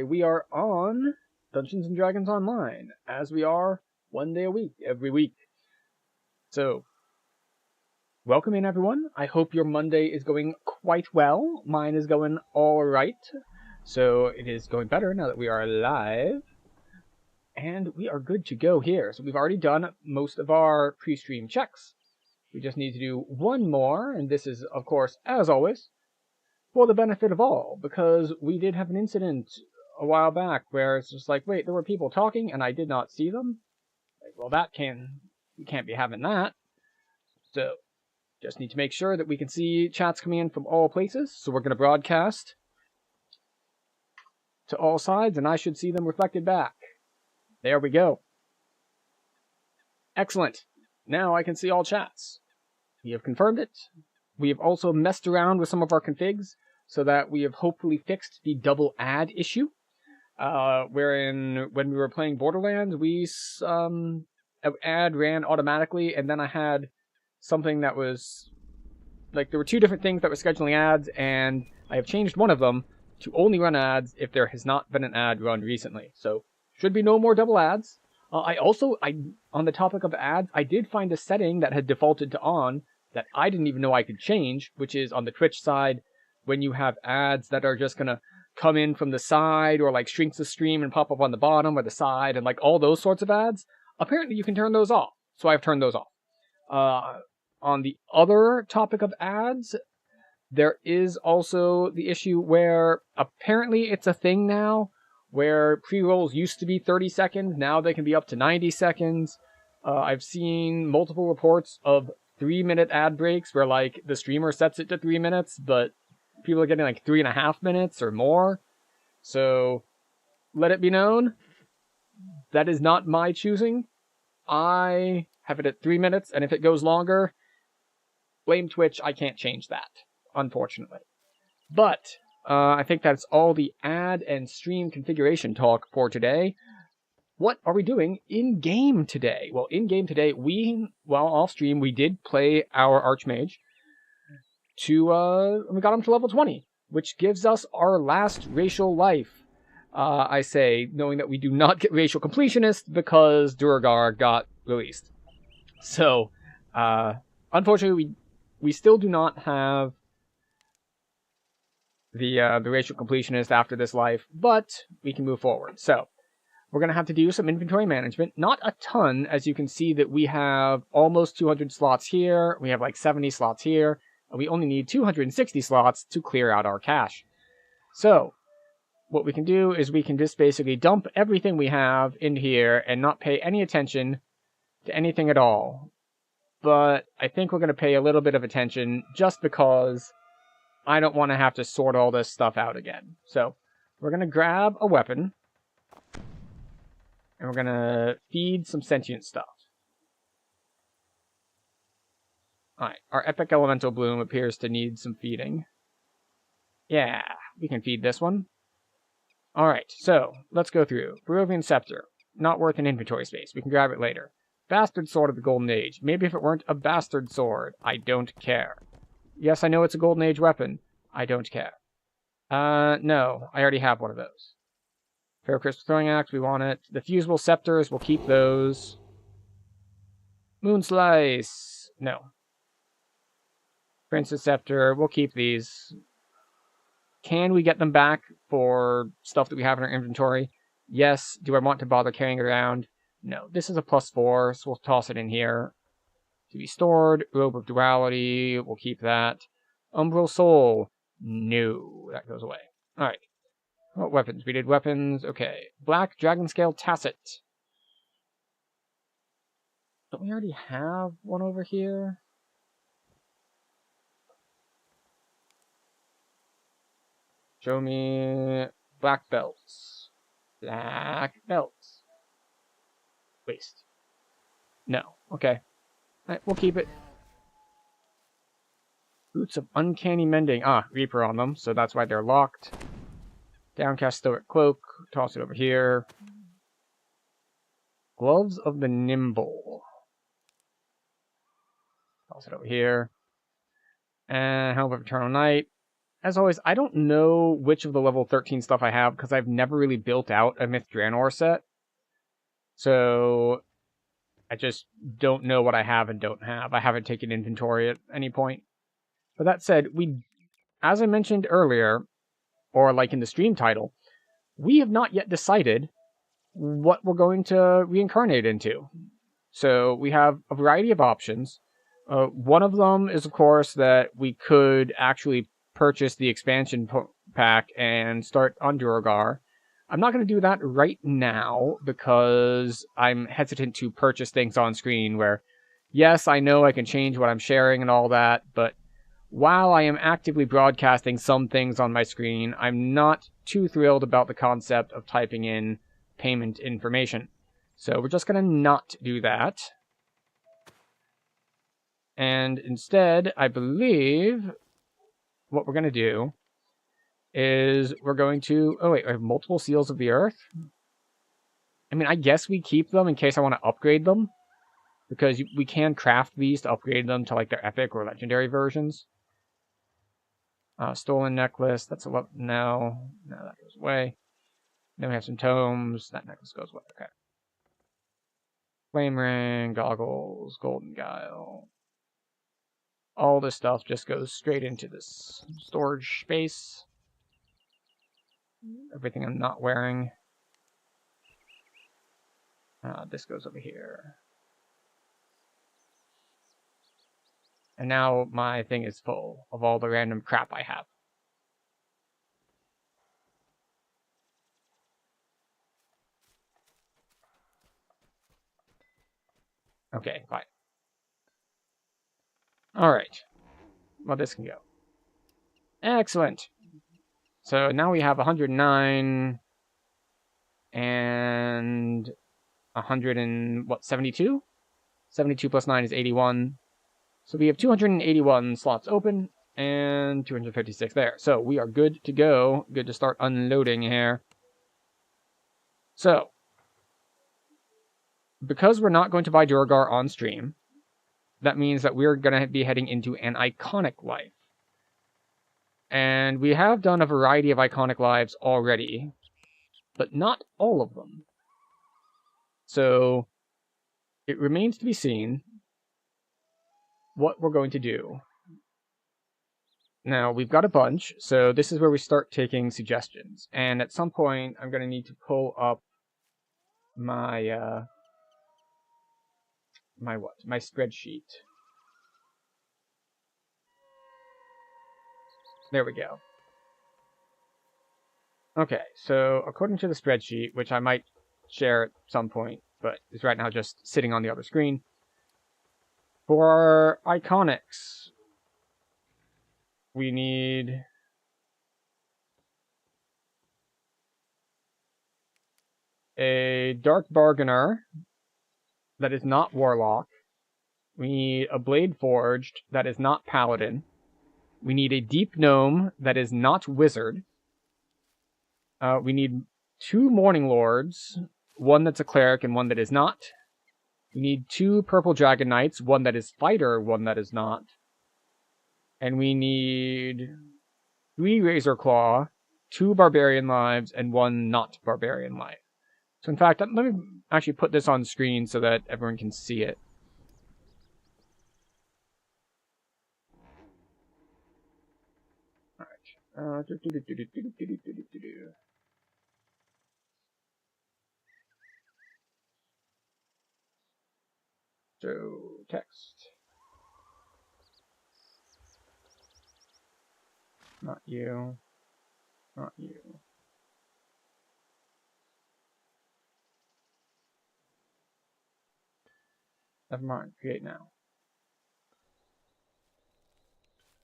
we are on Dungeons & Dragons Online, as we are one day a week, every week. So, welcome in everyone. I hope your Monday is going quite well. Mine is going alright. So, it is going better now that we are live. And we are good to go here. So, we've already done most of our pre-stream checks. We just need to do one more, and this is, of course, as always, for the benefit of all, because we did have an incident a while back where it's just like, wait, there were people talking and I did not see them. Like, well, we can't be having that. So, just need to make sure that we can see chats coming in from all places. So we're going to broadcast to all sides, and I should see them reflected back. There we go. Excellent. Now I can see all chats. We have confirmed it. We have also messed around with some of our configs so that we have hopefully fixed the double ad issue. Wherein when we were playing Borderlands, ad ran automatically, and then I had something that was like there were two different things that were scheduling ads, and I have changed one of them to only run ads if there has not been an ad run recently. So should be no more double ads. On the topic of ads, I did find a setting that had defaulted to on that I didn't even know I could change, which is on the Twitch side when you have ads that are just gonna come in from the side or like shrinks the stream and pop up on the bottom or the side and like all those sorts of ads. Apparently you can turn those off. So I've turned those off. On the other topic of ads, there is also the issue where apparently it's a thing now where pre-rolls used to be 30 seconds. Now they can be up to 90 seconds. I've seen multiple reports of 3-minute ad breaks where like the streamer sets it to 3 minutes, but people are getting like 3.5 minutes or more. So let it be known, that is not my choosing. I have it at 3 minutes, and if it goes longer, blame Twitch, I can't change that, unfortunately. But I think that's all the ad and stream configuration talk for today. What are we doing in-game today? Well, in-game today, while off-stream, we did play our Archmage. We got him to level 20, which gives us our last racial life. I say, knowing that we do not get racial completionist because Duergar got released. So, unfortunately, we still do not have the racial completionist after this life, but we can move forward. So, we're going to have to do some inventory management. Not a ton, as you can see that we have almost 200 slots here. We have like 70 slots here. And we only need 260 slots to clear out our cache. So, what we can do is we can just basically dump everything we have in here and not pay any attention to anything at all. But I think we're going to pay a little bit of attention just because I don't want to have to sort all this stuff out again. So, we're going to grab a weapon. And we're going to feed some sentient stuff. Alright, our Epic Elemental Bloom appears to need some feeding. Yeah, we can feed this one. Alright, so, let's go through. Barovian Scepter. Not worth an inventory space. We can grab it later. Bastard Sword of the Golden Age. Maybe if it weren't a bastard sword. I don't care. Yes, I know it's a Golden Age weapon. I don't care. No. I already have one of those. Fair Crystal Throwing Axe, we want it. The Fusible Scepters, we'll keep those. Moon Slice. No. Princess Scepter, we'll keep these. Can we get them back for stuff that we have in our inventory? Yes. Do I want to bother carrying it around? No. This is a +4, so we'll toss it in here. To be stored. Robe of Duality, we'll keep that. Umbral Soul. No. That goes away. Alright. What weapons? We did weapons. Okay. Black Dragon Scale Tacit. Don't we already have one over here? Show me black belts. Black belts. Waste. No. Okay. Alright, we'll keep it. Boots of Uncanny Mending. Ah, Reaper on them, so that's why they're locked. Downcast Stoic Cloak. Toss it over here. Gloves of the Nimble. Toss it over here. And Helm of Eternal Night. as always, I don't know which of the level 13 stuff I have because I've never really built out a Myth Draenor set. So I just don't know what I have and don't have. I haven't taken inventory at any point. But that said, as I mentioned earlier, or like in the stream title, we have not yet decided what we're going to reincarnate into. So we have a variety of options. One of them is, of course, that we could actually purchase the expansion pack and start on Duergar. I'm not going to do that right now because I'm hesitant to purchase things on screen where, yes, I know I can change what I'm sharing and all that, but while I am actively broadcasting some things on my screen, I'm not too thrilled about the concept of typing in payment information. So we're just going to not do that. And instead, I believe what we're going to do is we're going to... Oh, wait, I have multiple Seals of the Earth? I mean, I guess we keep them in case I want to upgrade them. Because we can craft these to upgrade them to like their epic or legendary versions. Stolen necklace. That's a lot. No, that goes away. Then we have some tomes. That necklace goes away. Okay. Flame ring, goggles, golden guile. All this stuff just goes straight into this storage space. Everything I'm not wearing. This goes over here. And now my thing is full of all the random crap I have. Okay, fine. Alright. Well, this can go. Excellent. So now we have 109 and 100 and what, 72? 72 plus 9 is 81. So we have 281 slots open and 256 there. So we are good to go. Good to start unloading here. So, because we're not going to buy Duergar on stream, that means that we're going to be heading into an iconic life. And we have done a variety of iconic lives already, but not all of them. So, it remains to be seen what we're going to do. Now, we've got a bunch, so this is where we start taking suggestions. And at some point, I'm going to need to pull up my, my spreadsheet. There we go. Okay, so according to the spreadsheet, which I might share at some point, but is right now just sitting on the other screen, for our iconics, we need a Dark Bargainer that is not Warlock. We need a Blade Forged that is not Paladin. We need a Deep Gnome that is not Wizard. We need 2 Morning Lords, one that's a Cleric and one that is not. We need 2 Purple Dragon Knights, one that is Fighter, one that is not. And we need 3 Razor Claw, 2 Barbarian Lives, and 1 not Barbarian Life. So in fact, let me actually put this on screen so that everyone can see it. Alright. So, text. Not you. Not you. Never mind. Create now.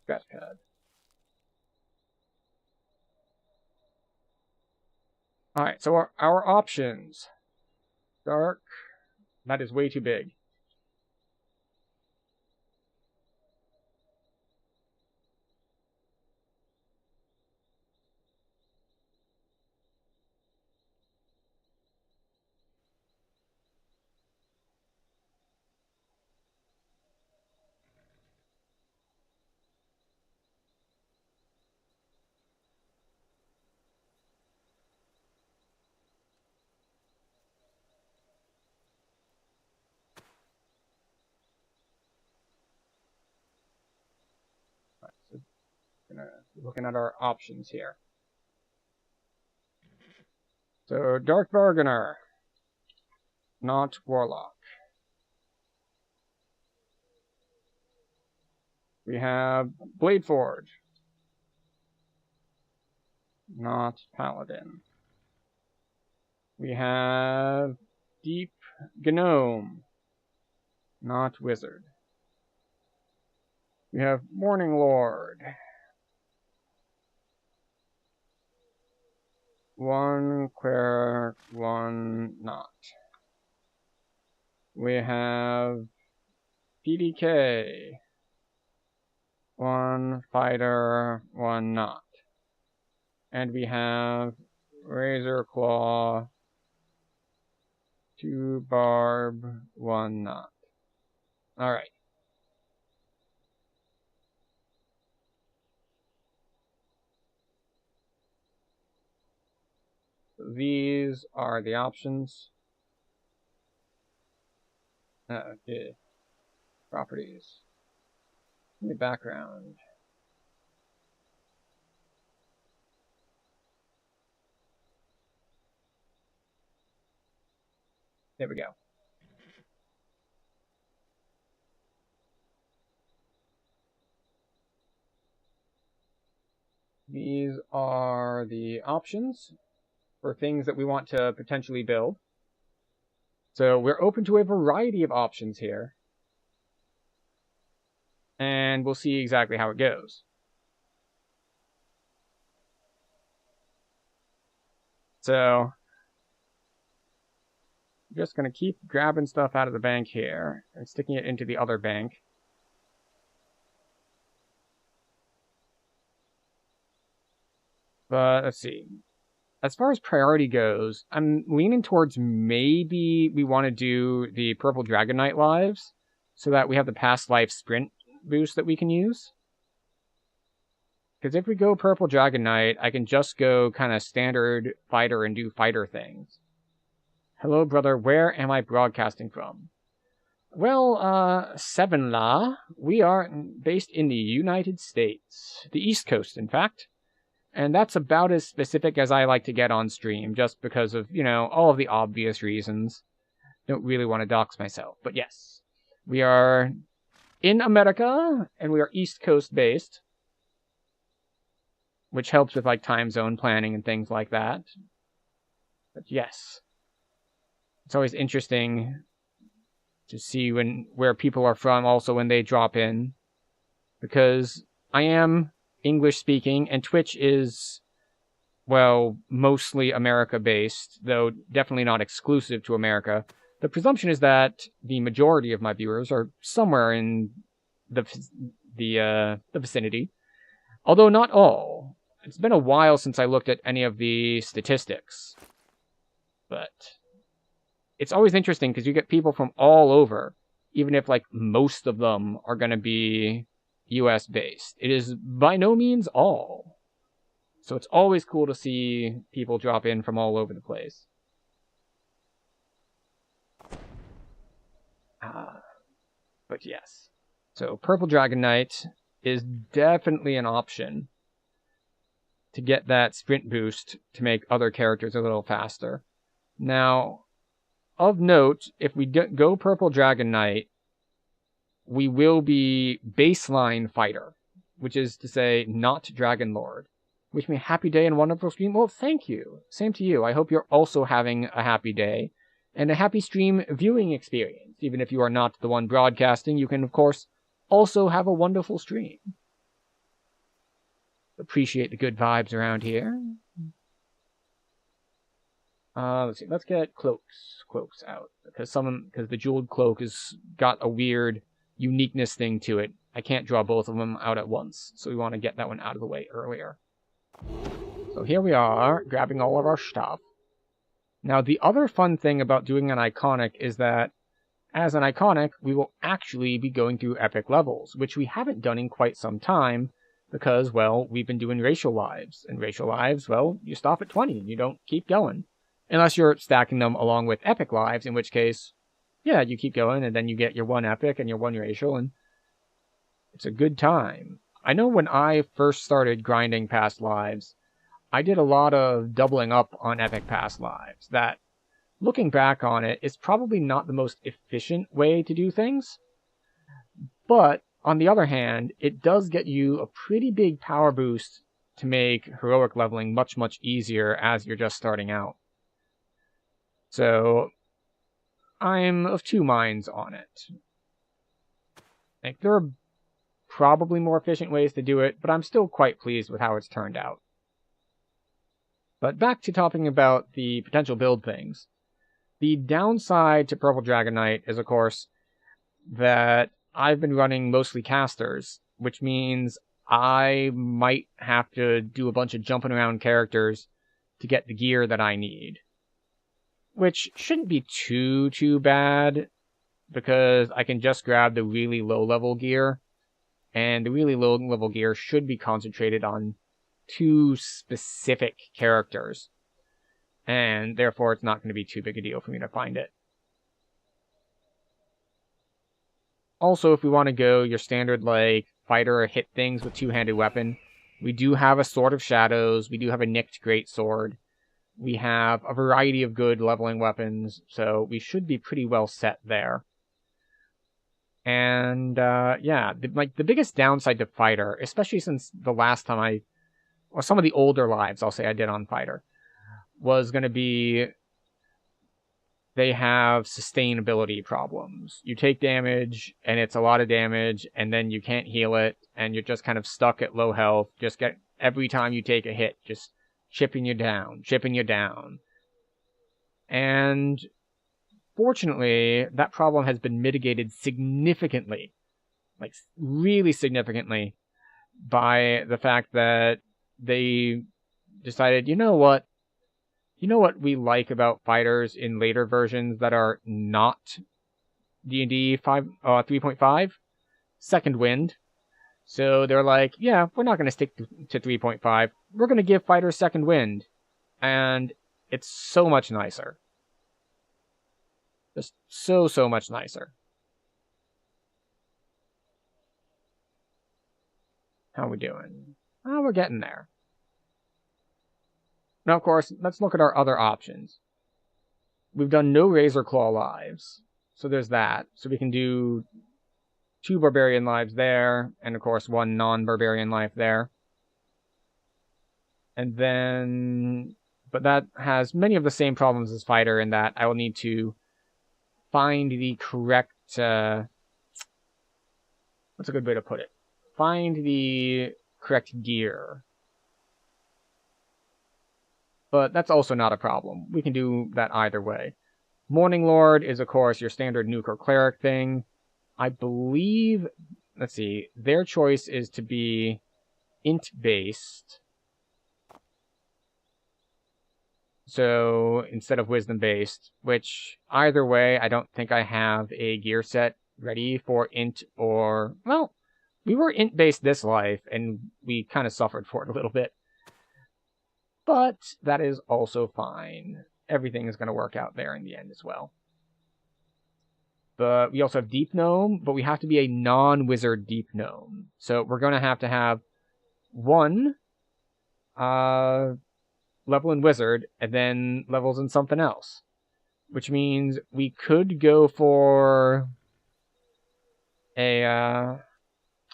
Scratchpad. Alright, so our options. Dark. That is way too big. Looking at our options here. So, Dark Bargainer. Not Warlock. We have Blade Forge. Not Paladin. We have Deep Gnome. Not Wizard. We have Morning Lord. One cleric, one not. We have PDK. One fighter, one not. And we have Razor Claw, two barb, one not. Alright. These are the options. Okay. Properties. The background. There we go. These are the options for things that we want to potentially build. So we're open to a variety of options here. And we'll see exactly how it goes. So, I'm just going to keep grabbing stuff out of the bank here and sticking it into the other bank. But let's see. As far as priority goes, I'm leaning towards maybe we want to do the Purple Dragon Knight lives so that we have the past life sprint boost that we can use. Because if we go Purple Dragon Knight, I can just go kind of standard fighter and do fighter things. Hello, brother. Where am I broadcasting from? Well, Sevenla, we are based in the United States. The East Coast, in fact. And that's about as specific as I like to get on stream, just because of, you know, all of the obvious reasons. Don't really want to dox myself, but yes. We are in America, and we are East Coast based. Which helps with, like, time zone planning and things like that. But yes. It's always interesting to see where people are from also when they drop in. Because I am English speaking, and Twitch is, well, mostly America-based, though definitely not exclusive to America. The presumption is that the majority of my viewers are somewhere in the vicinity, although not all. It's been a while since I looked at any of the statistics, but it's always interesting because you get people from all over, even if, like, most of them are going to be US based. It is by no means all. So it's always cool to see people drop in from all over the place. But yes. So Purple Dragon Knight is definitely an option to get that sprint boost to make other characters a little faster. Now, of note, if we go Purple Dragon Knight, we will be baseline fighter, which is to say, not Dragon Lord. Wish me a happy day and wonderful stream. Well, thank you. Same to you. I hope you're also having a happy day and a happy stream viewing experience. Even if you are not the one broadcasting, you can, of course, also have a wonderful stream. Appreciate the good vibes around here. Let's see. Let's get cloaks out because the jeweled cloak has got a weird uniqueness thing to it. I can't draw both of them out at once, so we want to get that one out of the way earlier. So here we are, grabbing all of our stuff. Now, the other fun thing about doing an iconic is that, as an iconic, we will actually be going through epic levels, which we haven't done in quite some time, because, well, we've been doing racial lives. And racial lives, well, you stop at 20, and you don't keep going. Unless you're stacking them along with epic lives, in which case, yeah, you keep going, and then you get your one epic and your one racial, and it's a good time. I know when I first started grinding past lives, I did a lot of doubling up on epic past lives that, looking back on it, is probably not the most efficient way to do things. But, on the other hand, it does get you a pretty big power boost to make heroic leveling much, much easier as you're just starting out. So, I'm of two minds on it. Like, there are probably more efficient ways to do it, but I'm still quite pleased with how it's turned out. But back to talking about the potential build things. The downside to Purple Dragon Knight is, of course, that I've been running mostly casters, which means I might have to do a bunch of jumping around characters to get the gear that I need. Which shouldn't be too bad, because I can just grab the really low-level gear, and the really low-level gear should be concentrated on 2 specific characters, and therefore it's not going to be too big a deal for me to find it. Also, if we want to go your standard, like, fighter or hit things with two-handed weapon, we do have a Sword of Shadows, we do have a Nicked Greatsword, we have a variety of good leveling weapons, so we should be pretty well set there. And, yeah, the biggest downside to Fighter, especially since the last time or some of the older lives, I'll say I did on Fighter, was going to be they have sustainability problems. You take damage, and it's a lot of damage, and then you can't heal it, and you're just kind of stuck at low health, every time you take a hit, just chipping you down. And fortunately, that problem has been mitigated significantly, like really significantly, by the fact that they decided, you know what we like about fighters in later versions that are not D&D 3.5? Second Wind. So they're like, yeah, we're not going to stick to 3.5. We're going to give fighters Second Wind. And it's so much nicer. Just so much nicer. How are we doing? Oh, we're getting there. Now, of course, let's look at our other options. We've done no Razor Claw lives, so there's that. So we can do 2 Barbarian lives there, and of course 1 non-Barbarian life there. And then, but that has many of the same problems as Fighter in that I will need to find the correct, what's a good way to put it? Find the correct gear. But that's also not a problem. We can do that either way. Morning Lord is, of course, your standard nuke or cleric thing. I believe, let's see, their choice is to be int-based. So, instead of wisdom-based, which, either way, I don't think I have a gear set ready for int or... Well, we were int-based this life, and we kind of suffered for it a little bit. But that is also fine. Everything is going to work out there in the end as well. But we also have Deep Gnome, but we have to be a non-wizard Deep Gnome. So we're going to have 1 level in wizard, and then levels in something else. Which means we could go for a...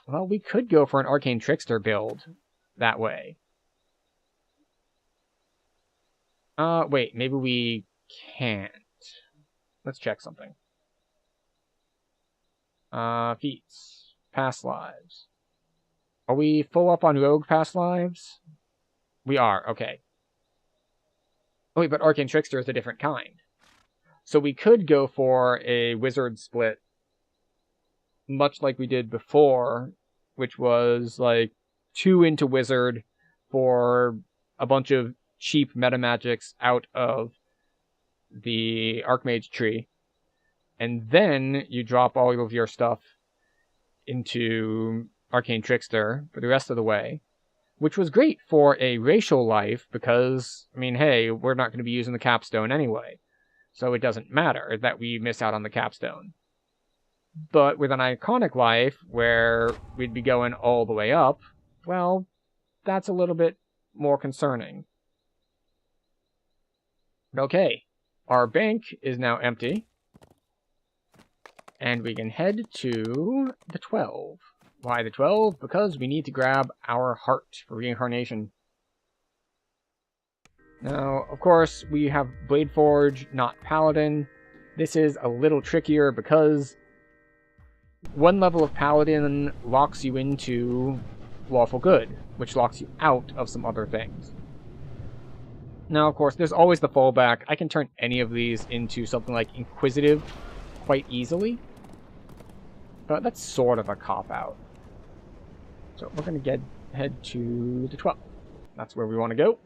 well, we could go for an Arcane Trickster build that way. Wait, maybe we can't. Let's check something. Feats. Past lives. Are we full up on rogue past lives? We are, okay. Oh wait, but Arcane Trickster is a different kind. So we could go for a wizard split, much like we did before, which was like 2 into wizard for a bunch of cheap meta magics out of the Archmage tree, and then you drop all of your stuff into Arcane Trickster for the rest of the way, which was great for a racial life because, I mean, hey, we're not going to be using the capstone anyway, so it doesn't matter that we miss out on the capstone. But with an iconic life, where we'd be going all the way up, well, that's a little bit more concerning. Okay, our bank is now empty. And we can head to the 12. Why the 12? Because we need to grab our heart for reincarnation. Now, of course, we have Blade Forge, not Paladin. This is a little trickier because one level of Paladin locks you into Lawful Good, which locks you out of some other things. Now, of course, there's always the fallback. I can turn any of these into something like Inquisitive quite easily. But that's sort of a cop-out. So we're going to head to the 12. That's where we want to go.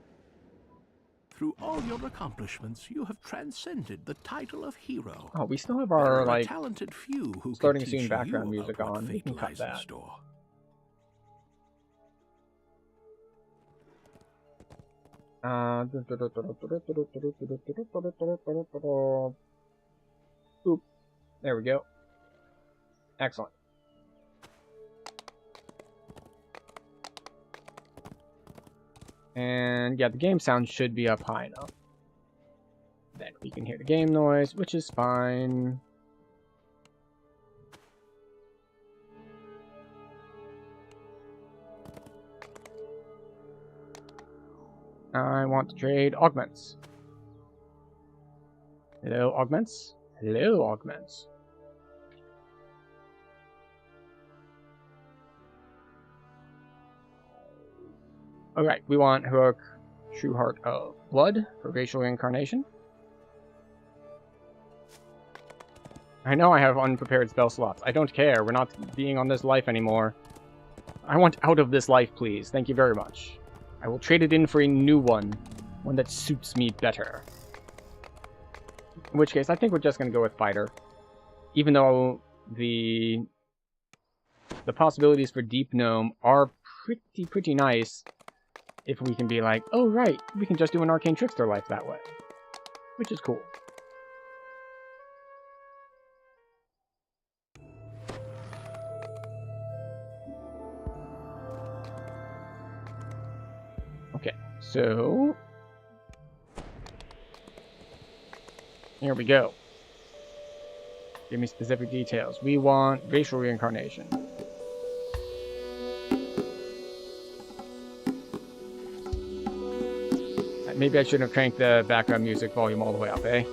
Through all your accomplishments, you have transcended the title of hero. Oh, we still have our, like, talented few who starting soon background music on. We can cut that. Oop. There we go. Excellent. And yeah, the game sound should be up high enough. Then we can hear the game noise, which is fine. I want to trade augments. Hello, augments. Hello, augments. Alright, we want Heroic True Heart of Blood for racial reincarnation. I know I have unprepared spell slots. I don't care. We're not being on this life anymore. I want out of this life, please. Thank you very much. I will trade it in for a new one. One that suits me better. In which case, I think we're just going to go with Fighter. Even though the possibilities for Deep Gnome are pretty nice. If we can be like, oh right, we can just do an Arcane Trickster life that way. Which is cool. Okay, so here we go. Give me specific details. We want racial reincarnation. Maybe I shouldn't have cranked the background music volume all the way up, eh?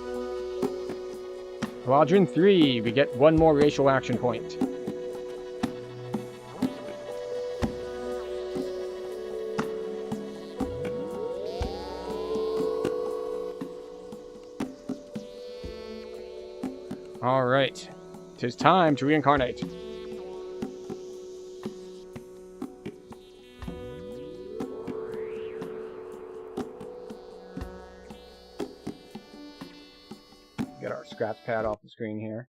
Quadrant 3, we get one more racial action point. Alright, 'tis time to reincarnate. Get our scratch pad off the screen here.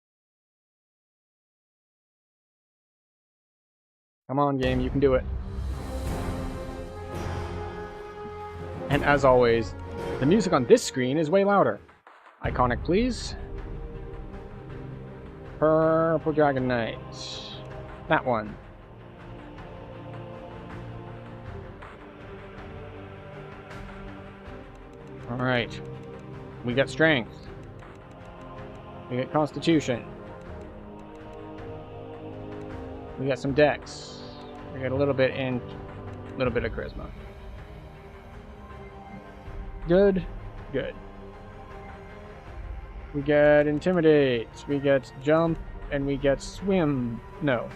Come on, game, you can do it. And as always, the music on this screen is way louder. Iconic, please. Purple Dragon Knight. That one. Alright. We get strength. We get constitution. We got some dex. We got a little bit of charisma. Good. Good. We get intimidate. We get jump, and we get swim. No.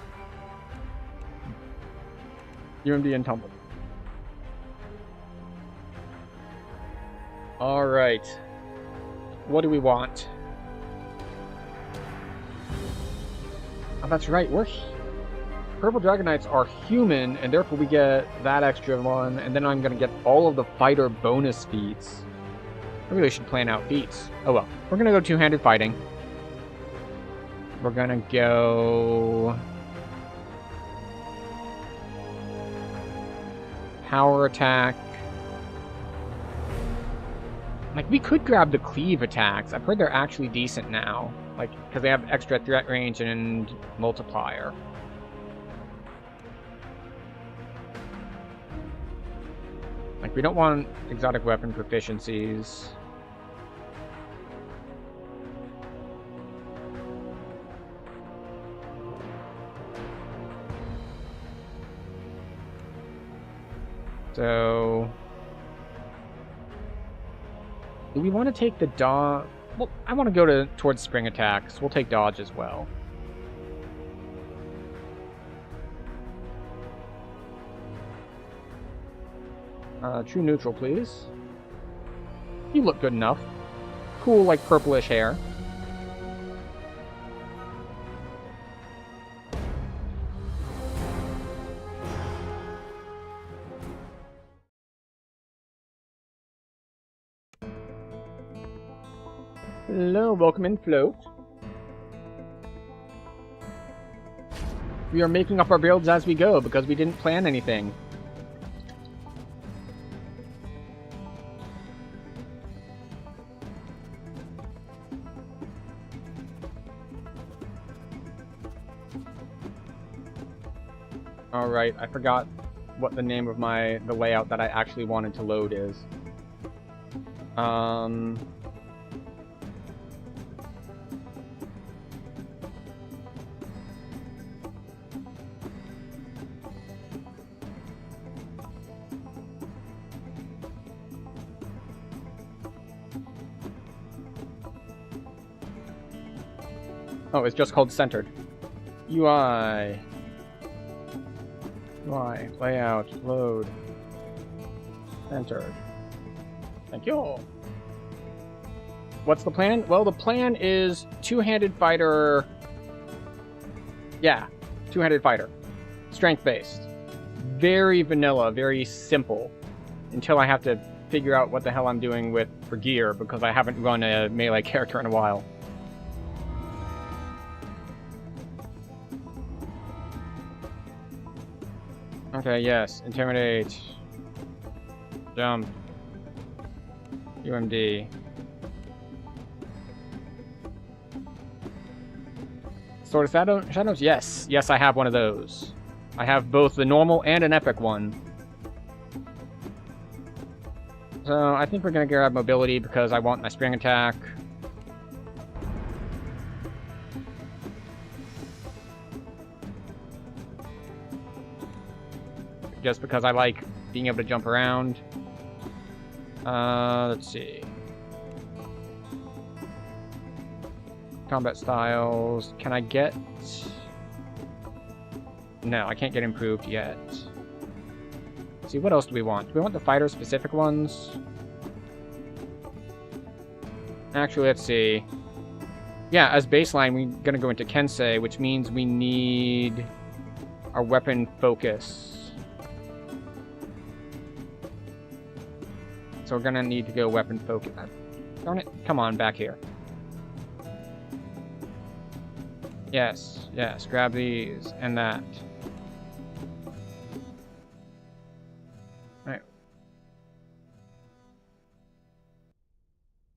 UMD and tumble. All right. What do we want? Oh, that's right. Purple Dragon Knights are human, and therefore we get that extra one, and then I'm going to get all of the fighter bonus feats. I really should plan out feats. Oh well. We're going to go two-handed fighting. We're going to go power attack. Like, we could grab the cleave attacks. I've heard they're actually decent now. Like, because they have extra threat range and multiplier. Like, we don't want exotic weapon proficiencies. So... do we want to take the dodge? Well, I want to go towards spring attacks. We'll take dodge as well. True neutral, please. You look good enough. Cool, like, purplish hair. Hello, welcome in, Float. We are making up our builds as we go because we didn't plan anything. Alright, I forgot what the name of the layout that I actually wanted to load is. Oh, it's just called centered. UI, layout, load, centered. Thank you. What's the plan? Well, the plan is two-handed fighter. Yeah, two-handed fighter. Strength-based. Very vanilla, very simple. Until I have to figure out what the hell I'm doing for gear, because I haven't run a melee character in a while. Okay, yes. Intimidate. Jump. UMD. Sword of Shadows? Yes. Yes, I have one of those. I have both the normal and an epic one. So, I think we're going to grab mobility because I want my spring attack. Just because I like being able to jump around. Let's see. Combat styles. Can I get... no, I can't get improved yet. Let's see, what else do we want? Do we want the fighter-specific ones? Actually, let's see. Yeah, as baseline, we're going to go into Kensei, which means we need our weapon focus. So we're gonna need to go weapon focus. Darn it. Come on, back here. Yes, yes, grab these and that. Right.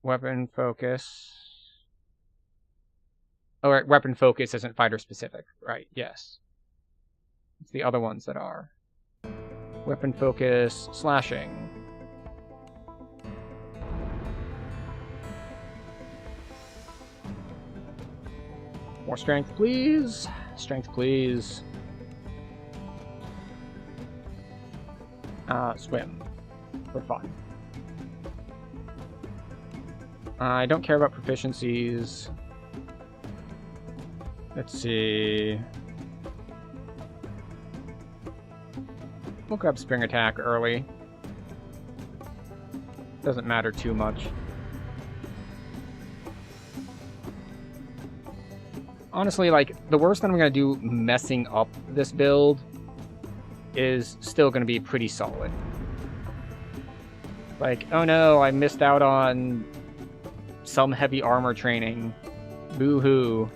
Weapon focus. Oh, right, weapon focus isn't fighter specific. Right, yes. It's the other ones that are. Weapon focus, slashing. More strength, please. Strength, please. Swim. For fun. I don't care about proficiencies. Let's see. We'll grab spring attack early. Doesn't matter too much. Honestly, like, the worst thing I'm going to do messing up this build is still going to be pretty solid. Like, oh no, I missed out on some heavy armor training. Boo-hoo.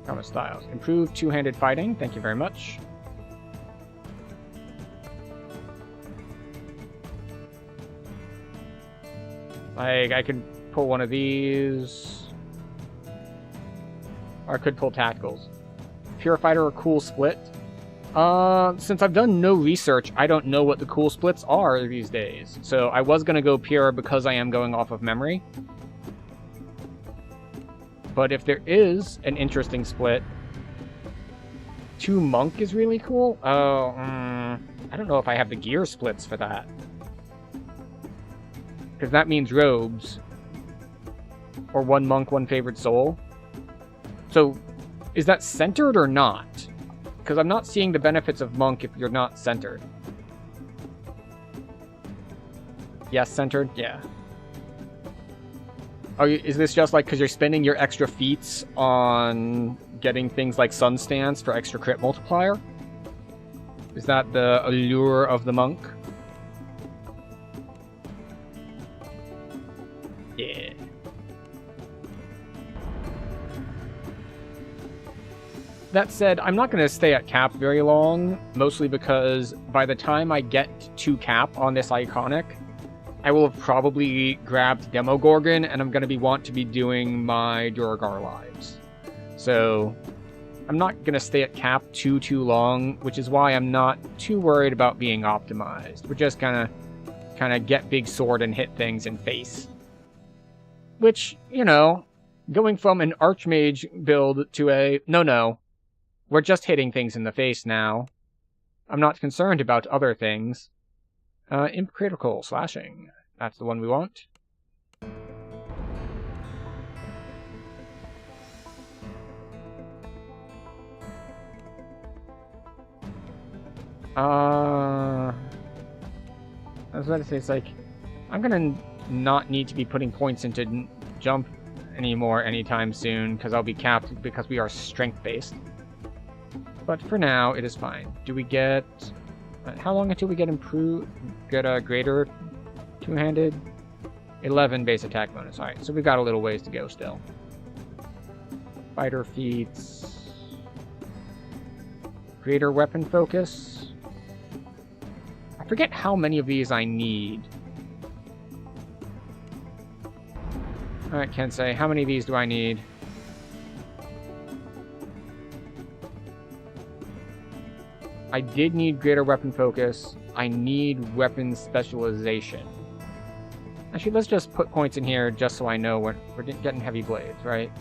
Combat styles. Improved two-handed fighting. Thank you very much. Like, I could pull one of these. Or I could pull tacticals. Pure Fighter or Cool Split? Since I've done no research, I don't know what the cool splits are these days. So I was gonna go Pure because I am going off of memory. But if there is an interesting split, 2 Monk is really cool. Oh, I don't know if I have the gear splits for that. Because that means robes. Or 1 Monk, 1 Favored Soul. So, is that centered or not? Because I'm not seeing the benefits of Monk if you're not centered. Yes, centered? Yeah. Is this just like because you're spending your extra feats on getting things like Sun Stance for extra crit multiplier? Is that the allure of the Monk? Yeah. That said, I'm not going to stay at cap very long, mostly because by the time I get to cap on this iconic, I will have probably grabbed Demogorgon, and I'm going to want to be doing my Duergar lives. So, I'm not going to stay at cap too long, which is why I'm not too worried about being optimized. We're just kind of get big sword and hit things in face. Which, you know, going from an Archmage build to a... No. We're just hitting things in the face now. I'm not concerned about other things. Imp Critical Slashing. That's the one we want. I was about to say, it's like, I'm gonna not need to be putting points into jump anymore anytime soon, because I'll be capped because we are strength-based. But for now, it is fine. Do we get... how long until we get a greater two-handed? 11 base attack bonus. Alright, so we've got a little ways to go still. Fighter feats. Greater weapon focus. I forget how many of these I need. Alright, Kensei, how many of these do I need? I did need greater weapon focus. I need weapon specialization. Actually, let's just put points in here just so I know we're getting heavy blades, right?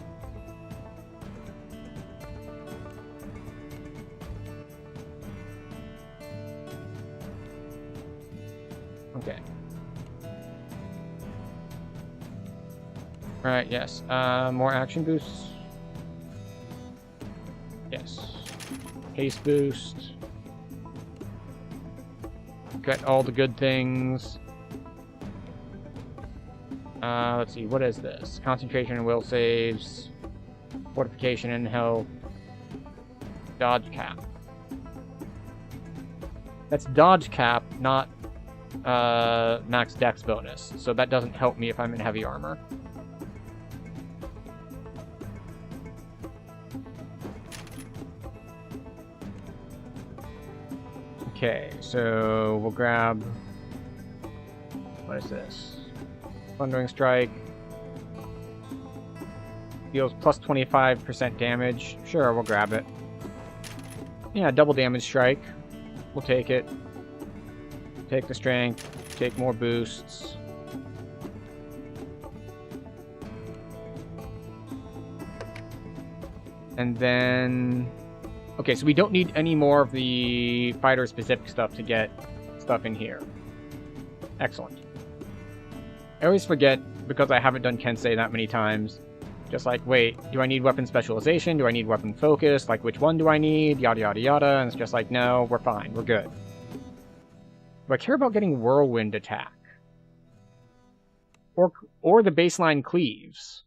Okay. Alright, yes. More action boosts. Yes. Haste boost. Get all the good things. Let's see, what is this? Concentration and will saves. Fortification and health. Dodge cap. That's dodge cap, not max dex bonus. So that doesn't help me if I'm in heavy armor. Okay, so we'll grab... what is this? Thundering Strike. Deals plus 25% damage. Sure, we'll grab it. Yeah, double damage strike. We'll take it. Take the strength. Take more boosts. And then... okay, so we don't need any more of the fighter-specific stuff to get stuff in here. Excellent. I always forget, because I haven't done Kensei that many times, just like, wait, do I need weapon specialization? Do I need weapon focus? Like, which one do I need? Yada, yada, yada. And it's just like, no, we're fine. We're good. Do I care about getting Whirlwind Attack? Or the baseline Cleaves?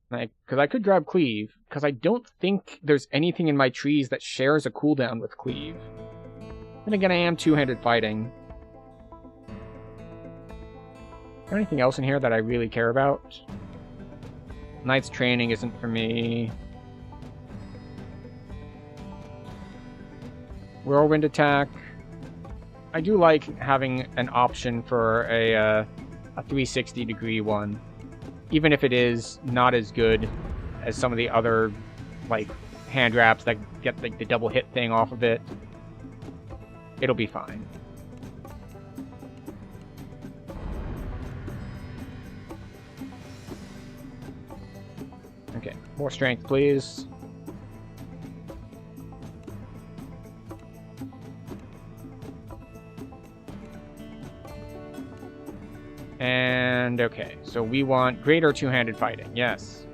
Like, because I could grab Cleave, because I don't think there's anything in my trees that shares a cooldown with Cleave. And again, I am two-handed fighting. Is there anything else in here that I really care about? Knight's Training isn't for me. Whirlwind Attack. I do like having an option for a 360-degree one, even if it is not as good as some of the other, like, hand wraps that get, like, the double hit thing off of it. It'll be fine. Okay, more strength, please. And, okay, so we want greater two-handed fighting, yes.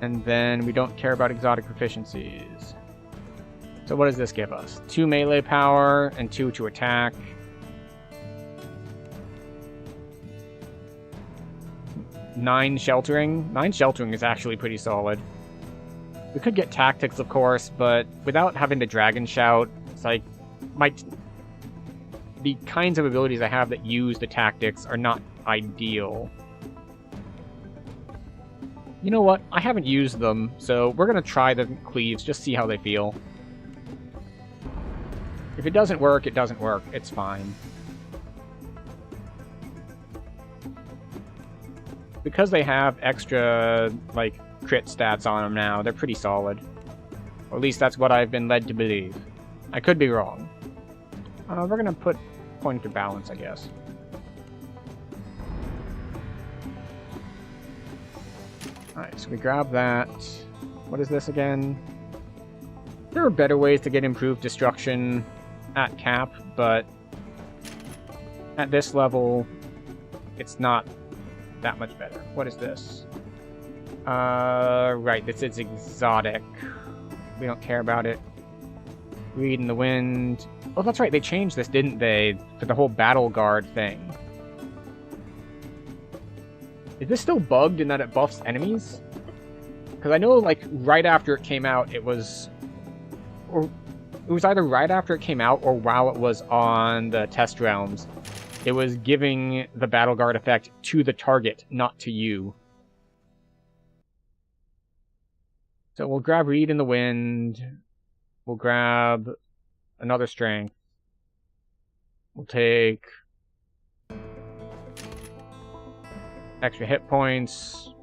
And then we don't care about exotic proficiencies. So what does this give us? 2 melee power and 2 to attack. Nine sheltering. 9 sheltering is actually pretty solid. We could get tactics, of course, but without having the dragon shout, it's like the kinds of abilities I have that use the tactics are not ideal. You know what? I haven't used them, so we're gonna try the cleaves, just see how they feel. If it doesn't work, it doesn't work. It's fine. Because they have extra, like, crit stats on them now, they're pretty solid. Or at least that's what I've been led to believe. I could be wrong. We're gonna put point to balance, I guess. Alright, so we grab that. What is this again? There are better ways to get improved destruction at cap, but at this level, it's not that much better. What is this? Right, this is exotic. We don't care about it. Read in the wind. Oh, that's right, they changed this, didn't they? For the whole battle guard thing. Is this still bugged in that it buffs enemies? Because I know, like, right after it came out, it was... Or it was either right after it came out or while it was on the test realms. It was giving the battle guard effect to the target, not to you. So we'll grab Read in the Wind. We'll grab another strength. We'll take extra hit points.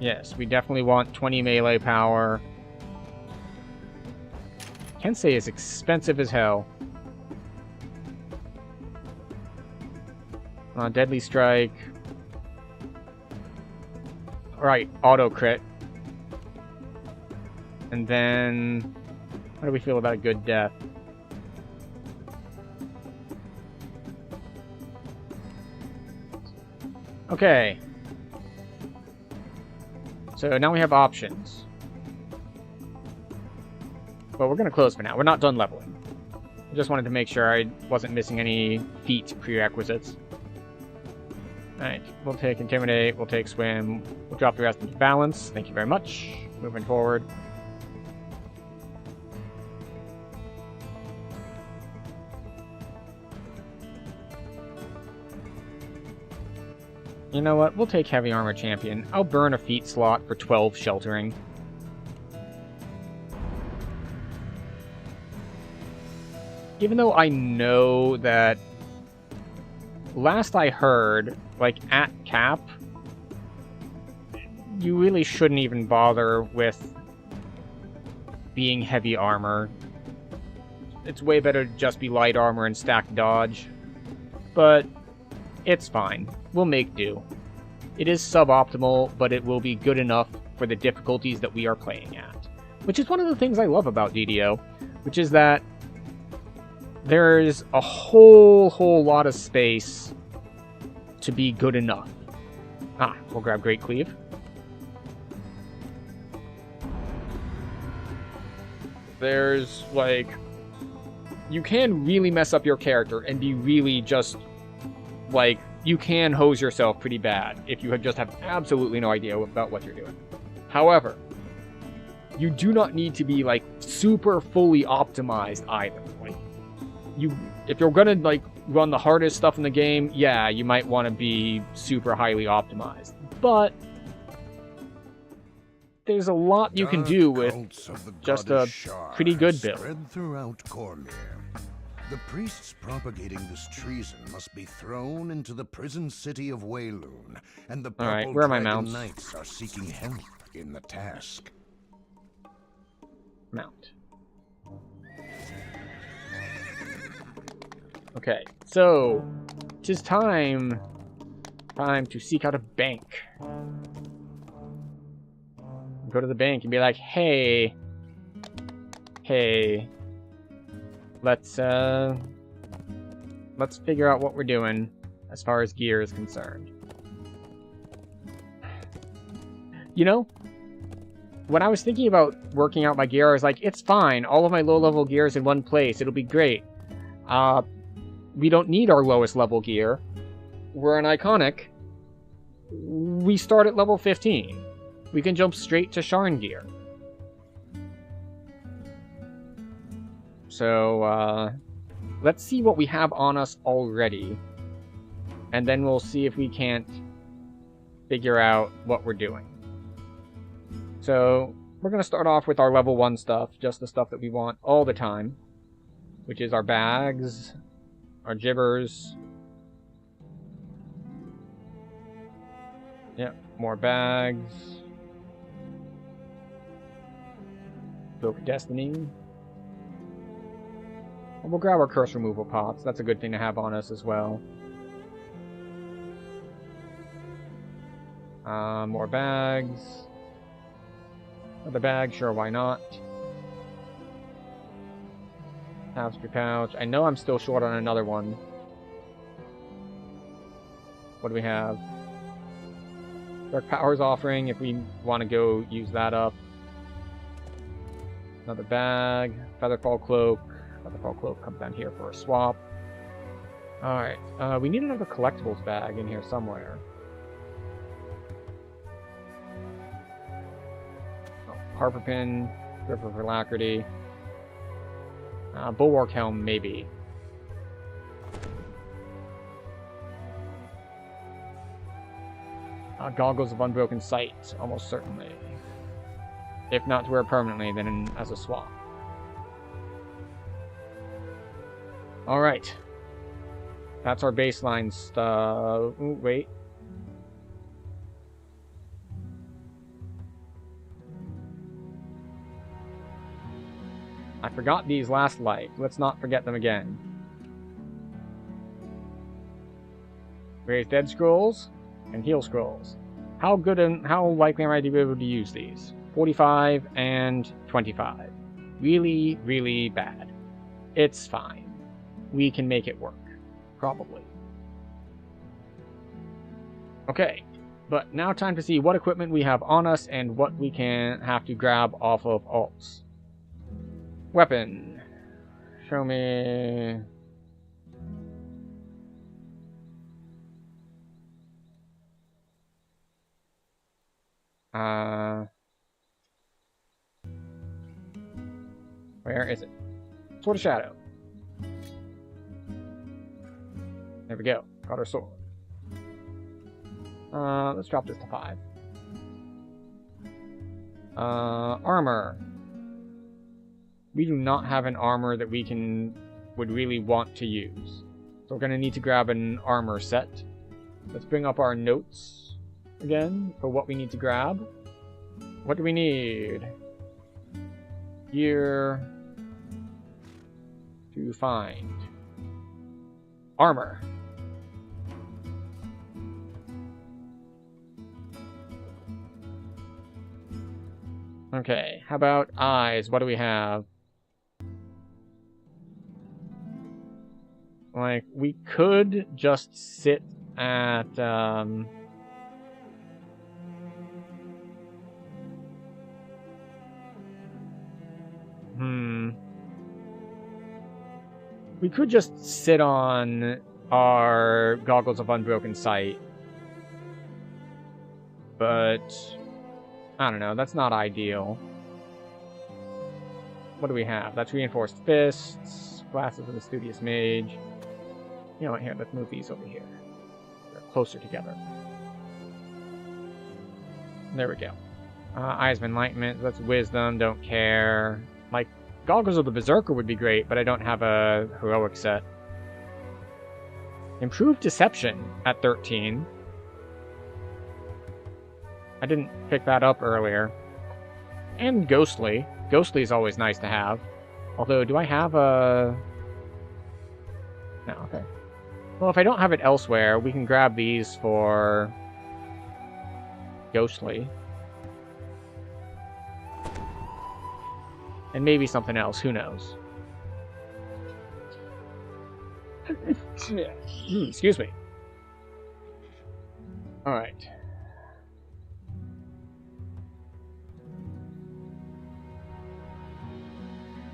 Yes, we definitely want 20 melee power. Kensei is expensive as hell. Deadly Strike. Right, auto crit. And then, how do we feel about a good death? Okay. So now we have options. But we're gonna close for now. We're not done leveling. I just wanted to make sure I wasn't missing any feat prerequisites. Alright, we'll take Intimidate, we'll take Swim, we'll drop the rest into Balance. Thank you very much. Moving forward. You know what? We'll take Heavy Armor Champion. I'll burn a feat slot for 12 Sheltering. Even though I know that last I heard, like, at cap, you really shouldn't even bother with being heavy armor. It's way better to just be light armor and stack dodge. But it's fine. We'll make do. It is suboptimal, but it will be good enough for the difficulties that we are playing at. Which is one of the things I love about DDO, which is that there's a whole lot of space to be good enough. We'll grab Great Cleave. There's, like... You can really mess up your character and be really just, like... You can hose yourself pretty bad if you just have absolutely no idea about what you're doing. However, you do not need to be, like, super fully optimized either. Like, if you're gonna like run the hardest stuff in the game, yeah, you might want to be super highly optimized. But there's a lot you can do with just a pretty good build. Spread throughout Cormyr. The priests propagating this treason must be thrown into the prison city of Wayloon, and the Purple where are my Dragon mounts? Knights are seeking help in the task. Mount. Okay, so 'tis time to seek out a bank. Go to the bank and be like, hey, let's figure out what we're doing as far as gear is concerned. You know, when I was thinking about working out my gear, I was like, it's fine. All of my low-level gear is in one place. It'll be great. We don't need our lowest level gear. We're an Iconic. We start at level 15. We can jump straight to Sharn gear. So, let's see what we have on us already. And then we'll see if we can't figure out what we're doing. So, we're going to start off with our level 1 stuff, just the stuff that we want all the time. Which is our bags, our gibbers. Yep, more bags. Cloak of Destiny. And we'll grab our curse removal pots. That's a good thing to have on us as well. More bags. Another bag, sure, why not? Tapestry pouch. I know I'm still short on another one. What do we have? Dark Powers offering, if we want to go use that up. Another bag. Featherfall Cloak. Featherfall Cloak comes down here for a swap. Alright. We need another collectibles bag in here somewhere. Oh, Harper Pin. Grip of Alacrity. Bulwark Helm, maybe. Goggles of Unbroken Sight, almost certainly. If not to wear permanently, then as a swap. Alright. That's our baseline stuff. Ooh, wait. I forgot these last life. Let's not forget them again. Raise Dead Scrolls and Heal Scrolls. How good and how likely am I to be able to use these? 45 and 25. Really, really bad. It's fine. We can make it work. Probably. Okay, but now time to see what equipment we have on us and what we can have to grab off of alts. Weapon. Show me. Where is it? Sword of Shadow. There we go. Got our sword. Let's drop this to 5. Armor. We do not have an armor that we would really want to use. So we're going to need to grab an armor set. Let's bring up our notes again for what we need to grab. What do we need? Gear to find. Armor. Okay, how about eyes? What do we have? Like, we could just sit at, we could just sit on our Goggles of Unbroken Sight. But I don't know, that's not ideal. What do we have? That's Reinforced Fists. Glasses of the Studious Mage. You know what, here, let's move these over here. They're closer together. There we go. Eyes of Enlightenment, that's Wisdom, don't care. Like, Goggles of the Berserker would be great, but I don't have a heroic set. Improved Deception at 13. I didn't pick that up earlier. And Ghostly. Ghostly is always nice to have. Although, do I have a... No, okay. Well, if I don't have it elsewhere, we can grab these for... Ghostly. And maybe something else, who knows. Excuse me. Alright.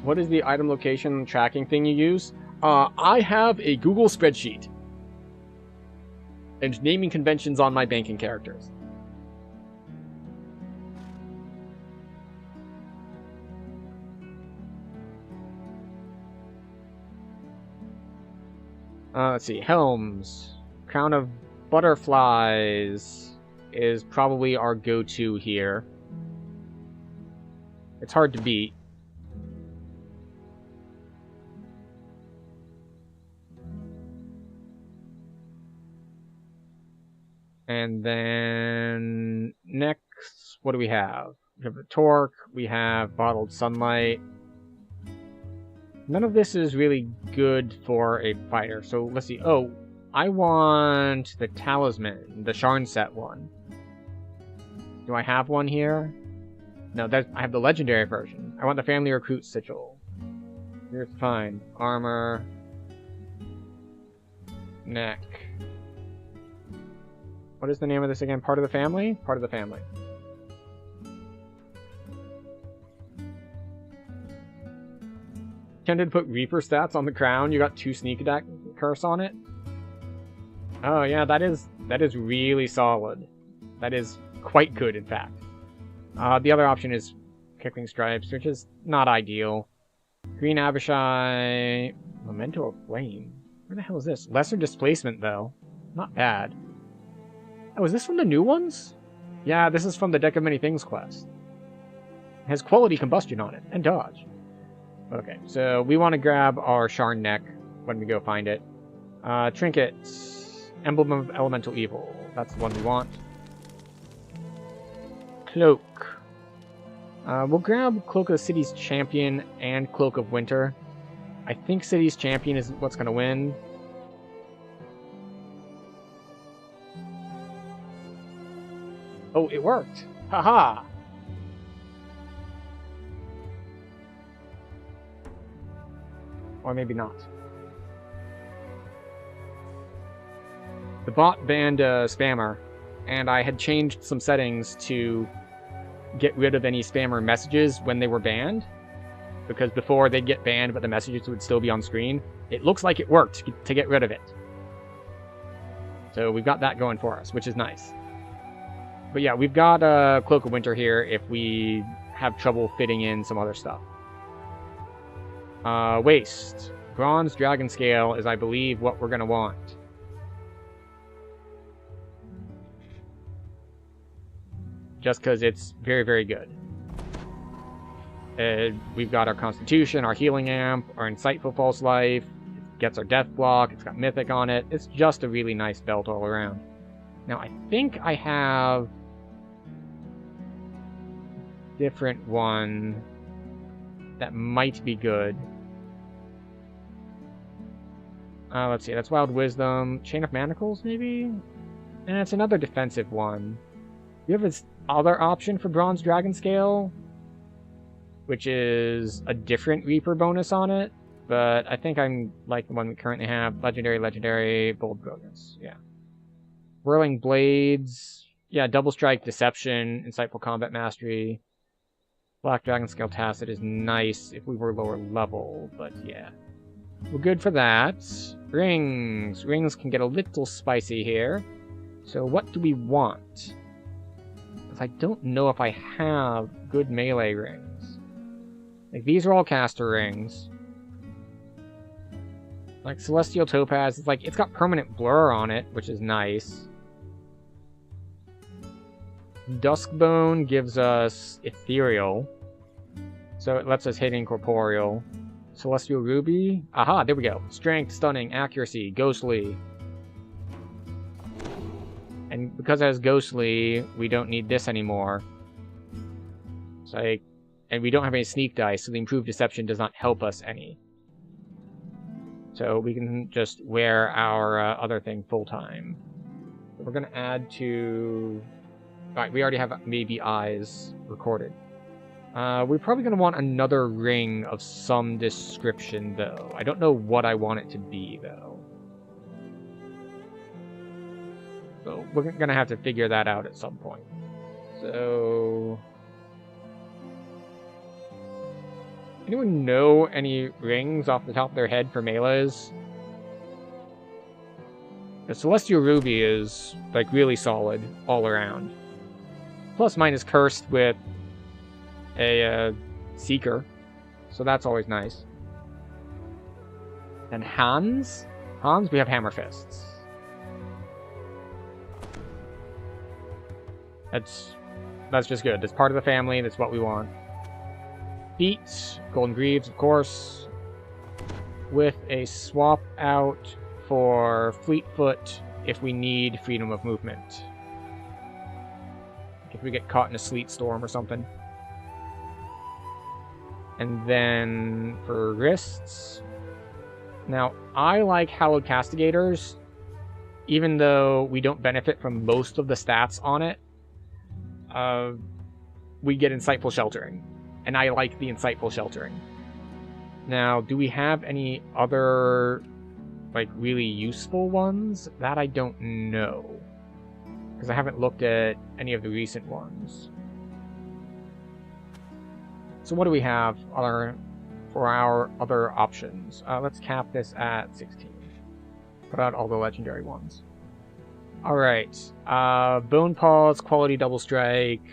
What is the item location tracking thing you use? I have a Google spreadsheet. And naming conventions on my banking characters. Let's see. Helms. Crown of Butterflies is probably our go-to here. It's hard to beat. And then next, what do we have? We have the Torque, we have Bottled Sunlight. None of this is really good for a fighter, so let's see. Oh, I want the Talisman, the Sharn set one. Do I have one here? No, I have the legendary version. I want the Family Recruit Sigil. Here's fine. Armor. Neck. What is the name of this again? Part of the family? Part of the family. Tended to put Reaper stats on the crown. You got 2 sneak attack curse on it. Oh yeah, that is really solid. That is quite good, in fact. The other option is Kickling Stripes, which is not ideal. Green Abishai, Memento of Flame. Where the hell is this? Lesser Displacement, though. Not bad. Oh, is this from the new ones? Yeah, this is from the Deck of Many Things quest. It has Quality Combustion on it, and Dodge. Okay, so we want to grab our Sharn neck when we go find it. Trinkets. Emblem of Elemental Evil. That's the one we want. Cloak. We'll grab Cloak of the City's Champion and Cloak of Winter. I think City's Champion is what's going to win. Oh, it worked! Haha! Or maybe not. The bot banned spammer, and I had changed some settings to get rid of any spammer messages when they were banned. Because before they'd get banned, but the messages would still be on screen. It looks like it worked to get rid of it. So we've got that going for us, which is nice. But yeah, we've got Cloak of Winter here if we have trouble fitting in some other stuff. Waste. Bronze Dragon Scale is, I believe, what we're going to want. Just because it's very, very good. We've got our Constitution, our Healing Amp, our Insightful False Life. It gets our Death Block. It's got Mythic on it. It's just a really nice belt all around. Now, I think I have a different one that might be good. Let's see, that's Wild Wisdom. Chain of Manacles, maybe? And it's another defensive one. You have this other option for Bronze Dragon Scale, which is a different Reaper bonus on it, but I think I'm like the one we currently have. Legendary, Bold Brilliance, yeah. Whirling Blades, yeah, Double Strike, Deception, Insightful Combat Mastery. Black Dragon Scale Tacit is nice if we were lower level, but yeah. We're good for that. Rings. Rings can get a little spicy here. So what do we want? Because I don't know if I have good melee rings. Like, these are all caster rings. Like, Celestial Topaz, it's like, it's got permanent blur on it, which is nice. Duskbone gives us Ethereal, so it lets us hit Incorporeal. Celestial Ruby, aha, there we go. Strength, Stunning, Accuracy, Ghostly. And because it has Ghostly, we don't need this anymore. It's like, and we don't have any Sneak Dice, so the Improved Deception does not help us any. So we can just wear our other thing full-time. We're going to add to... Alright, we already have Maybe Eyes recorded. We're probably going to want another ring of some description, though. I don't know what I want it to be, though. So we're going to have to figure that out at some point. So... Anyone know any rings off the top of their head for melees? The Celestial Ruby is, like, really solid all around. Plus, mine is cursed with a Seeker, so that's always nice. And Hans? Hans, we have Hammer Fists. That's just good. That's part of the family. That's what we want. Feet, Golden Greaves, of course, with a swap out for Fleetfoot if we need freedom of movement. If we get caught in a sleet storm or something. And then for wrists, now I like Hallowed Castigators, even though we don't benefit from most of the stats on it. We get Insightful Sheltering. And I like the Insightful Sheltering. Now, do we have any other, like, really useful ones? That I don't know. Because I haven't looked at any of the recent ones. So what do we have for our other options? Let's cap this at 16. Put out all the legendary ones. Alright. Bone Paws, Quality Double Strike...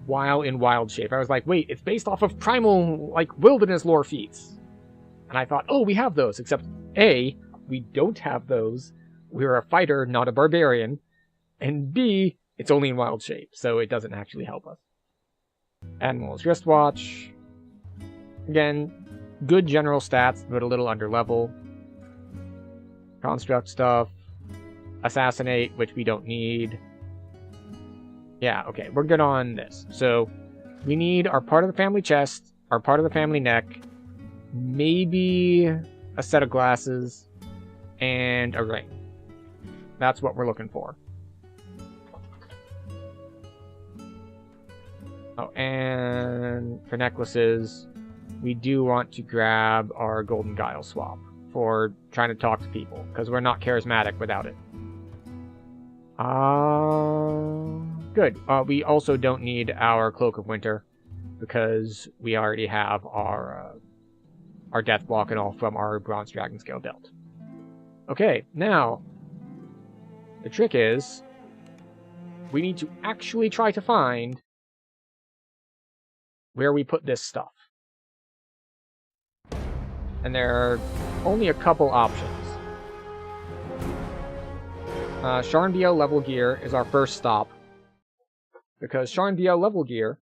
While in Wild Shape. I was like, wait, it's based off of primal, like, wilderness lore feats. And I thought, oh, we have those, except A, we don't have those. We're a fighter, not a barbarian. And B, it's only in Wild Shape, so it doesn't actually help us. Admiral's Wristwatch. Again, good general stats, but a little under level. Construct stuff. Assassinate, which we don't need. Yeah, okay, we're good on this. So, we need our part of the family chest, our part of the family neck, maybe a set of glasses, and a ring. That's what we're looking for. Oh, and for necklaces, we do want to grab our Golden Guile swap for trying to talk to people, because we're not charismatic without it. Good. We also don't need our Cloak of Winter, because we already have our Death Block and all from our Bronze Dragon Scale belt. Okay, now, the trick is, we need to actually try to find where we put this stuff. And there are only a couple options. Sharn BL level gear is our first stop, because Sharn BL level gear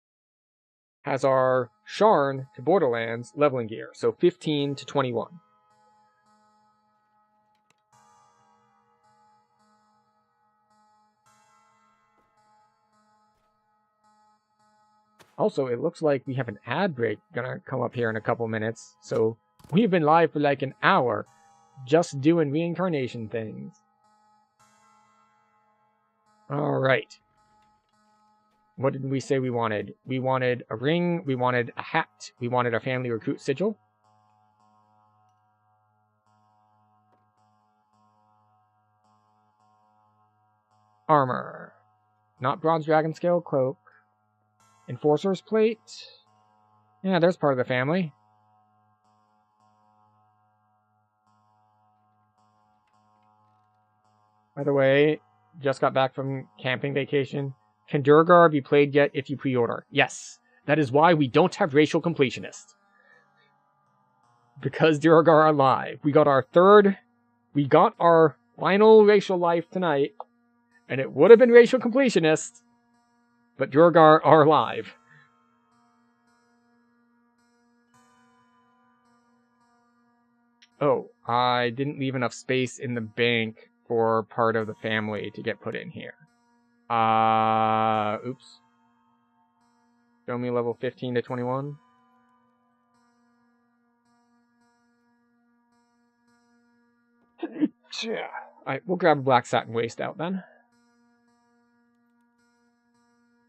has our Sharn to Borderlands leveling gear, so 15 to 21. Also, it looks like we have an ad break gonna come up here in a couple minutes, so we've been live for like an hour just doing reincarnation things. Alright. What did we say we wanted? We wanted a ring, we wanted a hat, we wanted a family recruit sigil. Armor. Not Bronze Dragon Scale cloak. Enforcer's plate. Yeah, there's part of the family. By the way, just got back from camping vacation. Can Durgar be played yet if you pre-order? Yes. That is why we don't have racial completionists. because Duergar are alive. We got our final racial life tonight, and it would have been racial completionist, but Duergar are alive. Oh, I didn't leave enough space in the bank for part of the family to get put in here. Oops. Show me level 15 to 21. Alright, we'll grab a black satin waist out then.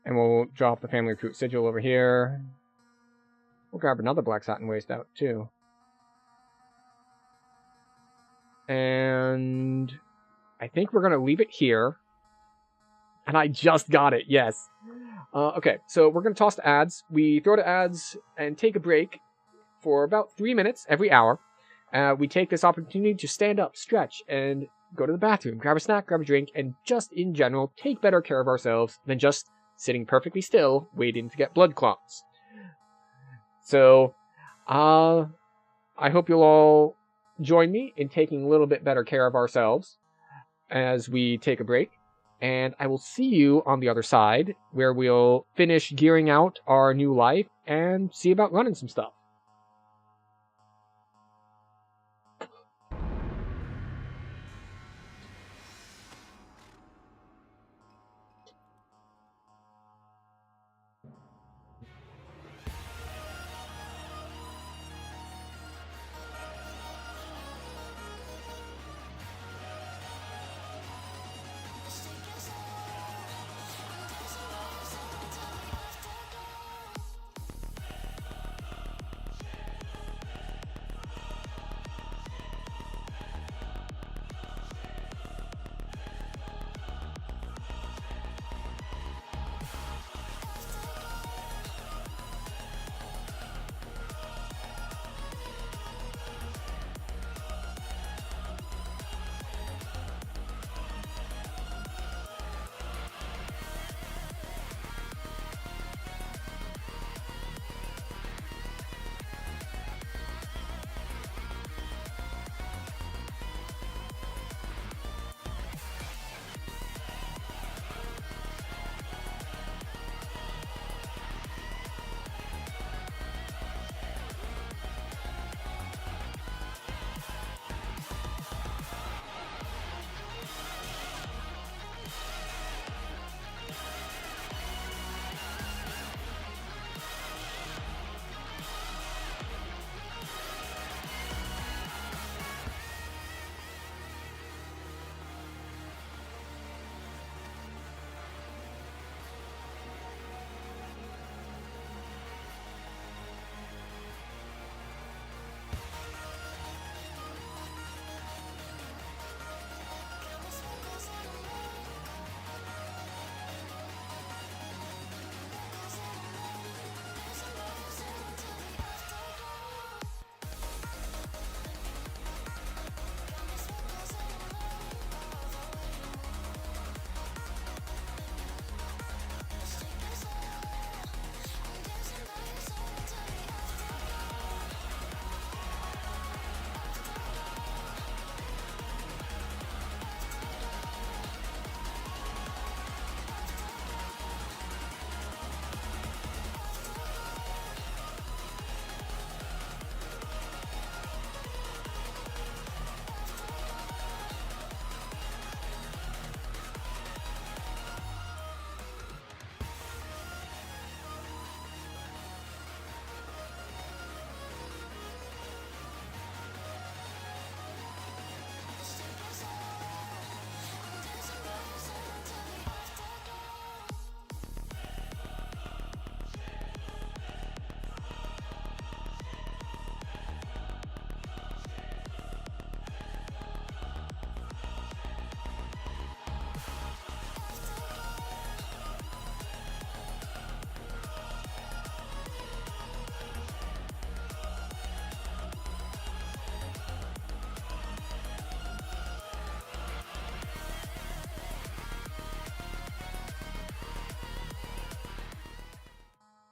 And we'll drop the family recruit sigil over here. We'll grab another black satin waist out too. And I think we're going to leave it here. And I just got it, yes. Okay, so we're going to toss to ads. We throw to ads and take a break for about 3 minutes every hour. We take this opportunity to stand up, stretch, and go to the bathroom, grab a snack, grab a drink, and just in general, take better care of ourselves than just sitting perfectly still, waiting to get blood clots. So, I hope you'll all join me in taking a little bit better care of ourselves as we take a break. And I will see you on the other side, where we'll finish gearing out our new life and see about running some stuff.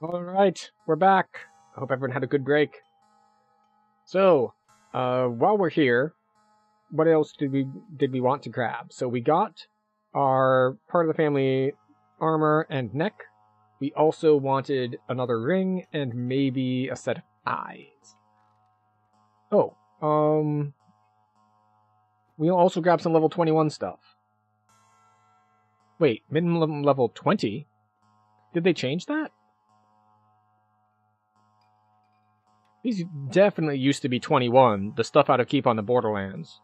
All right, we're back. I hope everyone had a good break. So, while we're here, what else did we want to grab? So we got our part of the family armor and neck. We also wanted another ring and maybe a set of eyes. Oh, we'll also grab some level 21 stuff. Wait, minimum level 20? Did they change that? These definitely used to be 21, the stuff out of Keep on the Borderlands.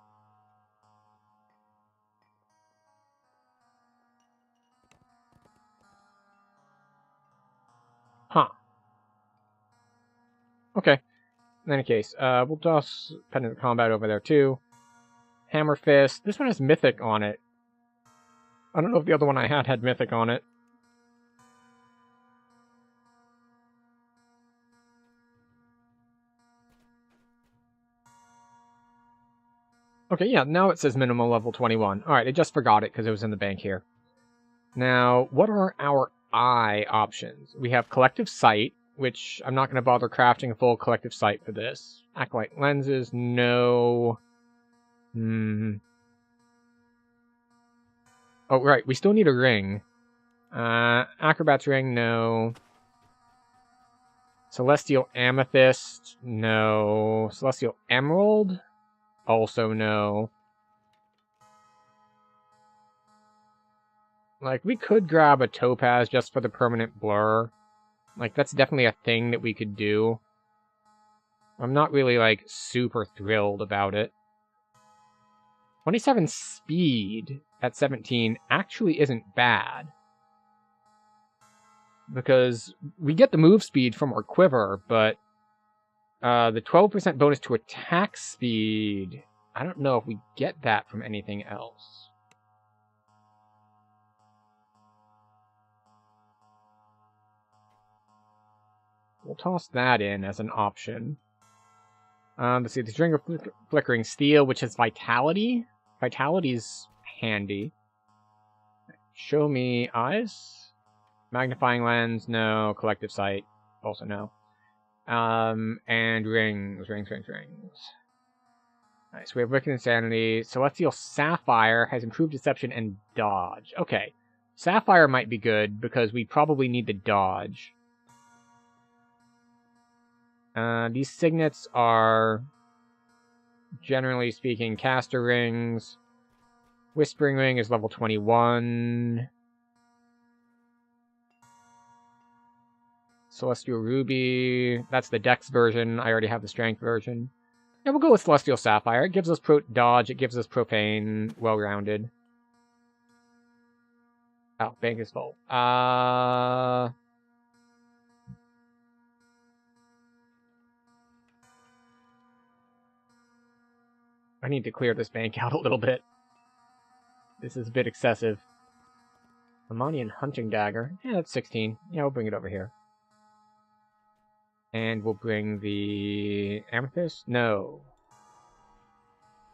Huh. Okay. In any case, we'll toss Pendant Combat over there too. Hammer Fist. This one has Mythic on it. I don't know if the other one I had Mythic on it. Okay, yeah, now it says minimum level 21. Alright, I just forgot it because it was in the bank here. Now, what are our eye options? We have Collective Sight, which I'm not going to bother crafting a full Collective Sight for this. Acolyte Lenses, no. Oh, right, we still need a ring. Acrobat's Ring, no. Celestial Amethyst, no. Celestial Emerald? Also no. Like, we could grab a Topaz just for the permanent blur. Like, that's definitely a thing that we could do. I'm not really, like, super thrilled about it. 27 speed at 17 actually isn't bad. Because we get the move speed from our quiver, but the 12% bonus to attack speed, I don't know if we get that from anything else. We'll toss that in as an option. Let's see, the String of Flickering Steel, which has Vitality. Vitality's handy. Show me eyes. Magnifying Lens, no. Collective Sight, also no. And rings. Alright, so we have Wicked Insanity. Celestial Sapphire has improved Deception and Dodge. Okay. Sapphire might be good because we probably need the dodge. These signets are, generally speaking, caster rings. Whispering Ring is level 21. Celestial Ruby, that's the Dex version. I already have the Strength version. Yeah, we'll go with Celestial Sapphire. It gives us dodge, it gives us Profane, well-rounded. Oh, bank is full. I need to clear this bank out a little bit. This is a bit excessive. Ammonian Hunting Dagger. Yeah, that's 16. Yeah, we'll bring it over here. And we'll bring the Amethyst? No.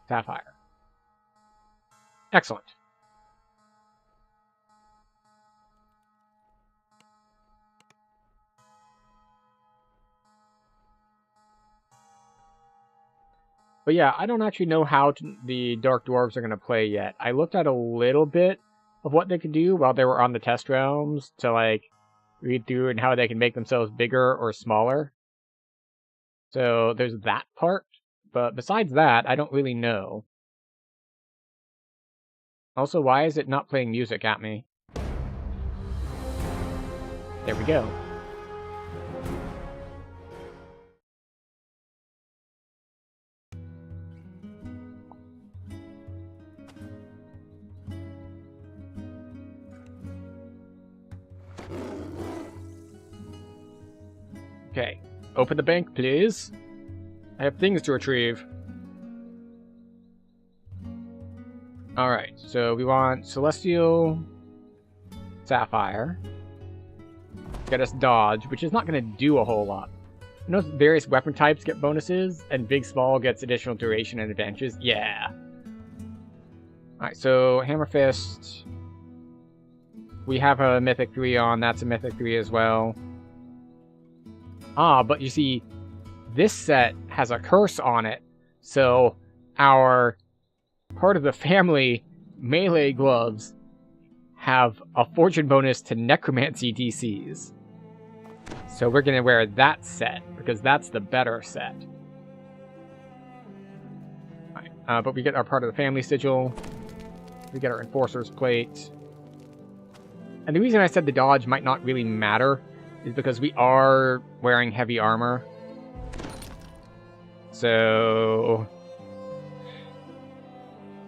Sapphire. Excellent. But yeah, I don't actually know how the Dark Dwarves are going to play yet. I looked at a little bit of what they could do while they were on the test realms to, like, read through and how they can make themselves bigger or smaller. So there's that part. But besides that, I don't really know. Also, why is it not playing music at me? There we go. Okay, open the bank, please. I have things to retrieve. Alright, so we want Celestial Sapphire. Get us Dodge, which is not going to do a whole lot. You know, various weapon types get bonuses, and Big Small gets additional duration and advantages? Yeah. Alright, so Hammer Fist. We have a Mythic 3 on, that's a Mythic 3 as well. Ah, but you see, this set has a curse on it. So our part of the family melee gloves have a fortune bonus to necromancy DCs. So we're going to wear that set, because that's the better set. But we get our part of the family sigil. We get our enforcer's plate. And the reason I said the dodge might not really matter is because we are wearing heavy armor. So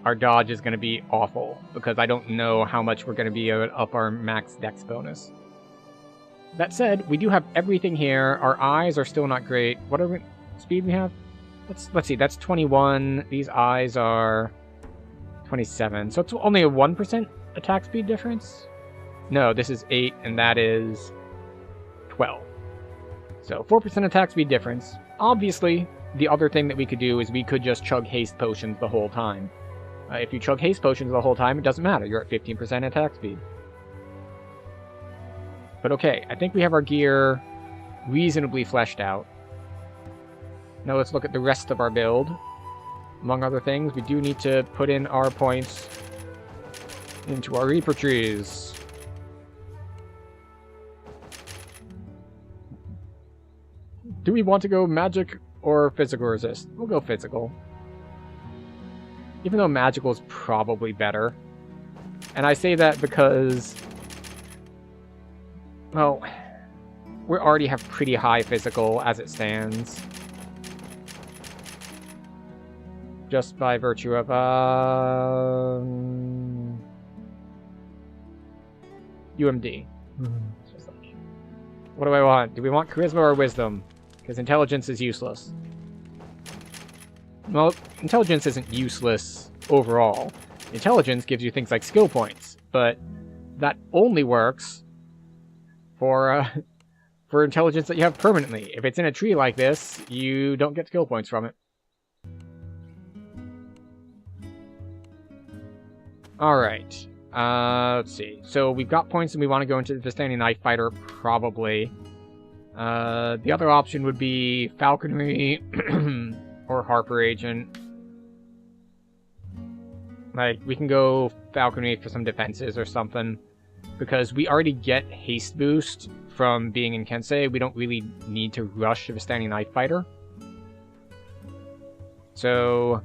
our dodge is going to be awful, because I don't know how much we're going to be able to up our max dex bonus. That said, we do have everything here. Our eyes are still not great. What are we speed we have? Let's see, that's 21. These eyes are 27. So it's only a 1% attack speed difference? No, this is 8, and that is 12. So 4% attack speed difference. Obviously, the other thing that we could do is we could just chug haste potions the whole time. If you chug haste potions the whole time, it doesn't matter. You're at 15% attack speed. But okay, I think we have our gear reasonably fleshed out. Now let's look at the rest of our build. Among other things, we do need to put in our points into our Reaper trees. Do we want to go magic or physical resist? We'll go physical. Even though magical is probably better. And I say that because, well, we already have pretty high physical as it stands. Just by virtue of, UMD. Just like, what do I want? Do we want charisma or wisdom? Because intelligence is useless. Well, intelligence isn't useless overall. Intelligence gives you things like skill points, but that only works for intelligence that you have permanently. If it's in a tree like this, you don't get skill points from it. Alright. Let's see. So we've got points and we want to go into the Vistani Knife Fighter, probably. The other option would be Falconry or Harper Agent. Like, we can go Falconry for some defenses or something. Because we already get haste boost from being in Kensei. We don't really need to rush Vistani Knife Fighter. So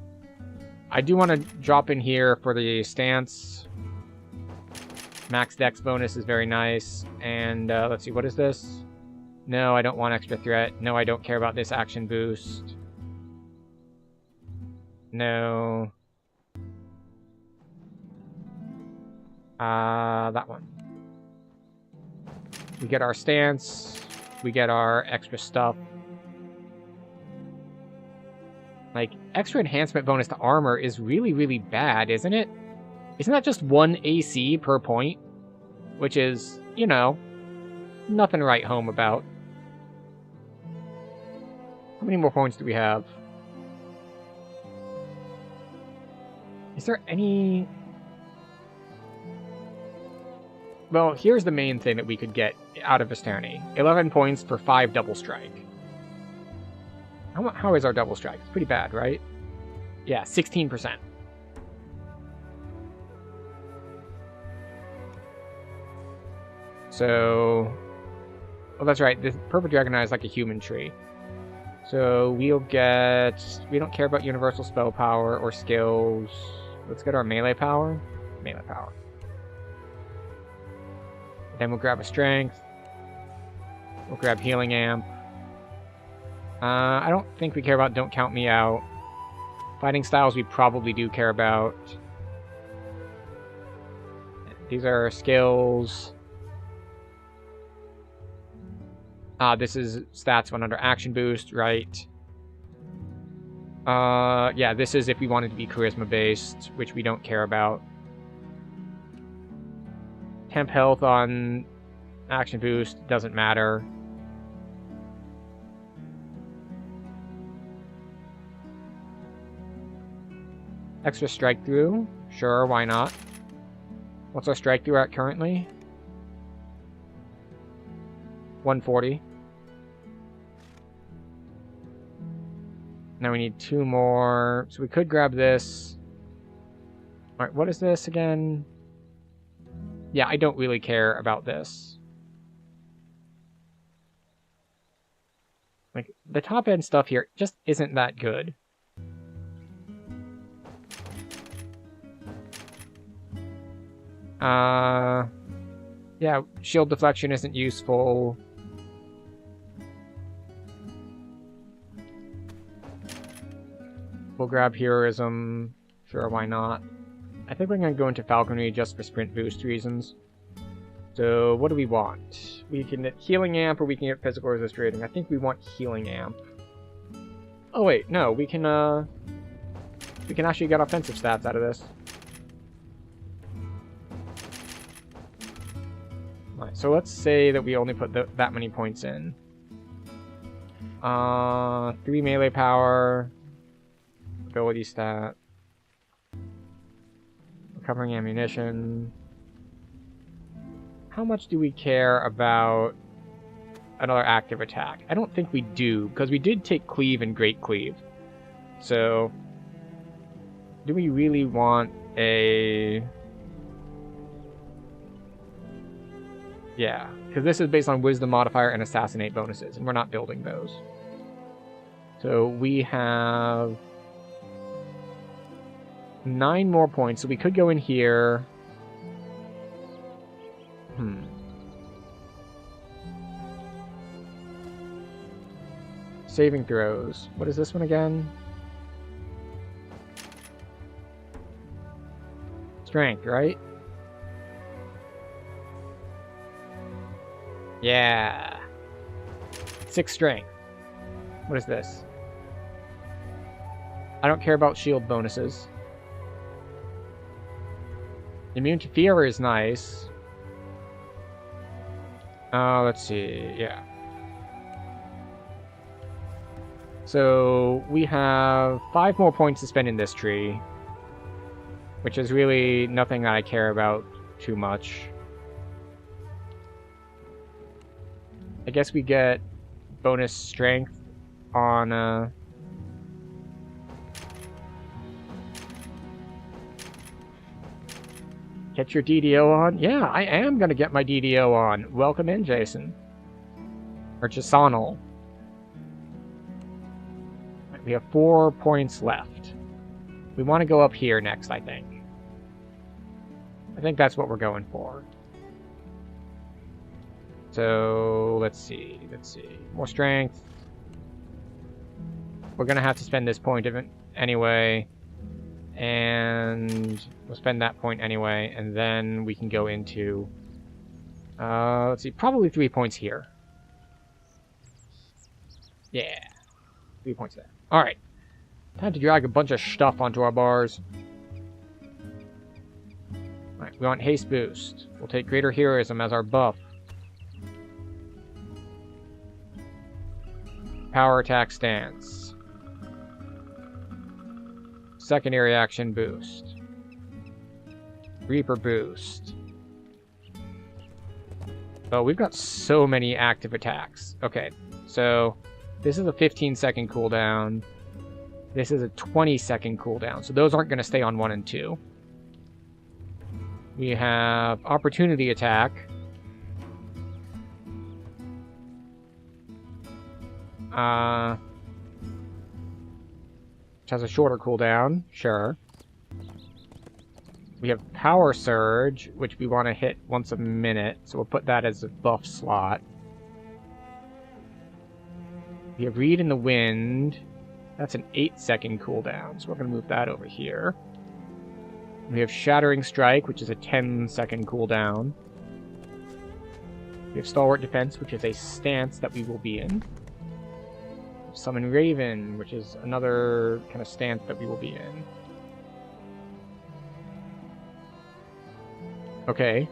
I do want to drop in here for the stance. Max dex bonus is very nice. And let's see, what is this? No, I don't want extra threat. No, I don't care about this action boost. No. That one. We get our stance. We get our extra stuff. Like, extra enhancement bonus to armor is really, really bad, isn't it? Isn't that just 1 AC per point? Which is, you know, nothing to write home about. How many more points do we have? Is there any... Well, here's the main thing that we could get out of Vistani. 11 points for 5 double strike. How is our double strike? It's pretty bad, right? Yeah, 16%. So... Oh, that's right. The Purple Dragon Eye is like a human tree. So we'll get... We don't care about universal spell power or skills. Let's get our melee power. Melee power. Then we'll grab a strength. We'll grab healing amp. I don't think we care about Don't Count Me Out. Fighting styles we probably do care about. These are skills. This is stats one under action boost, right? Yeah, this is if we wanted to be charisma based, which we don't care about. Temp health on action boost doesn't matter. Extra strike through? Sure, why not? What's our strike through at currently? 140. Now we need 2 more. So we could grab this. Alright, what is this again? Yeah, I don't really care about this. Like, the top end stuff here just isn't that good. Yeah, shield deflection isn't useful. We'll grab heroism. Sure, why not? I think we're going to go into falconry just for sprint boost reasons. So, what do we want? We can get healing amp or we can get physical resist rating. I think we want healing amp. Oh wait, no, we can actually get offensive stats out of this. Alright, so let's say that we only put that many points in. 3 melee power. Ability stat. Recovering ammunition. How much do we care about another active attack? I don't think we do, because we did take Cleave and Great Cleave. So, do we really want a... Yeah, because this is based on Wisdom modifier and Assassinate bonuses, and we're not building those. So we have 9 more points, so we could go in here. Saving throws. What is this one again? Strength, right? Yeah. 6 strength. What is this? I don't care about shield bonuses. Immune to fear is nice. Let's see. Yeah. So we have 5 more points to spend in this tree, which is really nothing that I care about too much. I guess we get bonus strength on get your DDO on? Yeah, I am gonna get my DDO on. Welcome in, Jason. Or Jasonal. We have 4 points left. We want to go up here next, I think. I think that's what we're going for. So, let's see. More strength. We're going to have to spend this point anyway. And we'll spend that point anyway. And then we can go into... let's see, probably 3 points here. Yeah. 3 points there. Alright. Time to drag a bunch of stuff onto our bars. Alright, we want haste boost. We'll take greater heroism as our buff. Power attack stance. Secondary action boost. Reaper boost. Oh, we've got so many active attacks. Okay, so this is a 15-second cooldown. This is a 20-second cooldown. So those aren't going to stay on 1 and 2. We have opportunity attack. Which has a shorter cooldown. Sure. We have power surge, which we want to hit once a minute. So we'll put that as a buff slot. We have Read in the Wind. That's an 8-second cooldown, so we're going to move that over here. We have Shattering Strike, which is a 10-second cooldown. We have Stalwart Defense, which is a stance that we will be in. Summon Raven, which is another kind of stance that we will be in. Okay,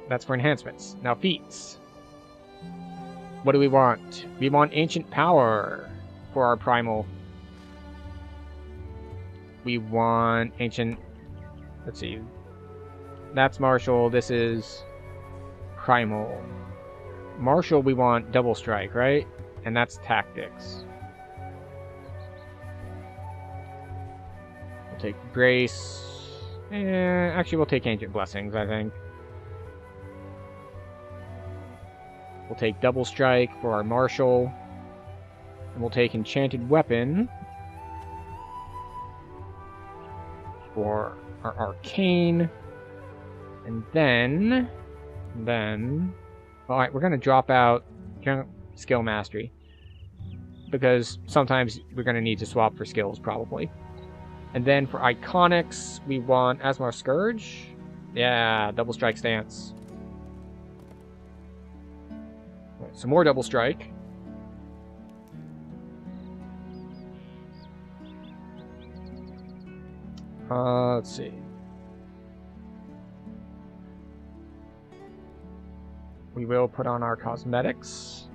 that's for enhancements. Now feats. What do we want? We want Ancient Power for our primal. We want Ancient... Let's see. That's Martial. This is Primal. Martial, we want Double Strike, right? And that's Tactics. take Brace. Actually, we'll take Ancient Blessings, I think. We'll take Double Strike for our Martial. And we'll take Enchanted Weapon for our Arcane. And then... Alright, we're going to drop out Skill Mastery. Because sometimes we're going to need to swap for skills, probably. And then for Iconics, we want Asmar Scourge. Yeah, Double Strike Stance. Right, some more Double Strike. Let's see. We will put on our cosmetics.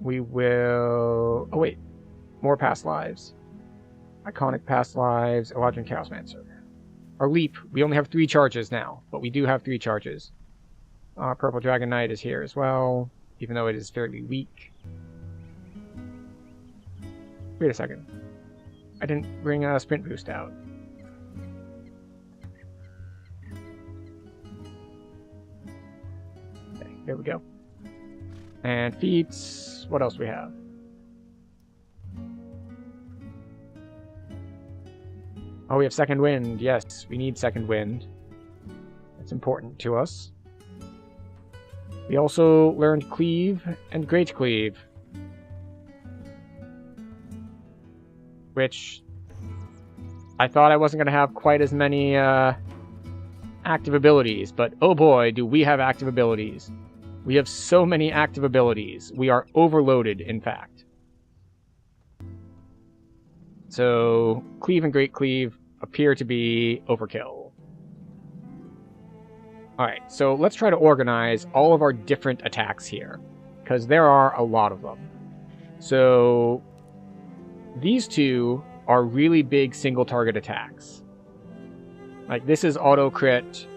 We will... Oh, wait. More past lives. Iconic past lives. Eladrin Chaosmancer. Our leap. We only have 3 charges now, but we do have 3 charges. Purple Dragon Knight is here as well, even though it is fairly weak. Wait a second. I didn't bring a sprint boost out. Okay, there we go. And feats. What else we have? Oh, we have Second Wind. Yes, we need Second Wind. That's important to us. We also learned Cleave and Great Cleave. Which I thought I wasn't going to have quite as many active abilities, but oh boy, do we have active abilities. We have so many active abilities. We are overloaded, in fact. So, Cleave and Great Cleave appear to be overkill. Alright, so let's try to organize all of our different attacks here, because there are a lot of them. So, these two are really big single-target attacks. Like, this is auto-crit,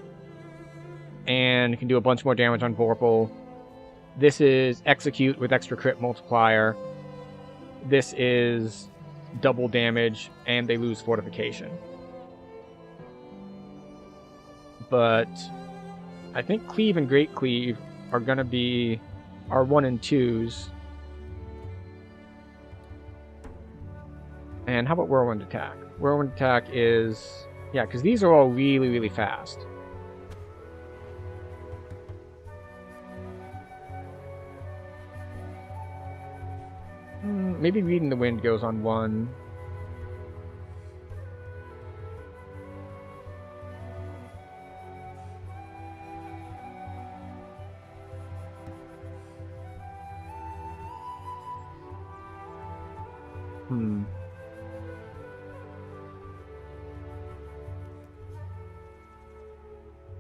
and can do a bunch more damage on Vorpal. This is Execute with extra crit multiplier. This is double damage, and they lose Fortification. But I think Cleave and Great Cleave are going to be our 1 and 2s. And how about Whirlwind Attack? Whirlwind Attack is... Yeah, because these are all really, really fast. Maybe Reading the Wind goes on 1.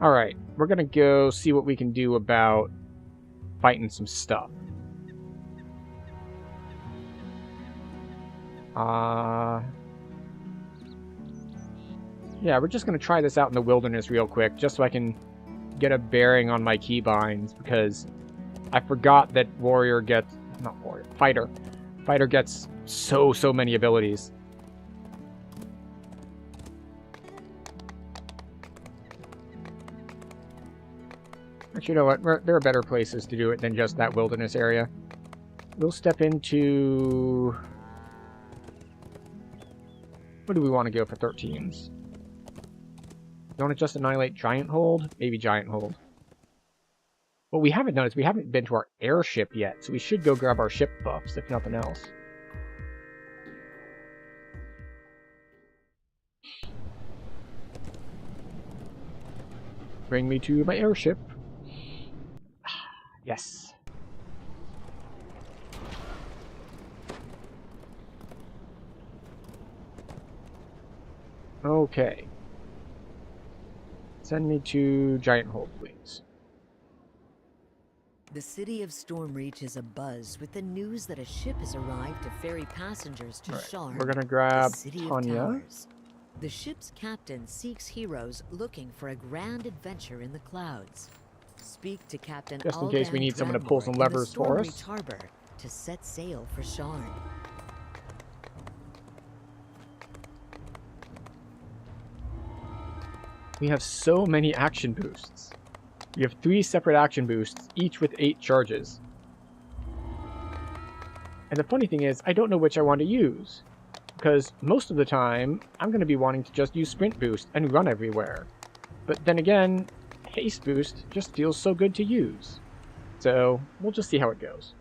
Alright, we're gonna go see what we can do about fighting some stuff. Yeah, we're just gonna try this out in the wilderness real quick, just so I can get a bearing on my keybinds, because I forgot that Warrior gets... Not Warrior, Fighter. Fighter gets so many abilities. But you know what, there are better places to do it than just that wilderness area. We'll step into... What do we want to go for 13s? You want to just annihilate Giant Hold? Maybe Giant Hold. What we haven't done is we haven't been to our airship yet, so we should go grab our ship buffs, if nothing else. Bring me to my airship. Yes. Okay. Send me to Giant Hold, please. The city of Stormreach is abuzz with the news that a ship has arrived to ferry passengers to Sharn. We're gonna grab the city Tanya. of Towers. The ship's captain seeks heroes looking for a grand adventure in the clouds. Speak to Captain Just in case we Aldan need someone to pull some Drabmore in levers the for Stormreach us. Harbor to set sail for Sharn. We have so many action boosts. We have 3 separate action boosts, each with 8 charges. And the funny thing is, I don't know which I want to use. Because most of the time, I'm going to be wanting to just use Sprint Boost and run everywhere. But then again, Haste Boost just feels so good to use. So, we'll just see how it goes.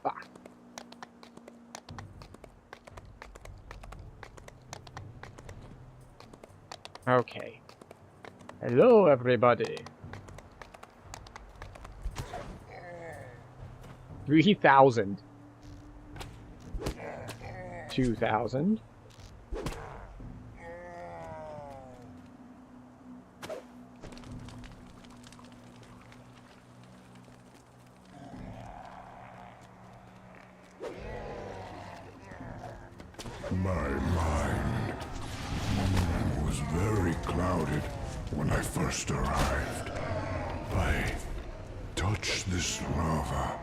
Ah. Okay. Hello, everybody. 3,000. 2,000. My mind was very clouded when I first arrived. I touched this lava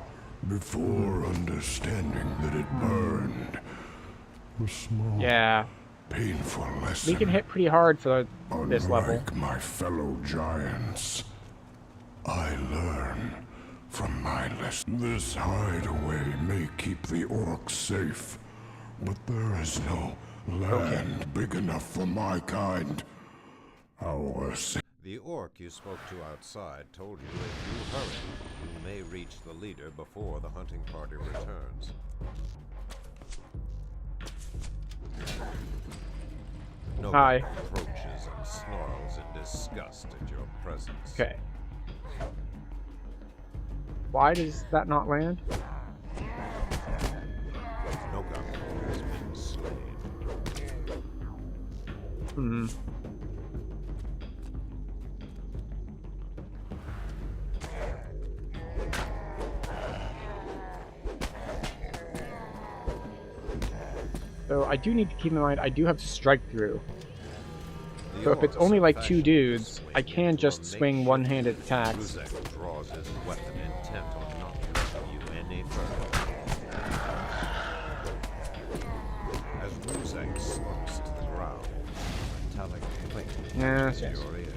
before understanding that it burned. A small, Yeah, painful lesson. we can hit pretty hard for this level. Unlike my fellow giants, I learn from my lesson. This hideaway may keep the orcs safe, but there is no land big enough for my kind. Our The orc you spoke to outside told you if you hurry, you may reach the leader before the hunting party returns. Hi. Nobody approaches and snarls in disgust at your presence. Okay. Why does that not land? No gun has been slain. Hmm. So I do need to keep in mind I do have strike through. The So if it's orcs only like 2 fashioned dudes, this I swing can just will swing make one-handed sure attacks. Ruzek draws his weapon intent on not letting you any further. As Ruzek slumps to the ground, a metallic click Yes, reaches yes. your ear.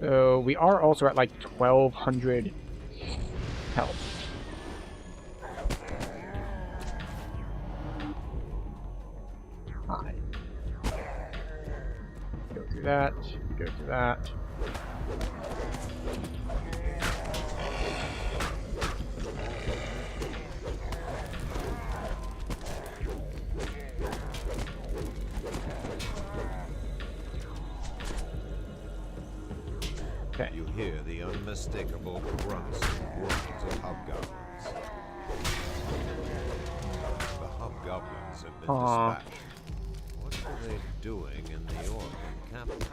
So we are also at like 1,200 health. Hi. Go through that. Go through that. Okay. You hear the unmistakable grunts and groans of hobgoblins. The hobgoblins have been Aw. dispatched. What are they doing in the orc encampment?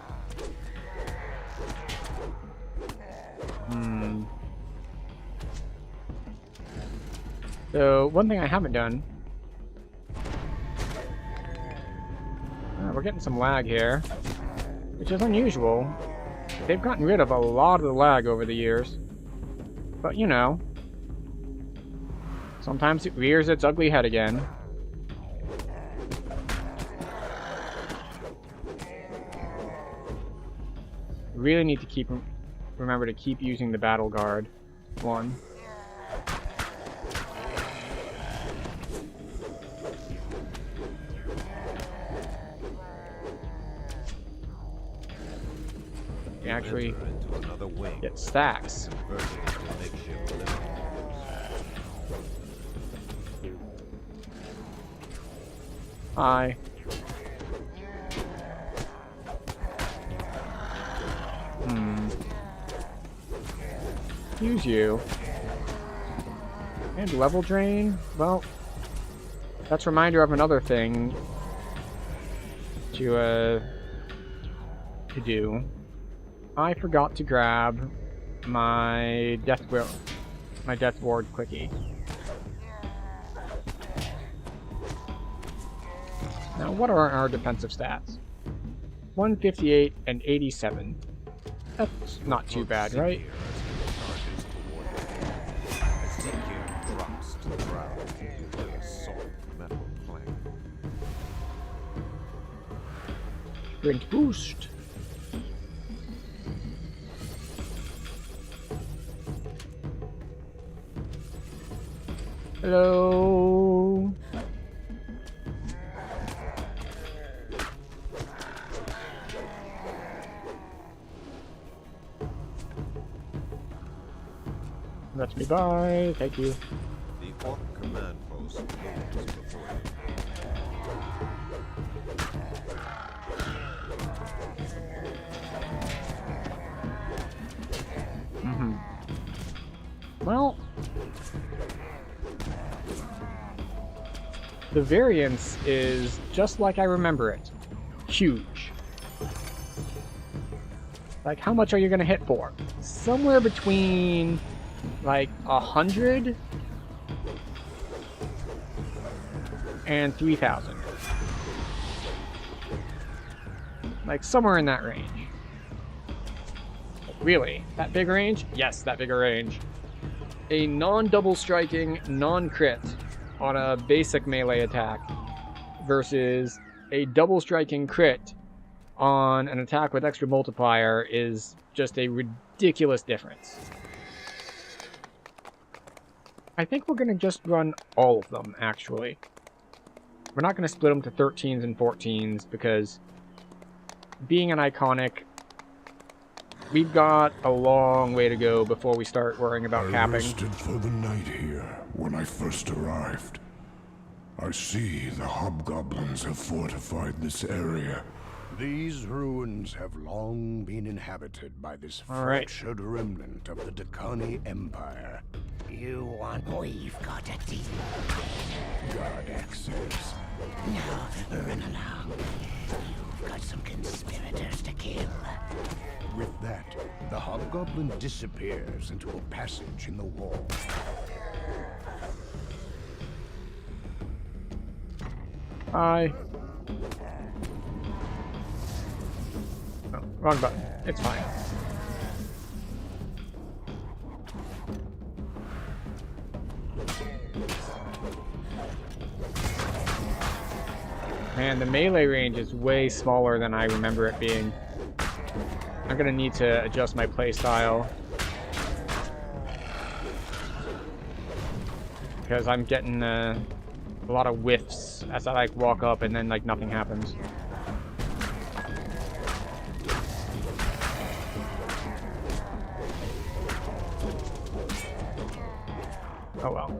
So one thing I haven't done. We're getting some lag here, which is unusual. They've gotten rid of a lot of the lag over the years. But you know, sometimes it rears its ugly head again. Really need to remember to keep using the battle guard one. You actually Enter into another wing, get stacks. converted into makeshift living quarters. Hi. Use you. And level drain? Well, that's a reminder of another thing to do. I forgot to grab my death ward quickie. Now, what are our defensive stats? 158 and 87. That's not too bad, right? As Zikir drops to with a soft metal plank. Sprint boost. Hello. Let me by. Thank you. The Orc command post looms before you. Well, the variance is just like I remember it. Huge. Like, how much are you gonna hit for? Somewhere between, like, 100 and 3,000. Like, somewhere in that range. Really? That big range? Yes, that bigger range. A non-double striking, non-crit on a basic melee attack versus a double striking crit on an attack with extra multiplier is just a ridiculous difference. I think we're going to just run all of them, actually. We're not going to split them to 13s and 14s because being an iconic, we've got a long way to go before we start worrying about I capping. rested for the night here when I first arrived. I see the hobgoblins have fortified this area. These ruins have long been inhabited by this All right. fractured remnant of the Dakani Empire. You want... We've got a deal. God access. Now, run along. You've got some conspirators to kill. With that, the hobgoblin disappears into a passage in the wall. Hi. Oh, wrong button. It's fine. Man, the melee range is way smaller than I remember it being. I'm gonna need to adjust my playstyle. Because I'm getting a lot of whiffs as I like walk up and then like nothing happens. Oh well.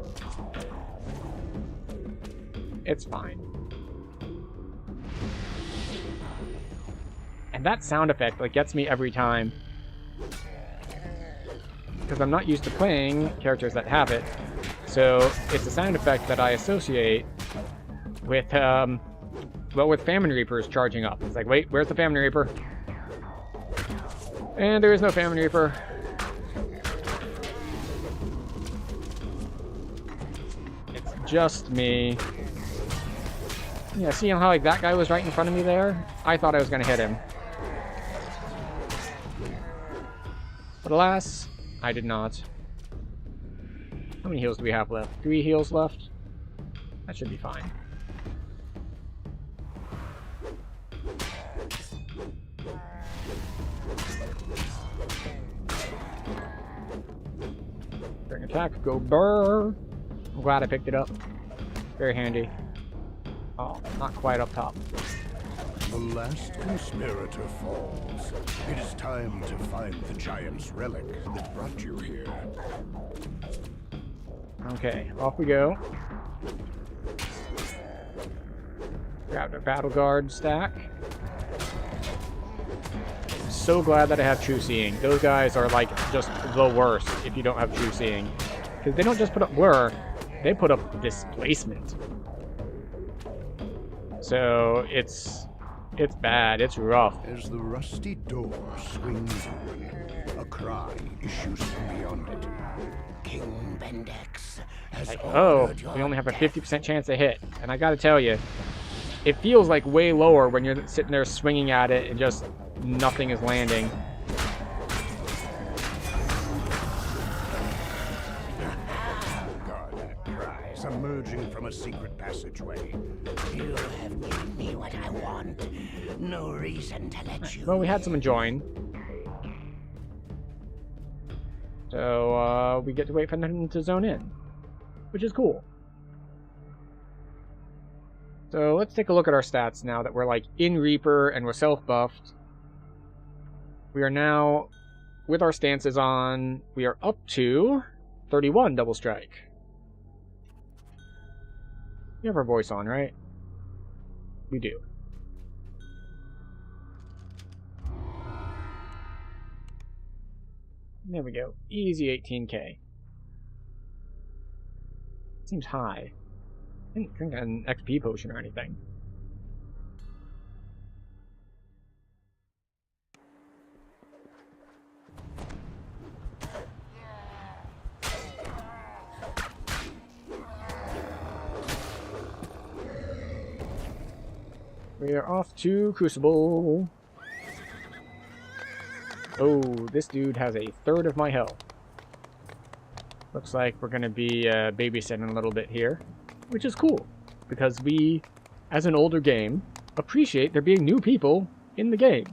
It's fine. And that sound effect like gets me every time. Because I'm not used to playing characters that have it. So it's a sound effect that I associate with, well, with Famine Reapers charging up. It's like, wait, where's the Famine Reaper? And there is no Famine Reaper. It's just me. Yeah, see how like that guy was right in front of me there? I thought I was gonna hit him. But alas, I did not. How many heals do we have left? 3 heals left? That should be fine. Bring attack, go burr! I'm glad I picked it up. Very handy. Oh, not quite up top. The last conspirator falls. It is time to find the giant's relic that brought you here. Okay, off we go. Grab the battle guard stack. So glad that I have True Seeing. Those guys are like just the worst if you don't have True Seeing. Because they don't just put up whir, they put up displacement. So it's bad, it's rough. As the rusty door swings open, a cry issues from beyond it. King Bendex has Like, oh, ordered your we only have a death. 50% chance to hit. And I gotta tell you, it feels like way lower when you're sitting there swinging at it and just nothing is landing. God, that cry relics emerging from a secret passageway. You have given me what I want. No reason to let you. Well, we had someone join. So, we get to wait for them to zone in, which is cool. So, let's take a look at our stats now that we're, like, in Reaper and we're self-buffed. We are now, with our stances on, we are up to 31 double strike. We have our voice on, right? We do. There we go. Easy 18k. Seems high. I didn't drink an XP potion or anything. We are off to Crucible. Oh, this dude has a third of my health. Looks like we're going to be babysitting a little bit here, which is cool, because we, as an older game, appreciate there being new people in the game.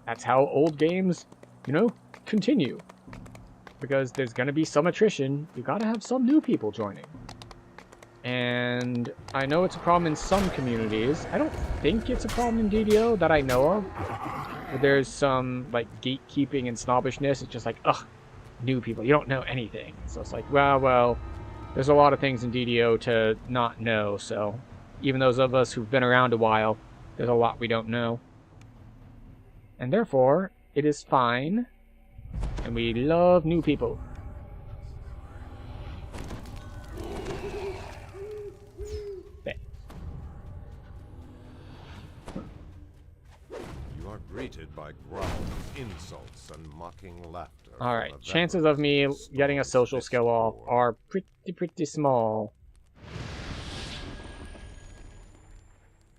That's how old games, you know, continue. Because there's going to be some attrition, you got to have some new people joining. And I know it's a problem in some communities. I don't think it's a problem in DDO that I know of. But there's some, like, gatekeeping and snobbishness. It's just like, ugh, new people. You don't know anything. So it's like, well, there's a lot of things in DDO to not know. So even those of us who've been around a while, there's a lot we don't know. And therefore, it is fine. And we love new people. Greeted by growls, insults, and mocking laughter. Alright, chances of me getting a social skill off are pretty small.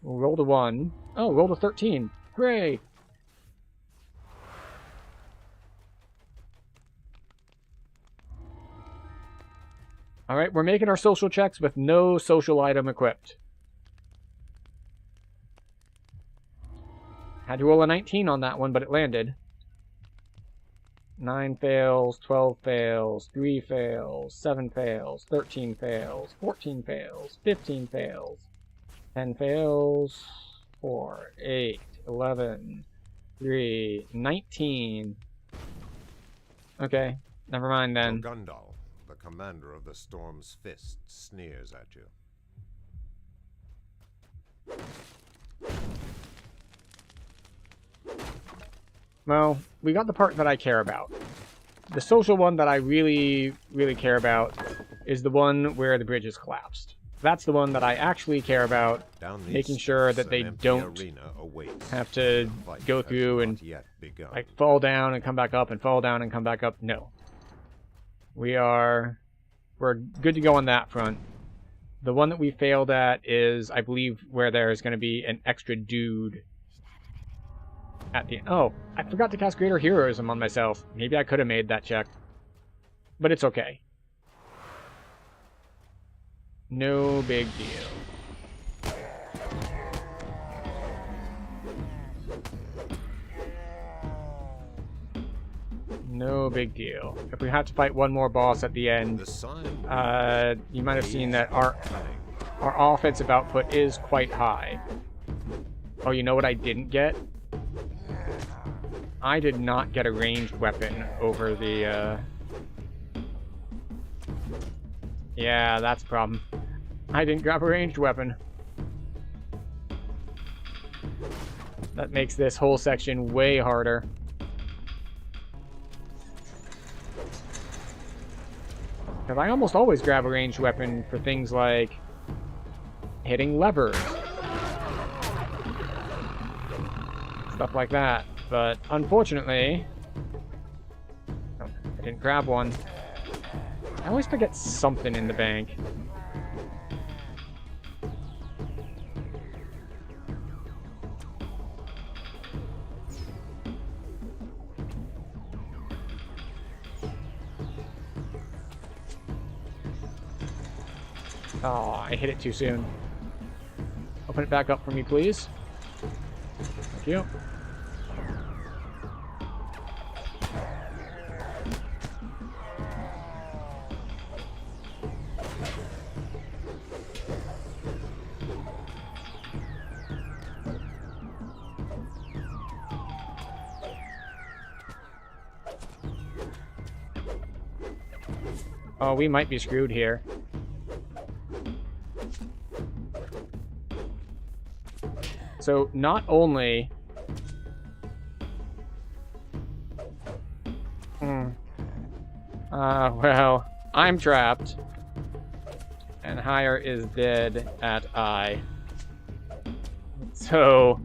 We'll roll to 1. Oh, roll to 13. Hooray! Alright, we're making our social checks with no social item equipped. Had to roll a 19 on that one, but it landed. 9 fails, 12 fails, 3 fails, 7 fails, 13 fails, 14 fails, 15 fails, 10 fails, 4, 8, 11, 3, 19. Okay, never mind then. Gundal, the commander of the Storm's Fist, sneers at you. Well, we got the part that I care about. The social one that I really, really care about is the one where the bridge is collapsed. That's the one that I actually care about, making sure that they don't have to go through and like fall down and come back up and fall down and come back up. No. We're good to go on that front. The one that we failed at is, I believe, where there's going to be an extra dude at the end. Oh, I forgot to cast Greater Heroism on myself. Maybe I could have made that check. But it's okay. No big deal. No big deal. If we have to fight one more boss at the end, you might have seen that our offensive output is quite high. Oh, you know what I didn't get? I did not get a ranged weapon over the, Yeah, that's a problem. I didn't grab a ranged weapon. That makes this whole section way harder. Because I almost always grab a ranged weapon for things like hitting levers. Stuff like that. But unfortunately, oh, I didn't grab one. I always forget something in the bank. Oh, I hit it too soon. Open it back up for me, please. Thank you. Oh, we might be screwed here. So, not only... well, I'm trapped. And Hire is dead at I. So...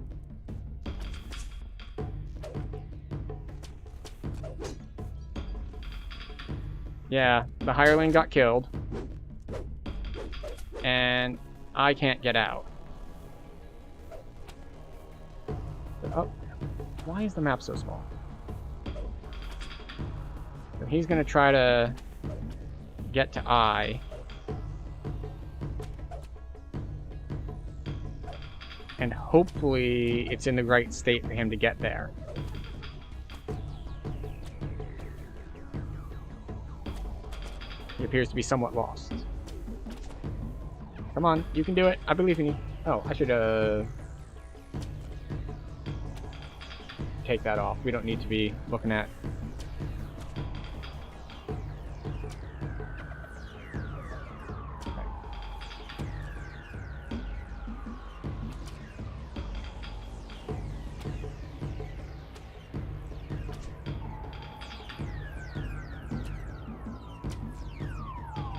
yeah, the hireling got killed. And I can't get out. Oh, why is the map so small? So he's gonna try to get to I. And hopefully it's in the right state for him to get there. He appears to be somewhat lost. Come on, you can do it. I believe in you. Oh, I should take that off. We don't need to be looking at...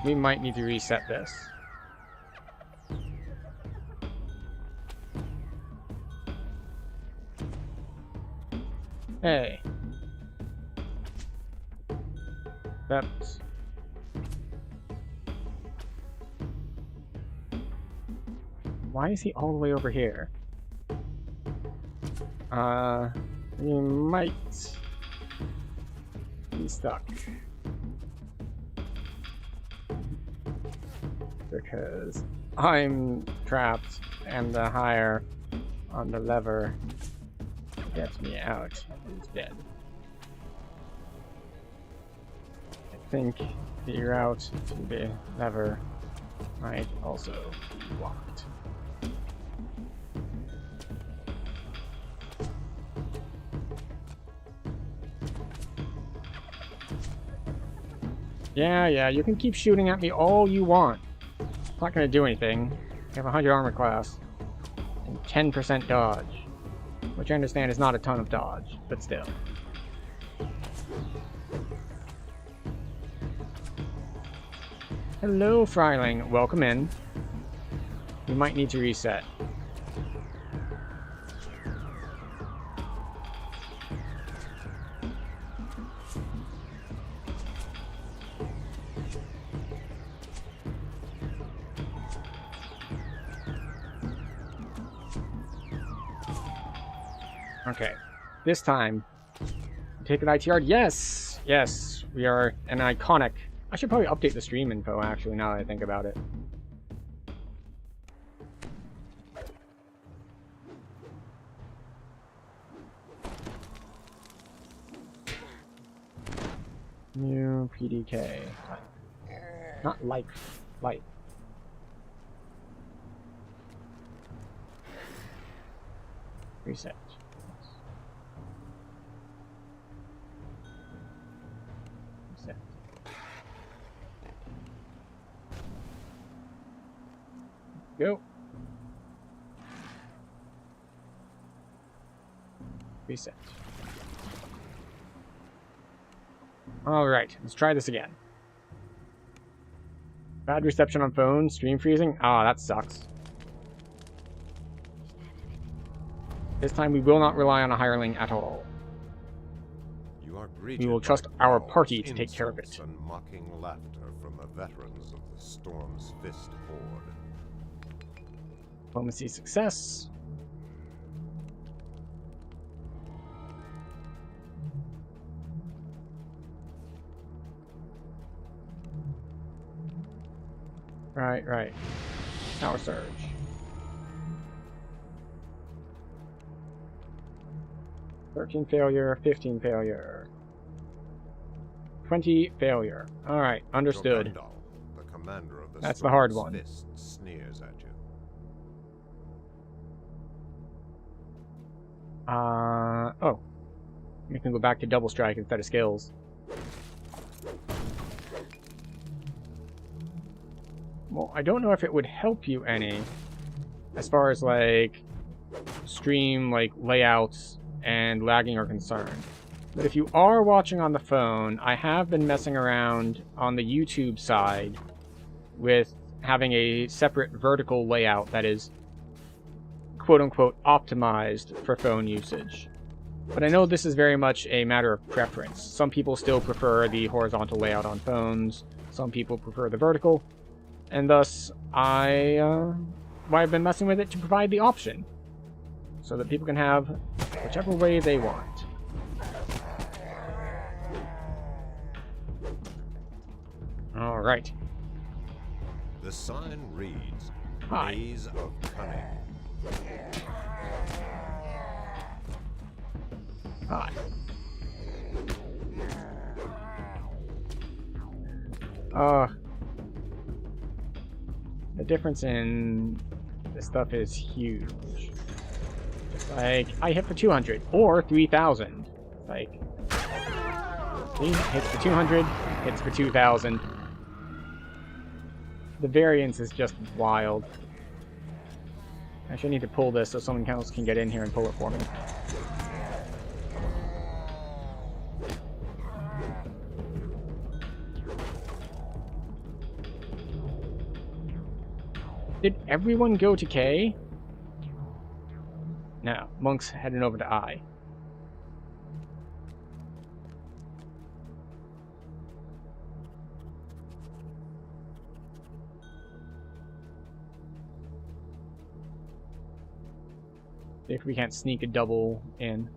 we might need to reset this. Hey. That's... why is he all the way over here? We might be stuck. Because I'm trapped and the Hire on the lever gets me out is dead. I think the route to the lever might also be blocked. Yeah, you can keep shooting at me all you want. It's not going to do anything. You have 100 armor class and 10% dodge, which I understand is not a ton of dodge, but still. Hello, Fryling. Welcome in. We might need to reset. Okay, this time, take an IT yard. Yes, we are an iconic. I should probably update the stream info, actually, now that I think about it. New PDK. Not life. Light. Reset. Reset. Go. Reset. Alright, let's try this again. Bad reception on phone, stream freezing. Ah, that sucks. This time we will not rely on a hireling at all. You are We will trust our party to take care of it. And mocking laughter from the veterans of the Storm's Fist Horde. Diplomacy success. Right. Power surge. 13 failure, 15 failure. 20 failure. Alright, understood. Gandalf, the commander of the That's the hard Strong's one. Fist, sneers at you. Oh. We can go back to double strike instead of skills. Well, I don't know if it would help you any as far as, like, stream, like, layouts and lagging are concerned. But if you are watching on the phone, I have been messing around on the YouTube side with having a separate vertical layout that is quote-unquote optimized for phone usage. But I know this is very much a matter of preference. Some people still prefer the horizontal layout on phones, some people prefer the vertical, and thus I've been messing with it to provide the option, so that people can have whichever way they want. Alright. The sign reads, Hi. Maze of Cunning. Hi. The difference in this stuff is huge. Like, I hit for 200, or 3,000. Like, see? Hits for 200, hits for 2,000. The variance is just wild. Actually, I need to pull this so someone else can get in here and pull it for me. Did everyone go to K? No, Monk's heading over to I. See if we can't sneak a double in.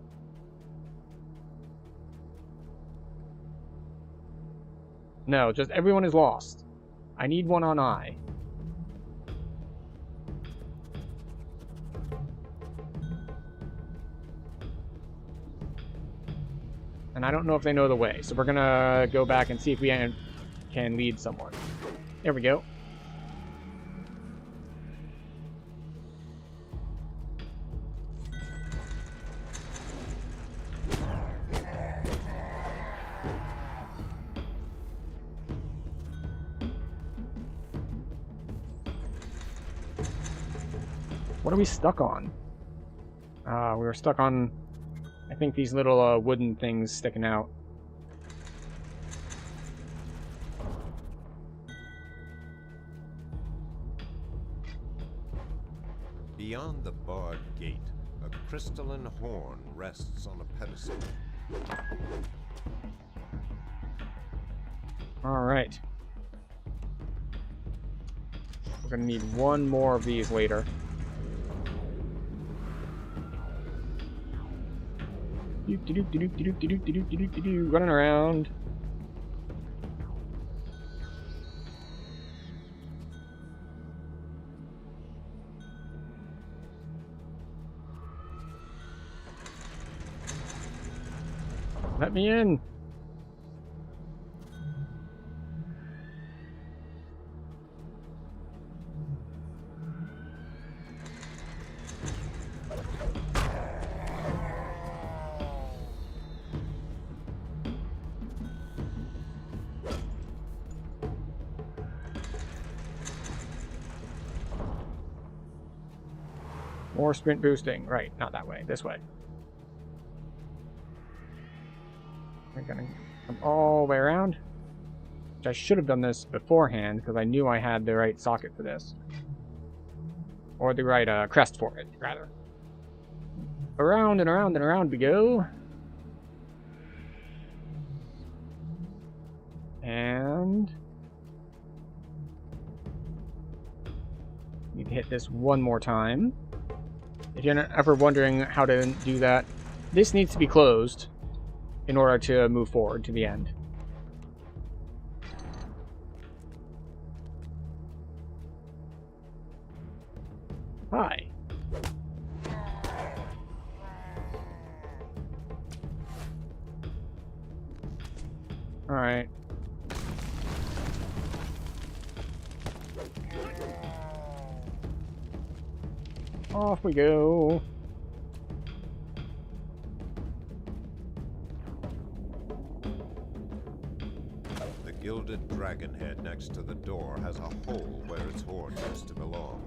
No, just everyone is lost. I need one on I. And I don't know if they know the way, so we're gonna go back and see if we can lead someone. There we go. What are we stuck on? We were stuck on, I think, these little wooden things sticking out. Beyond the barred gate, a crystalline horn rests on a pedestal. Alright. We're gonna need one more of these later. Running around. Let me in. More sprint boosting. Right, not that way. This way. We're gonna come all the way around. Which I should have done this beforehand, because I knew I had the right socket for this. Or the right crest for it, rather. Around and around and around we go. And... need to hit this one more time. If you're ever wondering how to do that, this needs to be closed in order to move forward to the end. Hi. Alright. Off we go. The gilded dragon head next to the door has a hole where its horn used to belong.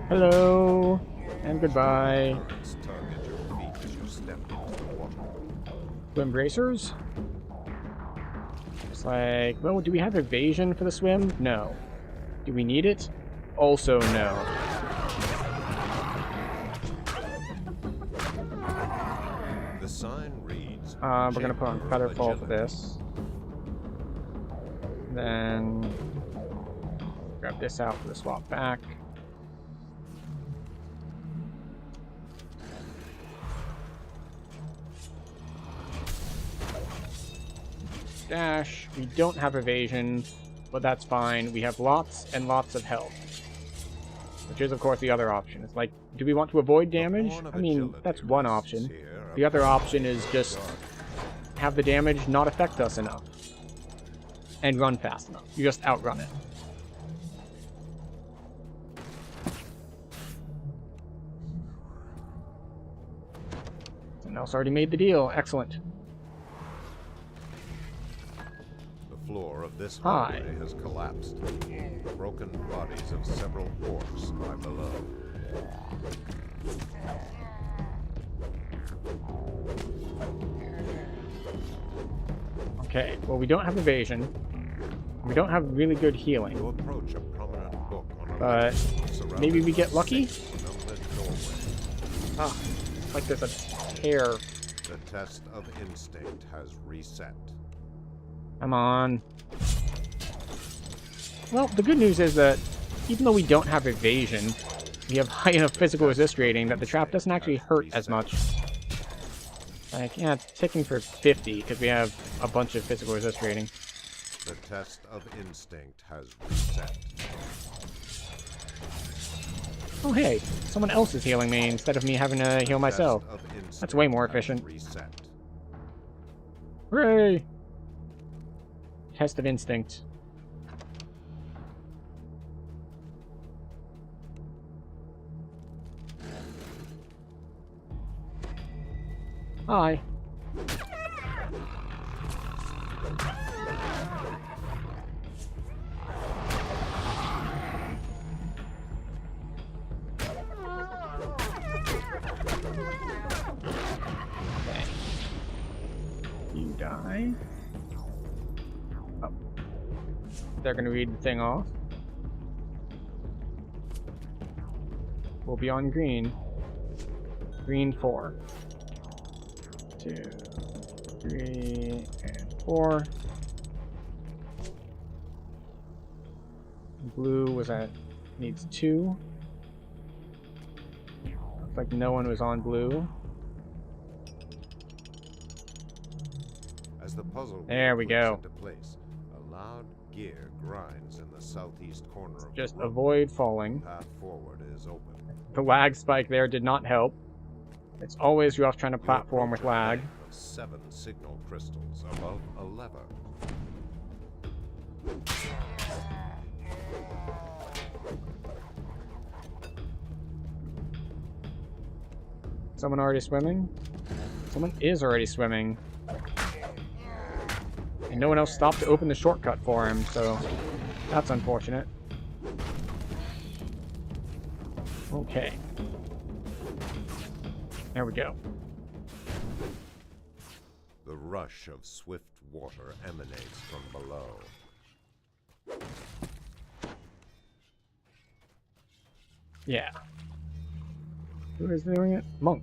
Hello. And goodbye. Currents tug at your feet as you step into the water. Swim bracers? It's like, well, do we have evasion for the swim? No. Do we need it? Also no. The sign reads, We're gonna put on Chamber of Featherfall for Agility. this. Then grab this out for the swap back. Dash. We don't have evasion, but that's fine. We have lots and lots of health. Which is, of course, the other option. It's like, do we want to avoid damage? Horn of I mean, Agility that's one rests option. here The other above option is the just guard. have the damage not affect us enough. And run fast enough. You just outrun it. Someone else already made the deal. Excellent. The floor of this Hi. hallway has collapsed. The broken bodies of several orcs lie below. Okay, well, we don't have evasion. We don't have really good healing. You approach a prominent book on a But ledge surrounded maybe we get by lucky? six unlit doorways. Ah, like there's a tear. The test of instinct has reset. Come on. Well, the good news is that even though we don't have evasion, we have high enough physical resist rating that the trap doesn't actually hurt as much. Like, yeah, it's ticking for 50 because we have a bunch of physical resist rating. The test of instinct has reset. Oh, hey, someone else is healing me instead of me having to heal myself. Test of instinct That's way more has efficient. Reset. Hooray! Test of instinct. Hi. Okay. You die. Oh. They're gonna read the thing off. We'll be on green. Green 4. 2, 3, and 4. Blue was at needs 2. Looks like no one was on blue. As the puzzle There we clicks go. into place, a loud gear grinds in the southeast corner of Just the room. avoid falling. The path forward is open. The lag spike there did not help. It's always rough trying to You platform with approach a lag. bank of 7 signal crystals above a lever. Someone already swimming? Someone is already swimming. And no one else stopped to open the shortcut for him, so that's unfortunate. Okay. There we go. The rush of swift water emanates from below. Yeah. Who is doing it? Monk.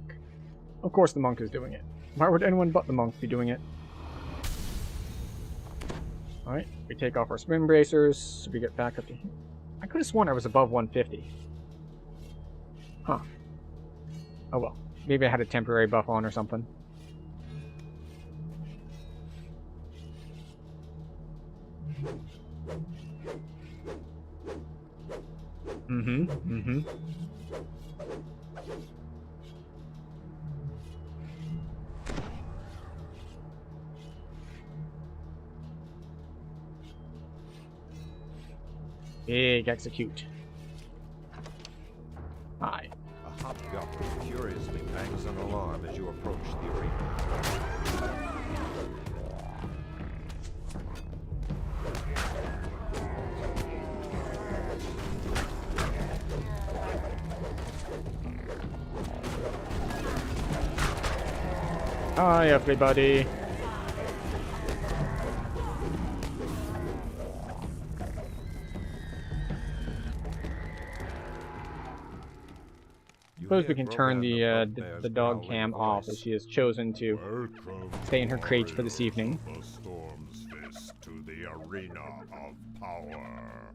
Of course the monk is doing it. Why would anyone but the monk be doing it? Alright, we take off our swim bracers, so we get back up to here. I could have sworn I was above 150. Huh. Oh well. Maybe I had a temporary buff on or something. Big execute. Hi. A hobgoblin curiously bangs an alarm as you approach the arena. Hi, everybody. Suppose we can turn the dog cam off, as she has chosen to stay in her crate for this evening. The Storm's Fist to the arena of power.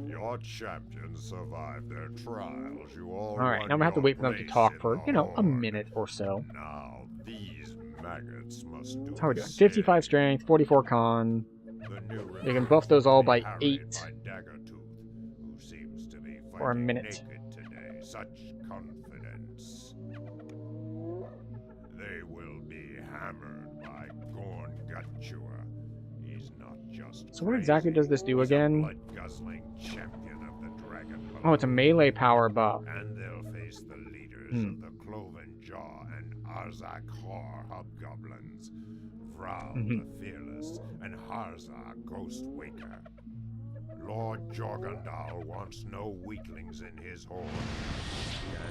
Your champions survived their trials. You all Alright, won now we have to your wait for them to place talk in for, the you know, a Horde. minute or so. Now these maggots must do How are we the doing? same. 55 strength, 44 con. The new We can buff those all by carried 8. by Daggertooth, who seems to be For a fighting minute. naked today. Such confidence. They will be hammered by Gorn Gutchewer. He's not just So what exactly crazy, does this do he's a again? blood-guzzling champion of the Dragon Oh, it's a melee power buff. And they'll face the leaders of the Cloven Jaw and Arzak Har hobgoblins, Vral the Fearless, and Harzar Ghostwaker. Lord Jorgandal wants no weaklings in his horde.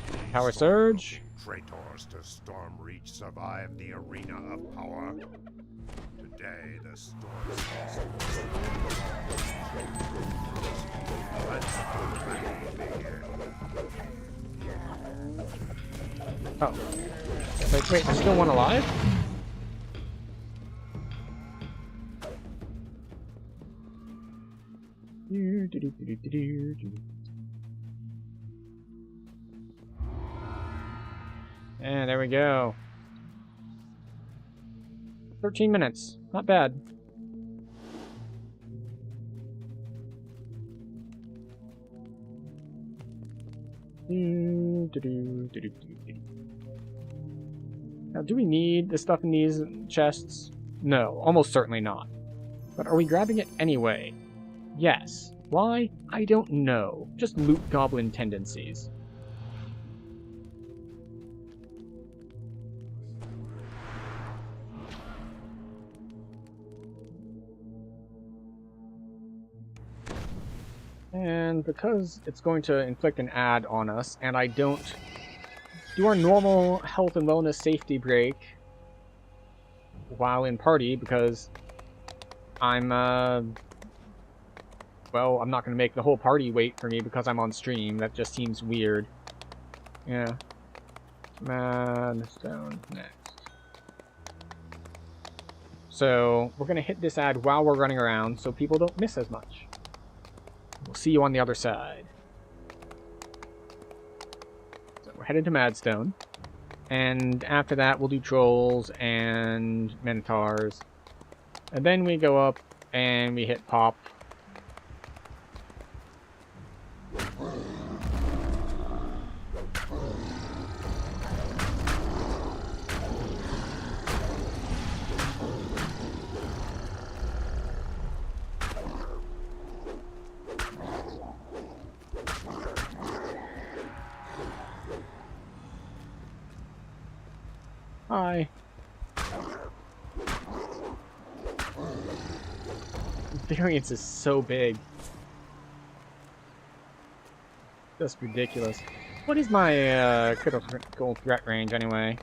Can these Power surge. sword-looking traitors to Stormreach survive the arena of power? Today, the Storm's Fist. Let the battle begin. Oh. Wait, there's still one alive? And there we go. 13 minutes. Not bad. Now, do we need the stuff in these chests? No, almost certainly not. But are we grabbing it anyway? Yes. Why? I don't know. Just loot goblin tendencies. And because it's going to inflict an ad on us, and I don't do our normal health and wellness safety break while in party, because I'm, well, I'm not going to make the whole party wait for me because I'm on stream. That just seems weird. Yeah. Madstone next. So, we're going to hit this ad while we're running around so people don't miss as much. We'll see you on the other side. So we're headed to Madstone. And after that, we'll do Trolls and Minotaurs. And then we go up and we hit Pop. Hi. Variance is so big. Just ridiculous. What is my critical threat range anyway?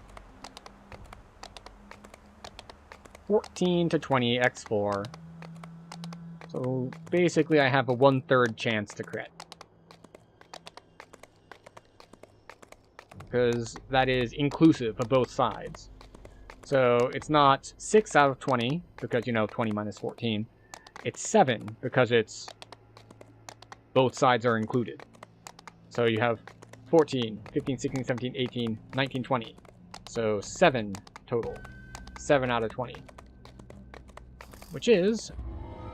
14 to 20 x4. So basically I have a 1/3 chance to crit. Because that is inclusive of both sides. So it's not 6 out of 20, because, you know, 20 minus 14. It's 7, because it's both sides are included. So you have 14, 15, 16, 17, 18, 19, 20. So 7 total. 7 out of 20. Which is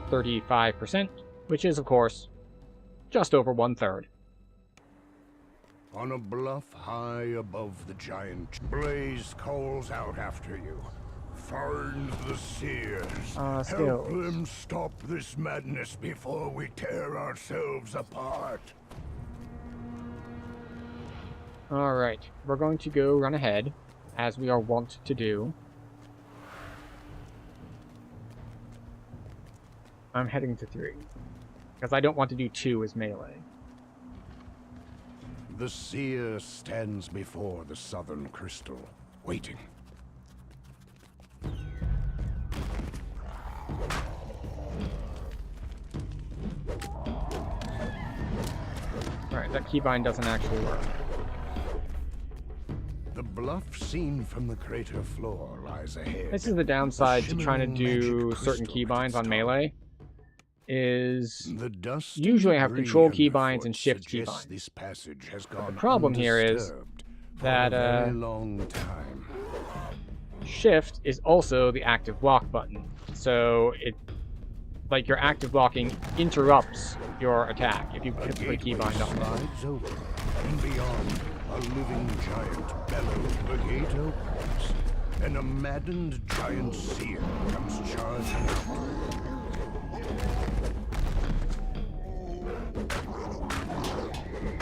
35%, which is, of course, just over 1/3. On a bluff high above the giant, Blaze calls out after you. Find the seers. Help skills. them stop this madness before we tear ourselves apart. Alright, we're going to go run ahead, as we are wont to do. I'm heading to 3, because I don't want to do 2 as melee. The seer stands before the southern crystal, waiting. Alright, that keybind doesn't actually work. The bluff seen from the crater floor lies ahead. This is the downside to trying to shimmering do magic certain crystal keybinds on top. melee, is The dust usually I have debris control underfoot keybinds and shift suggests keybinds. This passage has gone problem here is undisturbed that, for a very long time. shift is also the active block button. So it, like, your active blocking interrupts your attack if you A hit the gateway keybind on it. slides open, and beyond, a living giant bellows. The gate opens, and a maddened giant seer comes charging out.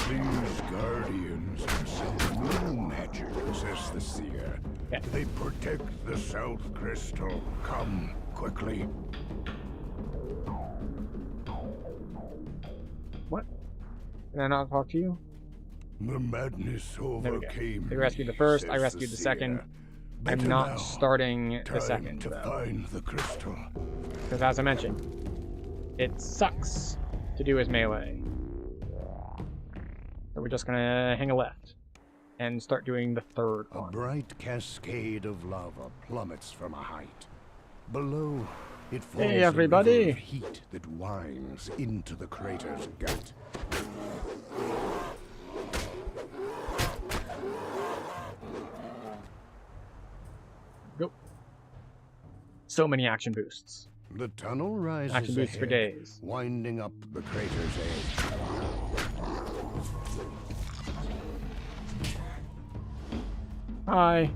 These guardians have some new magic, says the seer. Yeah. They protect the South Crystal. Come quickly. What? Can I not talk to you? The madness There we go. overcame. They me, rescued the first, I says rescued the second. seer. I'm Better not now. starting the Time second, to though. find the crystal. Because as I mentioned, it sucks to do as melee. So we're just gonna hang a left and start doing the third A one. bright cascade of lava plummets from a height. Below, it falls Hey, a everybody. river of heat that winds into the crater's gut. Go. So many action boosts. The tunnel rises Action boosts for ahead, days. winding up the crater's edge. Hi.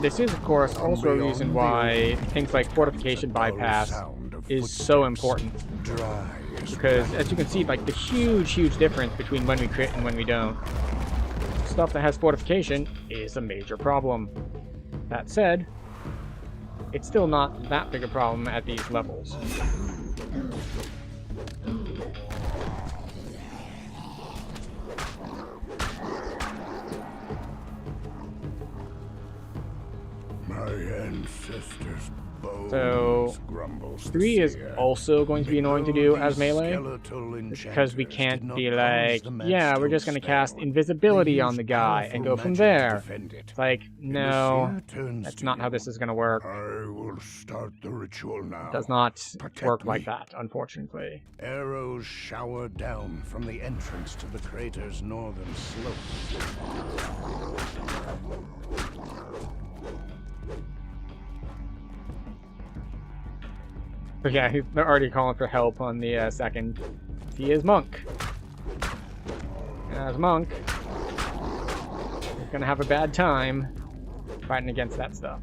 This is, of course, also a reason why things like fortification bypass is so important. Dry as Because, as you can see, like, the huge difference between when we crit and when we don't. Stuff that has fortification is a major problem. That said, it's still not that big a problem at these levels. my ancestors' bones, So, grumbles the 3 is seer. also going to be annoying to do as melee, Skeletal because we enchanters did can't not be cause like, the match yeah, we're to just going to cast stand. invisibility They on the used guy powerful and go from magic to there. defend it. It's like, And the no, seer turns that's to not how you. this is going to work. I will start the ritual now. It does not Protect work like me. that, unfortunately. Arrows shower down from the entrance to the crater's northern slope. But yeah, they're already calling for help on the second. He is Monk. And as Monk, he's gonna have a bad time fighting against that stuff.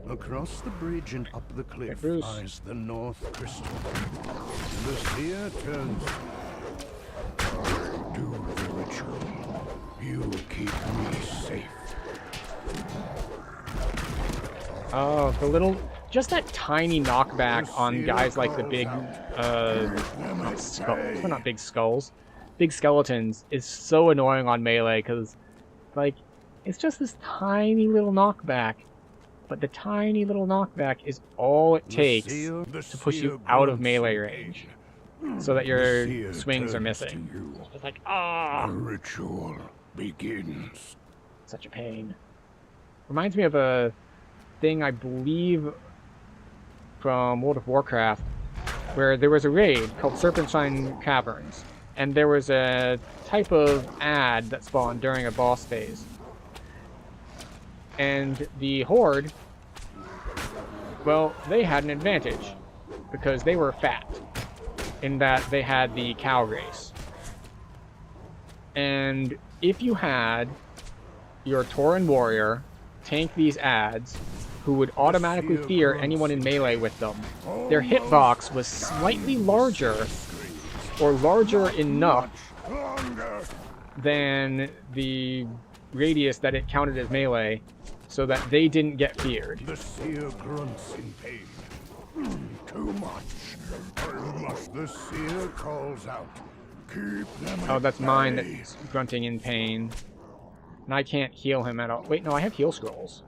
Across the bridge and up the cliff Bruce. lies the North Crystal. The seer turns. I do the ritual. You keep me safe. Oh, the little, just that tiny knockback on guys like the big, not skulls, well, not big skulls, big skeletons is so annoying on melee because, like, it's just this tiny little knockback, but the tiny little knockback is all it takes to push you out of melee range, so that your swings are missing. It's like, ah, The ritual begins. such a pain. Reminds me of a thing I believe from World of Warcraft, where there was a raid called Serpentine Caverns, and there was a type of ad that spawned during a boss phase. And the Horde, well, they had an advantage because they were fat in that they had the cow race. And if you had your Tauren warrior tank these ads, who would automatically fear anyone in melee with them, their hitbox was slightly larger, or larger enough than the radius that it counted as melee, so that they didn't get feared. The seer grunts in pain. Too much. I must. The seer calls out. Keep them Oh, that's at mine bay. that's grunting in pain. And I can't heal him at all. Wait, no, I have heal scrolls.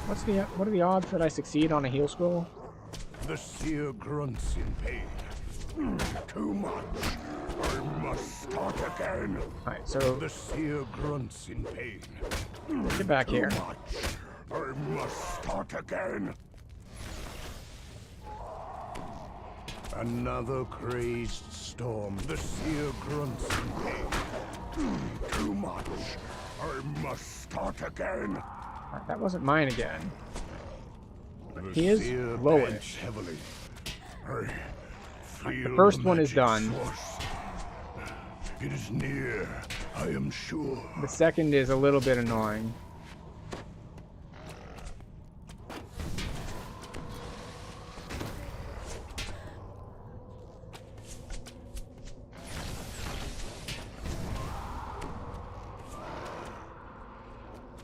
What are the odds that I succeed on a heal scroll? The seer grunts in pain. Too much. I must start again. Alright, so The seer grunts in pain. get back here. Too much. I must start again. Another crazed storm. The seer grunts in pain. Too much. I must start again. Alright, that wasn't mine again. The He is seer lower. pants heavily. I feel The first one is magic done. source. It is near, I am sure. The second is a little bit annoying.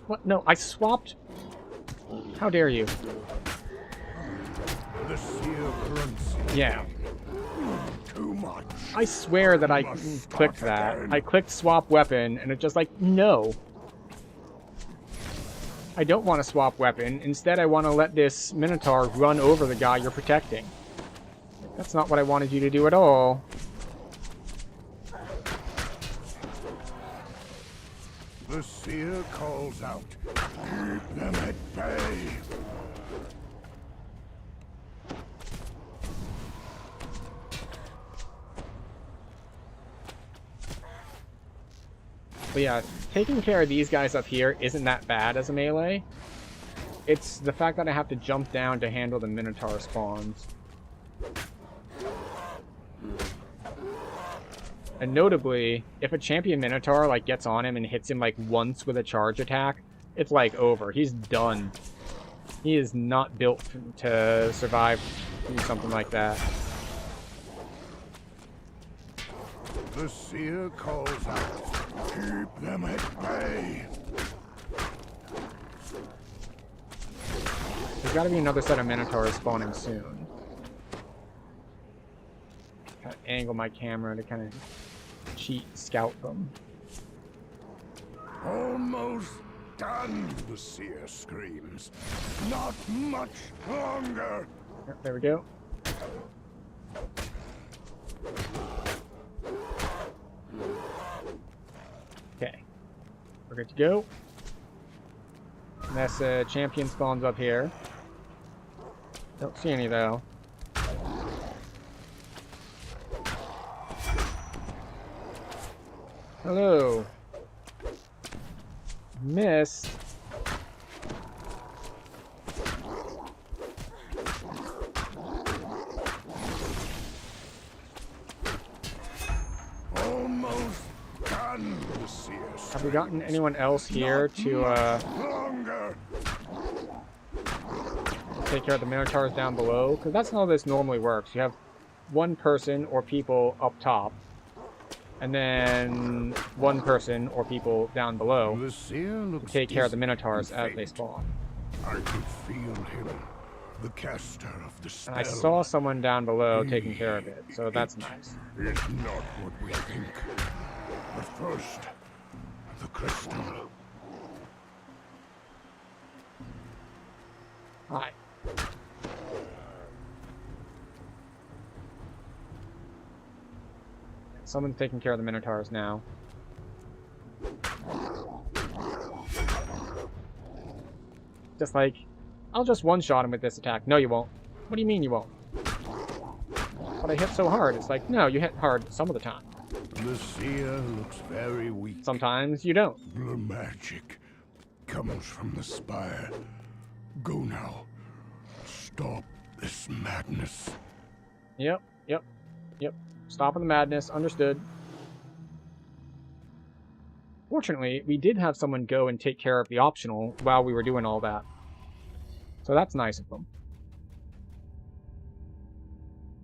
What? No, I swapped. How dare you? The seer grunts. Yeah. Too much. I swear that I clicked that. I clicked swap weapon, and it's just like, no. I don't want to swap weapon. Instead, I want to let this Minotaur run over the guy you're protecting. That's not what I wanted you to do at all. The seer calls out. Keep them at bay. But yeah, taking care of these guys up here isn't that bad as a melee. It's the fact that I have to jump down to handle the Minotaur spawns. And notably, if a champion Minotaur like gets on him and hits him like once with a charge attack, it's like over. He's done. He is not built to survive through something like that. The seer calls out. Keep them at bay. There's got to be another set of Minotaurs spawning soon. Kind of angle my camera to kind of cheat scout them. Almost done, the seer screams. Not much longer. Yep, there we go. Okay. We're good to go. Unless champion spawns up here. Don't see any though. Hello. Missed. Almost done, the seer Have we gotten anyone else here to longer. take care of the Minotaurs down below? Because that's how this normally works. You have one person or people up top, and then one person or people down below The seer looks take care of the distant Minotaurs and as they faint. spawn. I could feel him, the caster of the spell. And I saw someone down below taking care of it, so that's nice. It's not what we think. But first, the crystal. Hi. Someone's taking care of the Minotaurs now. Just like, I'll just one-shot him with this attack. No, you won't. What do you mean you won't? but I hit so hard. It's like, no, you hit hard some of the time. The seer looks very weak. Sometimes you don't. The magic comes from the spire. Go now. Stop this madness. Yep. Stopping the madness. Understood. Fortunately, we did have someone go and take care of the optional while we were doing all that. So that's nice of them.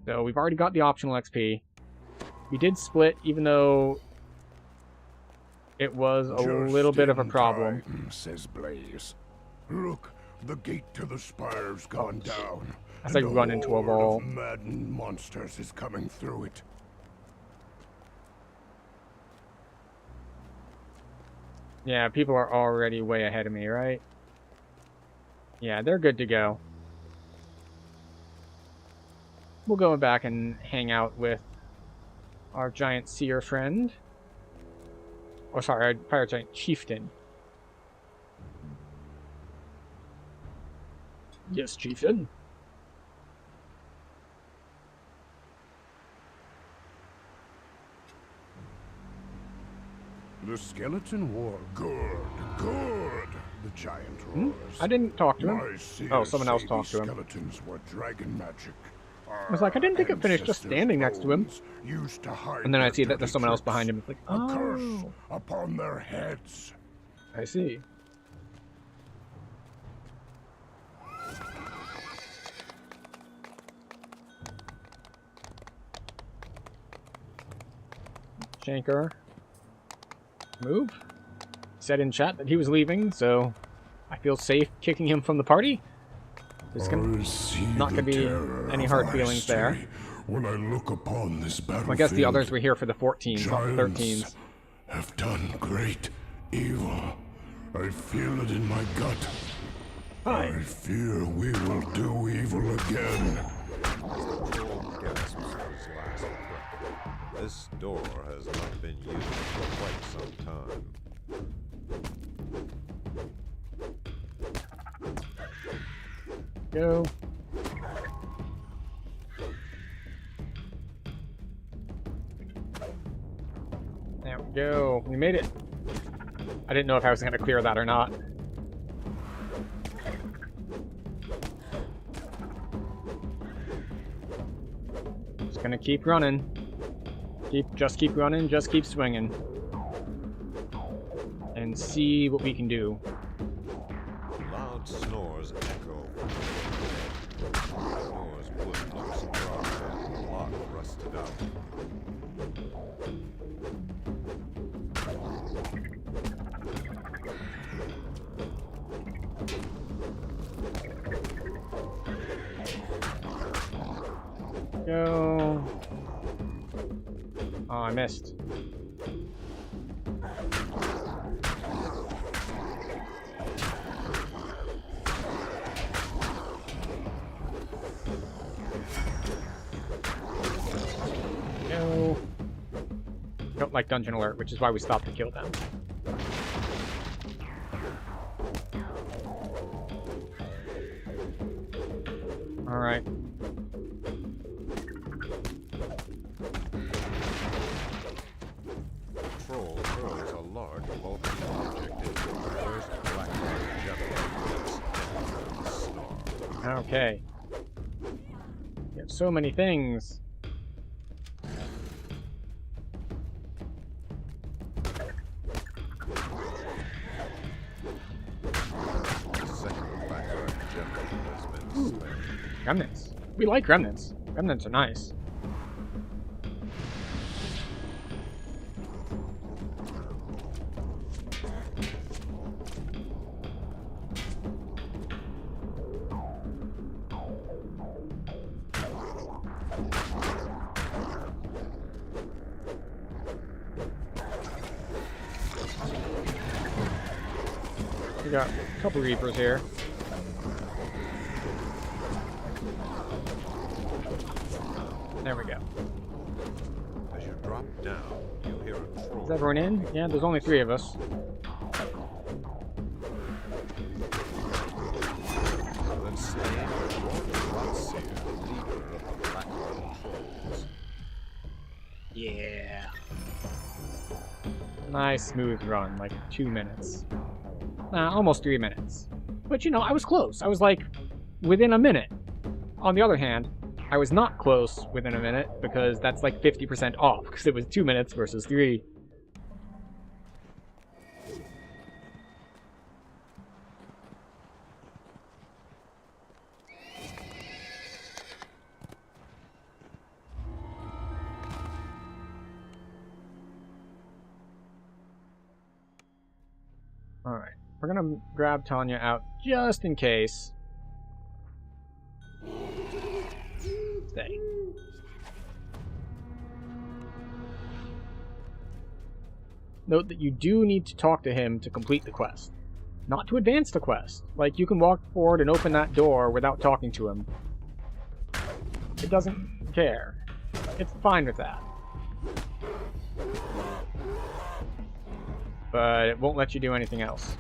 So we've already got the optional XP. We did split, even though it was a little bit of a problem. Time, says Blaze. Look, the gate to the spire's gone down. As I run into a wall. Of maddened monsters is coming through it. Yeah, people are already way ahead of me, right? Yeah, they're good to go. We'll go back and hang out with our giant seer friend. Oh, sorry, our fire giant chieftain. Yes, chieftain. The skeleton war. Good. The giant roars. I didn't talk to him. My seers Oh, someone else say talked these to him. Skeletons were dragon magic. I was like, I didn't think it finished just standing next to him. Used to hide And then I their see that dirty there's someone else tricks. behind him. It's like, A curse oh, upon their heads. I see. Shanker. Move. Said in chat that he was leaving, so I feel safe kicking him from the party. There's I see not gonna the be terror any of hard our feelings there. history When I look upon this battlefield, I guess the others were here for the 14s, not the 13s. giants have done great evil. I feel it in my gut. I fear we will do evil again. Troll gasps his last breath. This door has not been used for quite some time. Go. There we go. We made it. I didn't know if I was going to clear that or not. Just going to keep running. Just keep running, just keep swinging. And see what we can do. Loud snores echo from the dead. Snore's wood looks dry and the lock rusted out. Go. Oh, I missed. No. Don't like Dungeon Alert, which is why we stopped to kill them. Alright. Troll throws a large bulky object into the first black gentleman that's snarl. Okay. We have so many things. The second black gentleman has been slain. Remnants. We like remnants. Remnants are nice. We got a couple Reapers here. There we go. As you drop down, you hear a troll. Is everyone in? Yeah, there's only 3 of us. Then slain Lord Ratseer, leader of the Blackwater Trolls. Yeah. Nice smooth run, like 2 minutes. Almost 3 minutes. But you know, I was close. I was like within a minute. On the other hand, I was not close within a minute because that's like 50% off because it was 2 minutes versus 3. Alright, we're gonna grab Tanya out just in case. Stay. Note that you do need to talk to him to complete the quest. Not to advance the quest. Like, you can walk forward and open that door without talking to him. It doesn't care. It's fine with that. But it won't let you do anything else.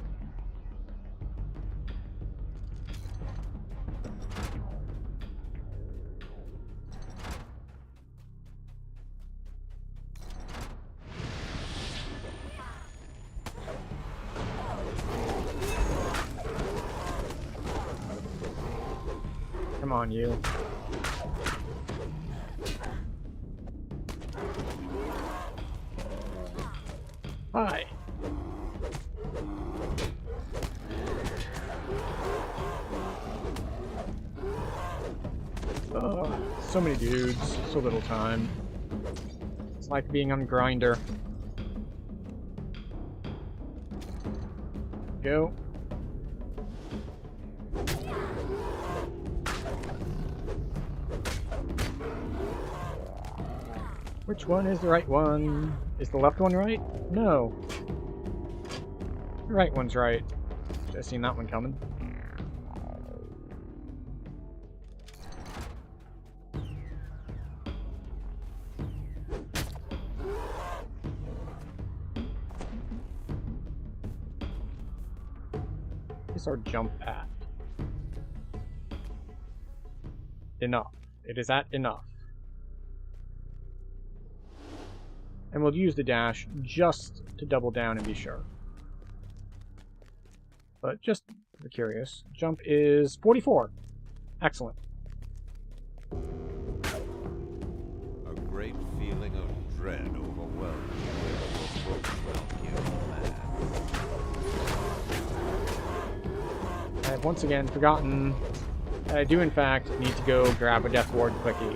Come on, you. Hi. So many dudes, so little time. It's like being on Grindr. Go. Which one is the right one? Is the left one right? No. The right one's right. Should have seen that one coming. Is our jump at? Enough. It is at enough. And we'll use the dash just to double down and be sure. But just for curious, jump is 44. Excellent. A great feeling of dread overwhelmed you. I have once again forgotten that I do in fact need to go grab a Death Ward quickie.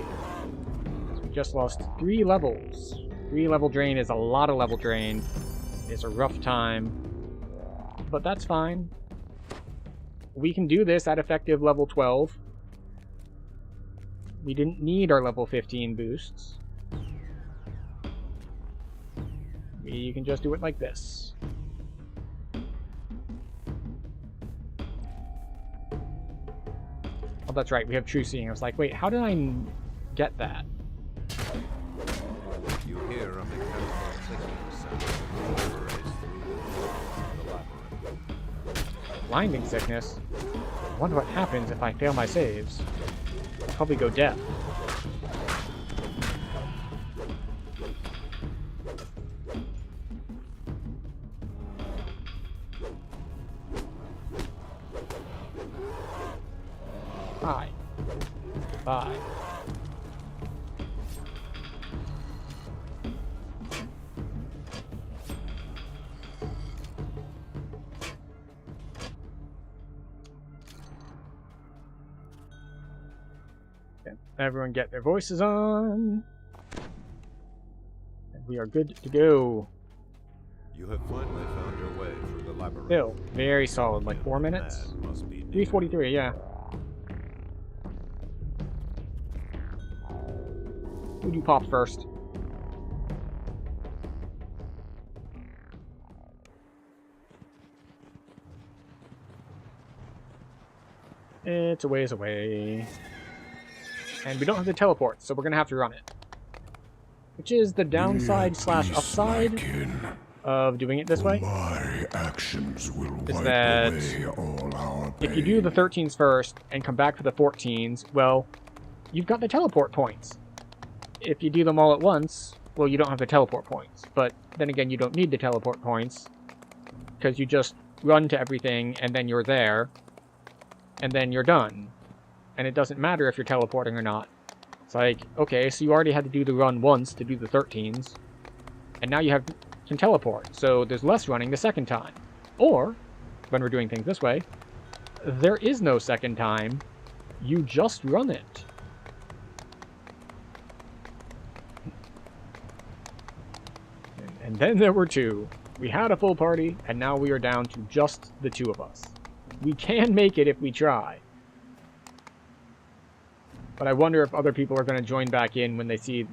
So we just lost 3 levels. 3 level drain is a lot of level drain. It's a rough time. But that's fine. We can do this at effective level 12. We didn't need our level 15 boosts. We can just do it like this. Oh, that's right, we have True Seeing. I was like, wait, how did I get that? You hear a mechanical clicking sound reverberates through the labyrinth. Blinding sickness? I wonder what happens if I fail my saves. I'll probably go deaf. Bye. Bye. Okay. Everyone get their voices on. And we are good to go. You have finally found your way through the labyrinth. Still, very solid, like 4 minutes? Man must be near. 3:43, yeah. Who do you pop first? It's a ways away. And we don't have the teleport, so we're gonna have to run it. Which is the downside slash upside of doing it this way. My actions will Is wipe that away all our pain. if you do the 13s first and come back for the 14s, well, you've got the teleport points. If you do them all at once, well, you don't have the teleport points. But then again, you don't need the teleport points, because you just run to everything, and then you're there, and then you're done. And it doesn't matter if you're teleporting or not. It's like, okay, so you already had to do the run once to do the 13s, and now you can teleport, so there's less running the second time. Or, when we're doing things this way, there is no second time, you just run it. And then there were two. We had a full party, and now we are down to just the two of us. We can make it if we try. But I wonder if other people are going to join back in when they see,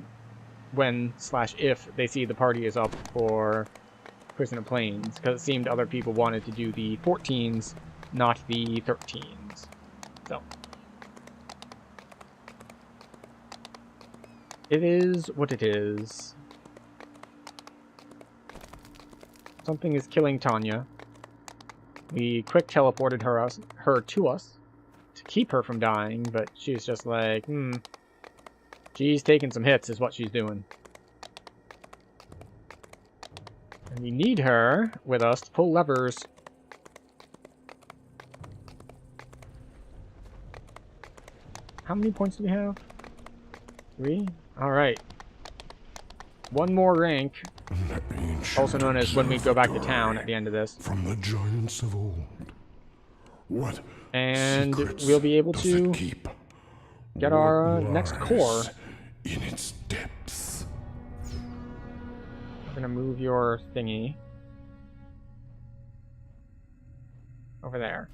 if they see the party is up for Prison of Plains, because it seemed other people wanted to do the 14s, not the 13s. So. It is what it is. Something is killing Tanya. We quick teleported her to us to keep her from dying, but she's just like, she's taking some hits is what she's doing. And we need her with us to pull levers. How many points do we have? 3? Alright. One more rank. Also known as when we go back to town at the end of this. From the giants of old. What and secrets we'll be able does to it keep? get our What next lies core. in its depths. I'm gonna move your thingy over there.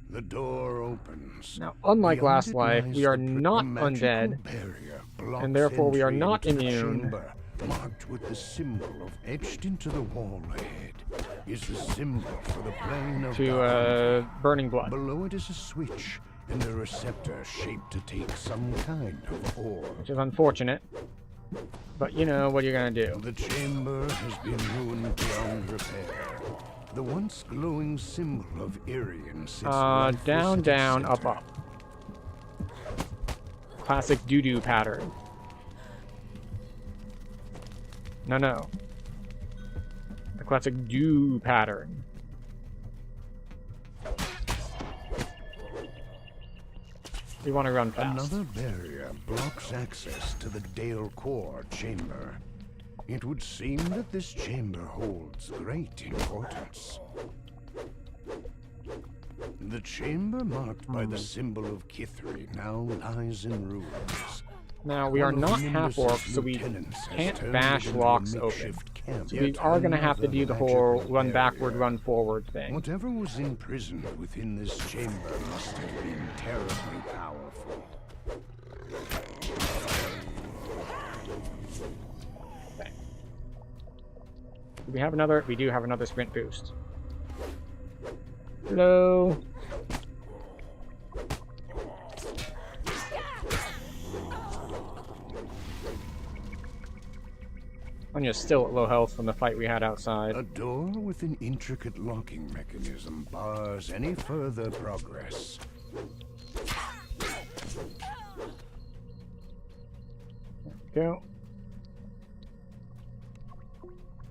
The door opens. Now, unlike Beyond last it life, lies we are the not magical undead, barrier blocks and therefore we are entry not into the immune chamber, marked with the symbol of etched into the wall ahead is the symbol for the plane of to burning blood. Below it is a switch and a receptor shaped to take some kind of ore. Which is unfortunate. But you know what you're gonna do. The chamber has been ruined beyond repair. The once glowing symbol of Irian sits lifeless Down, at its down, up, center. up. Classic doo-doo pattern. No, no. The classic do pattern. We want to run fast. Another barrier blocks access to the Dale Core chamber. It would seem that this chamber holds great importance. The chamber marked by the symbol of Kithri now lies in ruins. Now, we are One of not Nimbus's half-orcs, so we lieutenants has can't turned bash it into a locks open. makeshift camp. So we Yet are going to have to another do the whole magical run backward, barrier. run forward thing. Whatever was imprisoned within this chamber must have been terribly powerful. Okay. Do we have another? We do have another sprint boost. Hello. Anya's still at low health from the fight we had outside. A door with an intricate locking mechanism bars any further progress. Go.